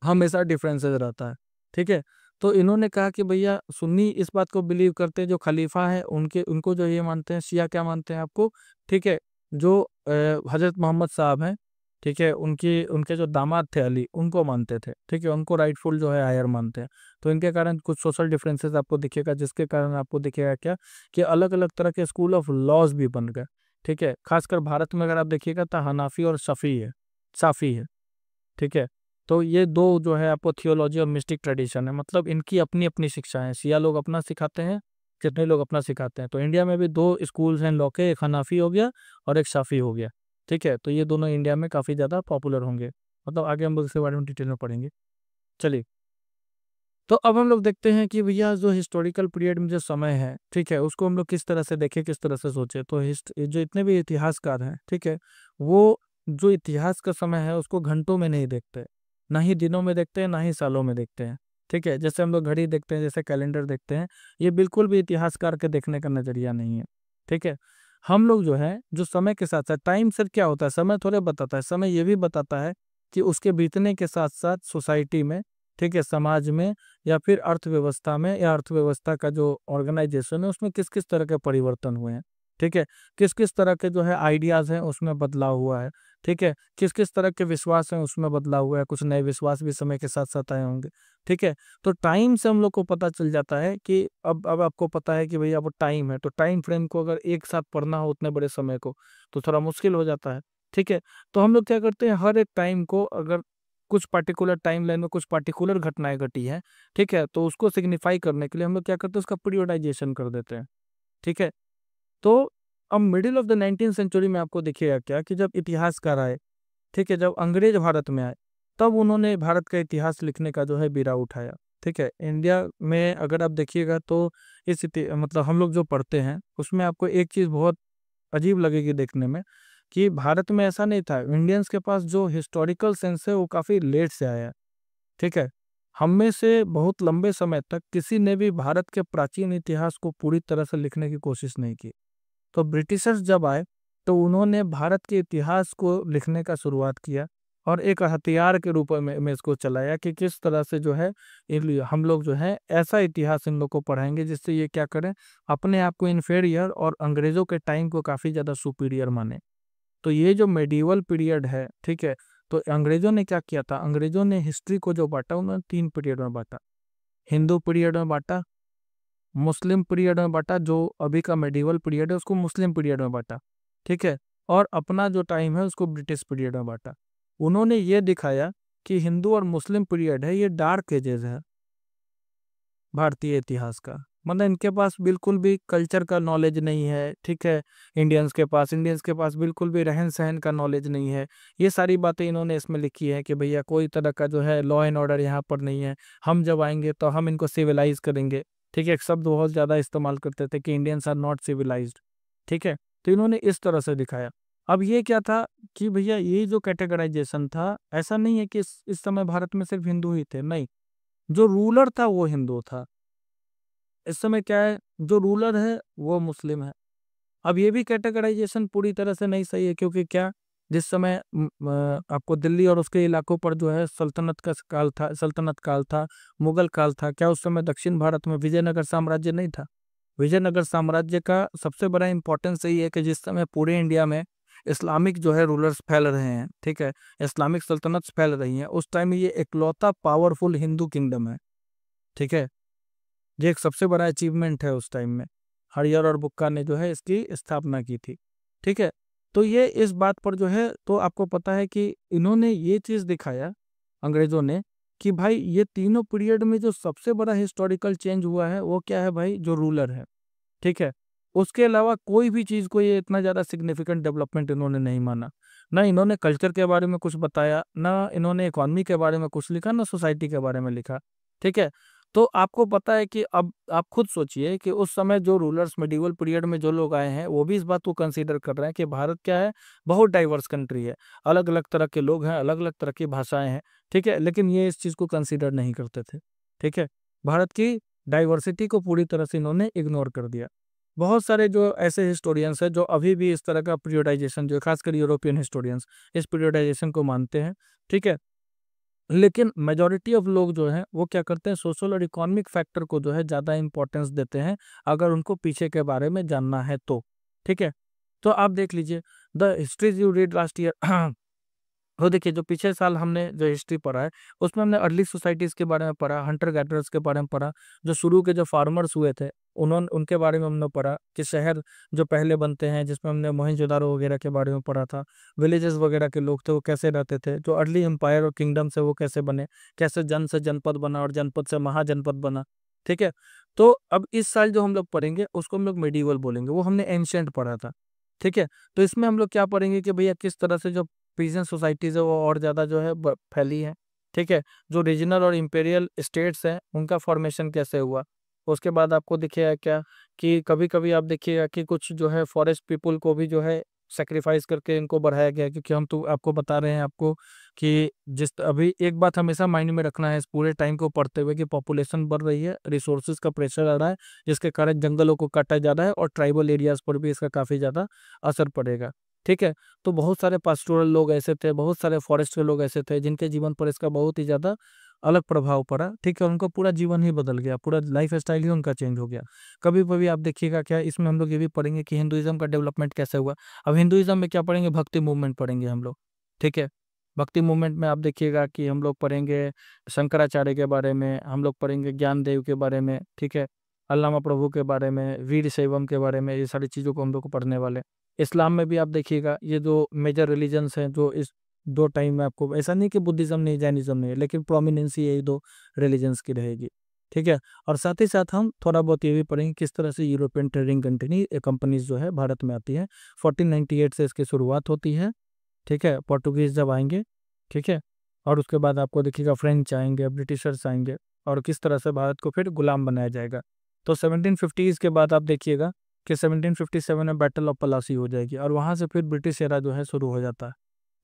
A: हमेशा डिफरेंसेस रहता है। ठीक है। तो इन्होंने कहा कि भैया सुन्नी इस बात को बिलीव करते हैं, जो खलीफा है उनके उनको जो ये मानते हैं, शिया क्या मानते हैं आपको, ठीक है, जो हजरत मोहम्मद साहब हैं, ठीक है, उनकी उनके जो दामाद थे अली, उनको मानते थे। ठीक है। उनको राइटफुल जो है आयर मानते हैं। तो इनके कारण कुछ सोशल डिफरेंसेस आपको दिखेगा, जिसके कारण आपको दिखेगा क्या कि अलग अलग तरह के स्कूल ऑफ लॉज भी बन गए। ठीक है। खासकर भारत में अगर आप देखिएगा तो हनाफी और शफी है, साफी है। ठीक है। तो ये दो जो है आपको थियोलॉजी और मिस्टिक ट्रेडिशन है, मतलब इनकी अपनी अपनी शिक्षा है। शिया लोग अपना सिखाते हैं, कितने लोग अपना सिखाते हैं। तो इंडिया में भी दो स्कूल्स हैं लॉ के, एक हनाफी हो गया और एक शाफी हो गया। ठीक है। तो ये दोनों इंडिया में काफ़ी ज़्यादा पॉपुलर होंगे, मतलब आगे हम लोग इसके बारे में डिटेल में पढ़ेंगे। चलिए, तो अब हम लोग देखते हैं कि भैया जो हिस्टोरिकल पीरियड में जो समय है, ठीक है, उसको हम लोग किस तरह से देखें, किस तरह से सोचें। तो जो इतने भी इतिहासकार हैं, ठीक है, वो जो इतिहास का समय है उसको घंटों में नहीं देखते, ना ही दिनों में देखते हैं, ना ही सालों में देखते हैं। ठीक है। जैसे हम लोग घड़ी देखते हैं, जैसे कैलेंडर देखते हैं, ये बिल्कुल भी इतिहासकार के देखने का नजरिया नहीं है। ठीक है। हम लोग जो है जो समय के साथ साथ, टाइम सर क्या होता है, समय थोड़े बताता है, समय ये भी बताता है कि उसके बीतने के साथ साथ सोसाइटी में ठीक है, समाज में या फिर अर्थव्यवस्था में, या अर्थव्यवस्था का जो ऑर्गेनाइजेशन है उसमें किस किस तरह के परिवर्तन हुए हैं, ठीक है, किस किस तरह के जो है आइडियाज हैं उसमें बदलाव हुआ है, ठीक है, किस किस तरह के विश्वास हैं उसमें बदलाव हुआ है, कुछ नए विश्वास भी समय के साथ साथ आए होंगे, ठीक है। तो टाइम से हम लोग को पता चल जाता है कि अब आपको पता है कि भैया अब टाइम है, तो टाइम फ्रेम को अगर एक साथ पढ़ना हो उतने बड़े समय को तो थोड़ा मुश्किल हो जाता है, ठीक है। तो हम लोग क्या करते हैं, हर एक टाइम को, अगर कुछ पर्टिकुलर टाइम लाइन में कुछ पर्टिकुलर घटनाएं घटी हैं, ठीक है, तो उसको सिग्निफाई करने के लिए हम लोग क्या करते हैं, उसका पीरियोडाइजेशन कर देते हैं, ठीक है। तो अब middle of the 19th century में आपको दिखेगा क्या कि जब इतिहासकार आए, ठीक है, जब अंग्रेज भारत में आए, तब उन्होंने भारत का इतिहास लिखने का जो है बीड़ा उठाया, ठीक है। इंडिया में अगर आप देखिएगा तो मतलब हम लोग जो पढ़ते हैं उसमें आपको एक चीज़ बहुत अजीब लगेगी देखने में, कि भारत में ऐसा नहीं था, इंडियंस के पास जो हिस्टोरिकल सेंस है वो काफ़ी लेट से आया है, ठीक है। हम में से बहुत लंबे समय तक किसी ने भी भारत के प्राचीन इतिहास को पूरी तरह से लिखने की कोशिश नहीं की। तो ब्रिटिशर्स जब आए तो उन्होंने भारत के इतिहास को लिखने का शुरुआत किया, और एक हथियार के रूप में इसको चलाया कि किस तरह से जो है हम लोग जो है ऐसा इतिहास इन लोग को पढ़ाएंगे जिससे ये क्या करें, अपने आप को इन्फेरियर और अंग्रेजों के टाइम को काफ़ी ज़्यादा सुपीरियर माने। तो ये जो मेडिवल पीरियड है, ठीक है, तो अंग्रेजों ने क्या किया था, अंग्रेजों ने हिस्ट्री को जो बांटा उन्होंने 3 पीरियड में बांटा। हिंदू पीरियड में बांटा, मुस्लिम पीरियड में बांटा, जो अभी का मेडिवल पीरियड है उसको मुस्लिम पीरियड में बांटा, ठीक है, और अपना जो टाइम है उसको ब्रिटिश पीरियड में बांटा। उन्होंने ये दिखाया कि हिंदू और मुस्लिम पीरियड है ये डार्क एजेस है भारतीय इतिहास का, मतलब इनके पास बिल्कुल भी कल्चर का नॉलेज नहीं है, ठीक है। इंडियंस के पास बिल्कुल भी रहन सहन का नॉलेज नहीं है। ये सारी बातें इन्होंने इसमें लिखी है कि भैया कोई तरह का जो है लॉ एंड ऑर्डर यहाँ पर नहीं है, हम जब आएंगे तो हम इनको सिविलाइज करेंगे, ठीक है। एक शब्द बहुत ज़्यादा इस्तेमाल करते थे कि इंडियंस आर नॉट सिविलाइज्ड, ठीक है। तो इन्होंने इस तरह से दिखाया। अब ये क्या था कि भैया ये जो कैटेगराइजेशन था, ऐसा नहीं है कि इस समय भारत में सिर्फ हिंदू ही थे, नहीं, जो रूलर था वो हिंदू था। इस समय क्या है, जो रूलर है वो मुस्लिम है। अब ये भी कैटेगराइजेशन पूरी तरह से नहीं सही है, क्योंकि क्या, जिस समय आपको दिल्ली और उसके इलाकों पर जो है सल्तनत काल था, मुगल काल था, क्या उस समय दक्षिण भारत में विजयनगर साम्राज्य नहीं था। विजयनगर साम्राज्य का सबसे बड़ा इंपॉर्टेंस यही है कि जिस समय पूरे इंडिया में इस्लामिक जो है रूलर्स फैल रहे हैं, ठीक है, इस्लामिक सल्तनत फैल रही हैं, उस टाइम ये इकलौता पावरफुल हिंदू किंगडम है, ठीक है। ये एक सबसे बड़ा अचीवमेंट है उस टाइम में। हरियर और बुक्का ने जो है इसकी स्थापना की थी, ठीक है। तो ये इस बात पर जो है, तो आपको पता है कि इन्होंने ये चीज़ दिखाया, अंग्रेजों ने, कि भाई ये तीनों पीरियड में जो सबसे बड़ा हिस्टोरिकल चेंज हुआ है वो क्या है भाई, जो रूलर है, ठीक है। उसके अलावा कोई भी चीज़ को ये इतना ज़्यादा सिग्निफिकेंट डेवलपमेंट इन्होंने नहीं माना। ना इन्होंने कल्चर के बारे में कुछ बताया, ना इन्होंने इकोनॉमी के बारे में कुछ लिखा, ना सोसाइटी के बारे में लिखा, ठीक है। तो आपको पता है कि अब आप खुद सोचिए कि उस समय जो रूलर्स मेडिवल पीरियड में जो लोग आए हैं वो भी इस बात को कंसीडर कर रहे हैं कि भारत क्या है, बहुत डाइवर्स कंट्री है, अलग अलग तरह के लोग हैं, अलग अलग तरह की भाषाएं हैं, ठीक है, लेकिन ये इस चीज़ को कंसीडर नहीं करते थे, ठीक है। भारत की डाइवर्सिटी को पूरी तरह से इन्होंने इग्नोर कर दिया। बहुत सारे जो ऐसे हिस्टोरियंस हैं जो अभी भी इस तरह का पीरियोडाइजेशन, जो खासकर यूरोपियन हिस्टोरियंस इस पीरियोडाइजेशन को मानते हैं, ठीक है। लेकिन मेजॉरिटी ऑफ लोग जो हैं वो क्या करते हैं, सोशल और इकोनॉमिक फैक्टर को जो है ज़्यादा इंपॉर्टेंस देते हैं, अगर उनको पीछे के बारे में जानना है तो, ठीक है। तो आप देख लीजिए, the histories you read last year वो देखिए, जो पिछले साल हमने जो हिस्ट्री पढ़ा है उसमें हमने अर्ली सोसाइटीज़ के बारे में पढ़ा, हंटर गैदरर्स के बारे में पढ़ा, जो शुरू के जो फार्मर्स हुए थे उन्होंने, उनके बारे में हमने पढ़ा कि शहर जो पहले बनते हैं, जिसमें हमने मोहनजोदारो वगैरह के बारे में पढ़ा था। विलेजेस वगैरह के लोग थे वो कैसे रहते थे, जो अर्ली एम्पायर और किंगडम से वो कैसे बने, कैसे जन से जनपद बना और जनपद से महाजनपद बना, ठीक है। तो अब इस साल जो हम लोग पढ़ेंगे उसको हम लोग मेडिवल बोलेंगे, वो हमने एंशिएंट पढ़ा था, ठीक है। तो इसमें हम लोग क्या पढ़ेंगे कि भैया किस तरह से जो पीजेंट सोसाइटीज़ है वो और ज़्यादा जो है फैली है, ठीक है। जो रीजनल और इम्पेरियल स्टेट्स हैं उनका फॉर्मेशन कैसे हुआ। उसके बाद आपको दिखेगा क्या कि कभी कभी आप देखिएगा कि कुछ जो है फॉरेस्ट पीपल को भी जो है सेक्रीफाइस करके इनको बढ़ाया गया, क्योंकि हम तो आपको बता रहे हैं आपको कि जिस अभी एक बात हमेशा माइंड में रखना है इस पूरे टाइम को पढ़ते हुए कि पॉपुलेशन बढ़ रही है, रिसोर्सेज का प्रेशर आ रहा है, जिसके कारण जंगलों को काटा जा रहा है और ट्राइबल एरियाज पर भी इसका काफ़ी ज़्यादा असर पड़ेगा, ठीक है। तो बहुत सारे पास्टोरल लोग ऐसे थे, बहुत सारे फॉरेस्ट के लोग ऐसे थे जिनके जीवन पर इसका बहुत ही ज़्यादा अलग प्रभाव पड़ा, ठीक है, उनका पूरा जीवन ही बदल गया, पूरा लाइफ स्टाइल ही उनका चेंज हो गया। कभी कभी आप देखिएगा क्या, इसमें हम लोग ये भी पढ़ेंगे कि हिंदुइज्म का डेवलपमेंट कैसे हुआ। अब हिंदुइज्म में क्या पढ़ेंगे, भक्ति मूवमेंट पढ़ेंगे हम लोग, ठीक है। भक्ति मूवमेंट में आप देखिएगा कि हम लोग पढ़ेंगे शंकराचार्य के बारे में, हम लोग पढ़ेंगे ज्ञानदेव के बारे में, ठीक है, अल्लामा प्रभु के बारे में, वीर शैवम के बारे में, ये सारी चीज़ों को हम लोग को पढ़ने वाले हैं। इस्लाम में भी आप देखिएगा ये जो मेजर रिलीजन्स हैं जो इस दो टाइम में, आपको ऐसा नहीं कि बुद्धिज्म नहीं, जैनिज्म नहीं है, लेकिन प्रोमिनेंसी यही दो रिलीजन्स की रहेगी, ठीक है। और साथ ही साथ हम थोड़ा बहुत ये भी पढ़ेंगे किस तरह से यूरोपियन ट्रेडिंग कंपनीज जो है भारत में आती है। 1498 से इसकी शुरुआत होती है, ठीक है, पोर्टुगीज जब आएंगे, ठीक है, और उसके बाद आपको देखिएगा फ्रेंच आएंगे, ब्रिटिशर्स आएंगे, और किस तरह से भारत को फिर गुलाम बनाया जाएगा। तो 1750s के बाद आप देखिएगा कि 1757 में बैटल ऑफ पलासी हो जाएगी, और वहाँ से फिर ब्रिटिश एरा जो है शुरू हो जाता है,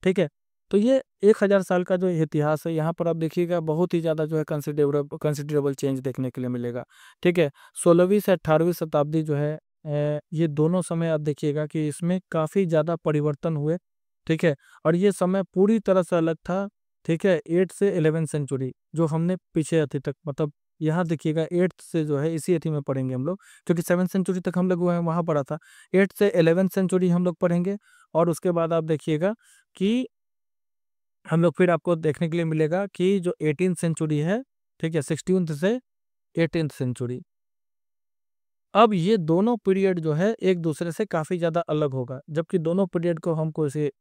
A: ठीक है। तो ये 1000 साल का जो इतिहास है, यहाँ पर आप देखिएगा बहुत ही ज़्यादा जो है कंसिडरेबल चेंज देखने के लिए मिलेगा, ठीक है। 16वीं से 18वीं शताब्दी जो है, ये दोनों समय आप देखिएगा कि इसमें काफ़ी ज़्यादा परिवर्तन हुए, ठीक है। और ये समय पूरी तरह से अलग था, ठीक है। 8 से 11 सेंचुरी जो हमने पीछे अति तक, मतलब यहाँ देखिएगा 8 से जो है इसी अति में पढ़ेंगे हम लोग, क्योंकि 7 सेंचुरी तक हम लोग वहाँ पढ़ा था। 8 से 11 सेंचुरी हम लोग पढ़ेंगे, और उसके बाद आप देखिएगा कि हम लोग फिर आपको देखने के लिए मिलेगा कि जो 18th सेंचुरी है, ठीक है, 16th से 18th सेंचुरी, अब ये दोनों पीरियड जो है एक दूसरे से काफ़ी ज़्यादा अलग होगा, जबकि दोनों पीरियड को हमको इसे,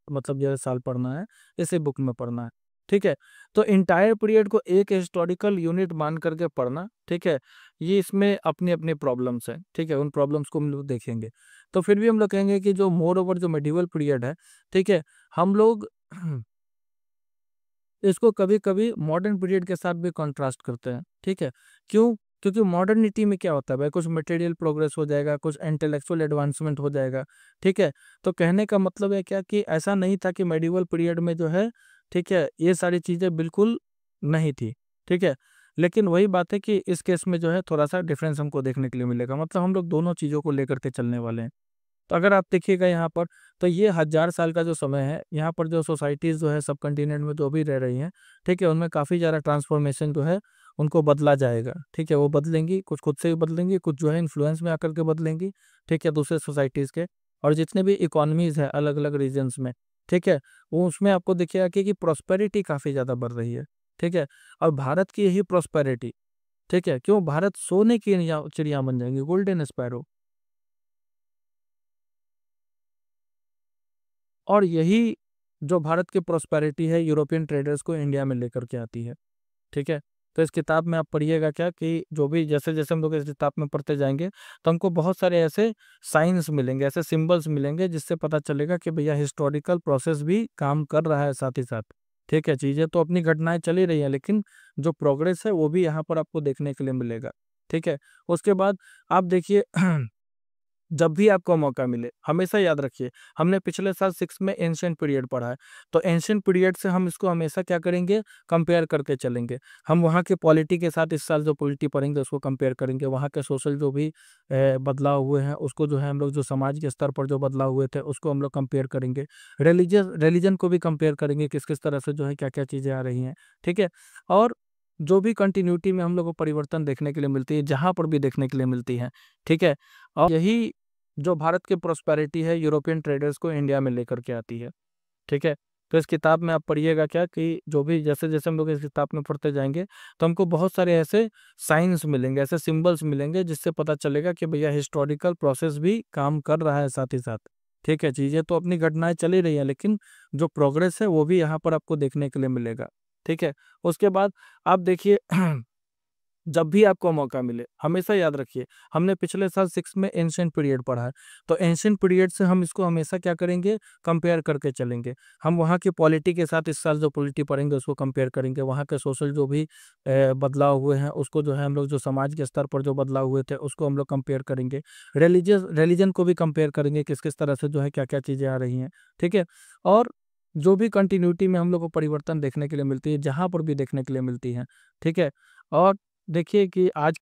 A: मतलब ये साल पढ़ना है, इसे बुक में पढ़ना है, ठीक है। तो इंटायर पीरियड को एक हिस्टोरिकल यूनिट मान करके पढ़ना, ठीक है। ये इसमें अपनी अपनी प्रॉब्लम्स हैं, ठीक है, उन प्रॉब्लम्स को हम लोग देखेंगे। तो फिर भी हम लोग कहेंगे कि जो मोर ओवर जो मेडिवल पीरियड है, ठीक है, हम लोग इसको कभी कभी मॉडर्न पीरियड के साथ भी कॉन्ट्रास्ट करते हैं, ठीक है। क्यों? क्योंकि मॉडर्निटी में क्या होता है भाई, कुछ मटेरियल प्रोग्रेस हो जाएगा, कुछ इंटेलेक्चुअल एडवांसमेंट हो जाएगा, ठीक है। तो कहने का मतलब है क्या कि ऐसा नहीं था कि मेडिवल पीरियड में जो है, ठीक है, ये सारी चीज़ें बिल्कुल नहीं थी, ठीक है। लेकिन वही बात है कि इस केस में जो है थोड़ा सा डिफरेंस हमको देखने के लिए मिलेगा, मतलब हम लोग दोनों चीज़ों को लेकर के चलने वाले हैं। तो अगर आप देखिएगा यहाँ पर, तो ये 1000 साल का जो समय है, यहाँ पर जो सोसाइटीज़ जो है सब कॉन्टिनेंट में जो भी रह रही हैं, ठीक है, उनमें काफ़ी ज़्यादा ट्रांसफॉर्मेशन जो है उनको बदला जाएगा, ठीक है। वो बदलेंगी, कुछ खुद से भी बदलेंगी, कुछ जो है इन्फ्लुएंस में आकर के बदलेंगी, ठीक है, दूसरे सोसाइटीज़ के। और जितने भी इकोनॉमीज़ है अलग अलग रीजन्स में, ठीक है, वो उसमें आपको देखिएगा कि प्रॉस्पेरिटी काफ़ी ज़्यादा बढ़ रही है, ठीक है। और भारत की यही प्रॉस्पेरिटी, ठीक है, क्यों, भारत सोने की चिड़िया बन जाएंगी, गोल्डन स्पैरो। और यही जो भारत की प्रॉस्पेरिटी है यूरोपियन ट्रेडर्स को इंडिया में लेकर के आती है, ठीक है। तो इस किताब में आप पढ़िएगा क्या कि जो भी जैसे जैसे हम लोग इस किताब में पढ़ते जाएंगे, तो हमको बहुत सारे ऐसे साइंस मिलेंगे, ऐसे सिंबल्स मिलेंगे, जिससे पता चलेगा कि भैया हिस्टोरिकल प्रोसेस भी काम कर रहा है साथ ही साथ, ठीक है। चीज़ें तो अपनी घटनाएं चली रही हैं, लेकिन जो प्रोग्रेस है वो भी यहाँ पर आपको देखने के लिए मिलेगा, ठीक है। उसके बाद आप देखिए जब भी आपको मौका मिले हमेशा याद रखिए, हमने पिछले साल 6 में एंशिएंट पीरियड पढ़ा है, तो एंशिएंट पीरियड से हम इसको हमेशा क्या करेंगे, कंपेयर करके चलेंगे। हम वहाँ के पॉलिटी के साथ इस साल जो पॉलिटी पढ़ेंगे उसको कंपेयर करेंगे, वहाँ के सोशल जो भी बदलाव हुए हैं उसको जो है हम लोग, जो समाज के स्तर पर जो बदलाव हुए थे उसको हम लोग कंपेयर करेंगे। रिलीजन को भी कंपेयर करेंगे, किस किस तरह से जो है क्या क्या चीज़ें आ रही हैं, ठीक है। और जो भी कंटिन्यूटी में हम लोग को परिवर्तन देखने के लिए मिलती है, जहाँ पर भी देखने के लिए मिलती है, ठीक है। और यही जो भारत की प्रॉस्पेरिटी है यूरोपियन ट्रेडर्स को इंडिया में लेकर के आती है, ठीक है। तो इस किताब में आप पढ़िएगा क्या कि जो भी जैसे जैसे हम लोग इस किताब में पढ़ते जाएंगे, तो हमको बहुत सारे ऐसे साइंस मिलेंगे, ऐसे सिंबल्स मिलेंगे, जिससे पता चलेगा कि भैया हिस्टोरिकल प्रोसेस भी काम कर रहा है साथ ही साथ, ठीक है। चीज़ें तो अपनी घटनाएं चली रही हैं, लेकिन जो प्रोग्रेस है वो भी यहाँ पर आपको देखने के लिए मिलेगा, ठीक है। उसके बाद आप देखिए जब भी आपको मौका मिले हमेशा याद रखिए, हमने पिछले साल 6 में एंशिएंट पीरियड पढ़ा है, तो एंशिएंट पीरियड से हम इसको हमेशा क्या करेंगे, कंपेयर करके चलेंगे। हम वहाँ की पॉलिटी के साथ इस साल जो पॉलिटी पढ़ेंगे उसको कंपेयर करेंगे, वहाँ के सोशल जो भी बदलाव हुए हैं उसको जो है हम लोग, जो समाज के स्तर पर जो बदलाव हुए थे उसको हम लोग कंपेयर करेंगे। रिलीजन को भी कंपेयर करेंगे, किस किस तरह से जो है क्या क्या चीज़ें आ रही हैं, ठीक है। और जो भी कंटिन्यूटी में हम लोग को परिवर्तन देखने के लिए मिलती है, जहाँ पर भी देखने के लिए मिलती है, ठीक है। और देखिए कि आज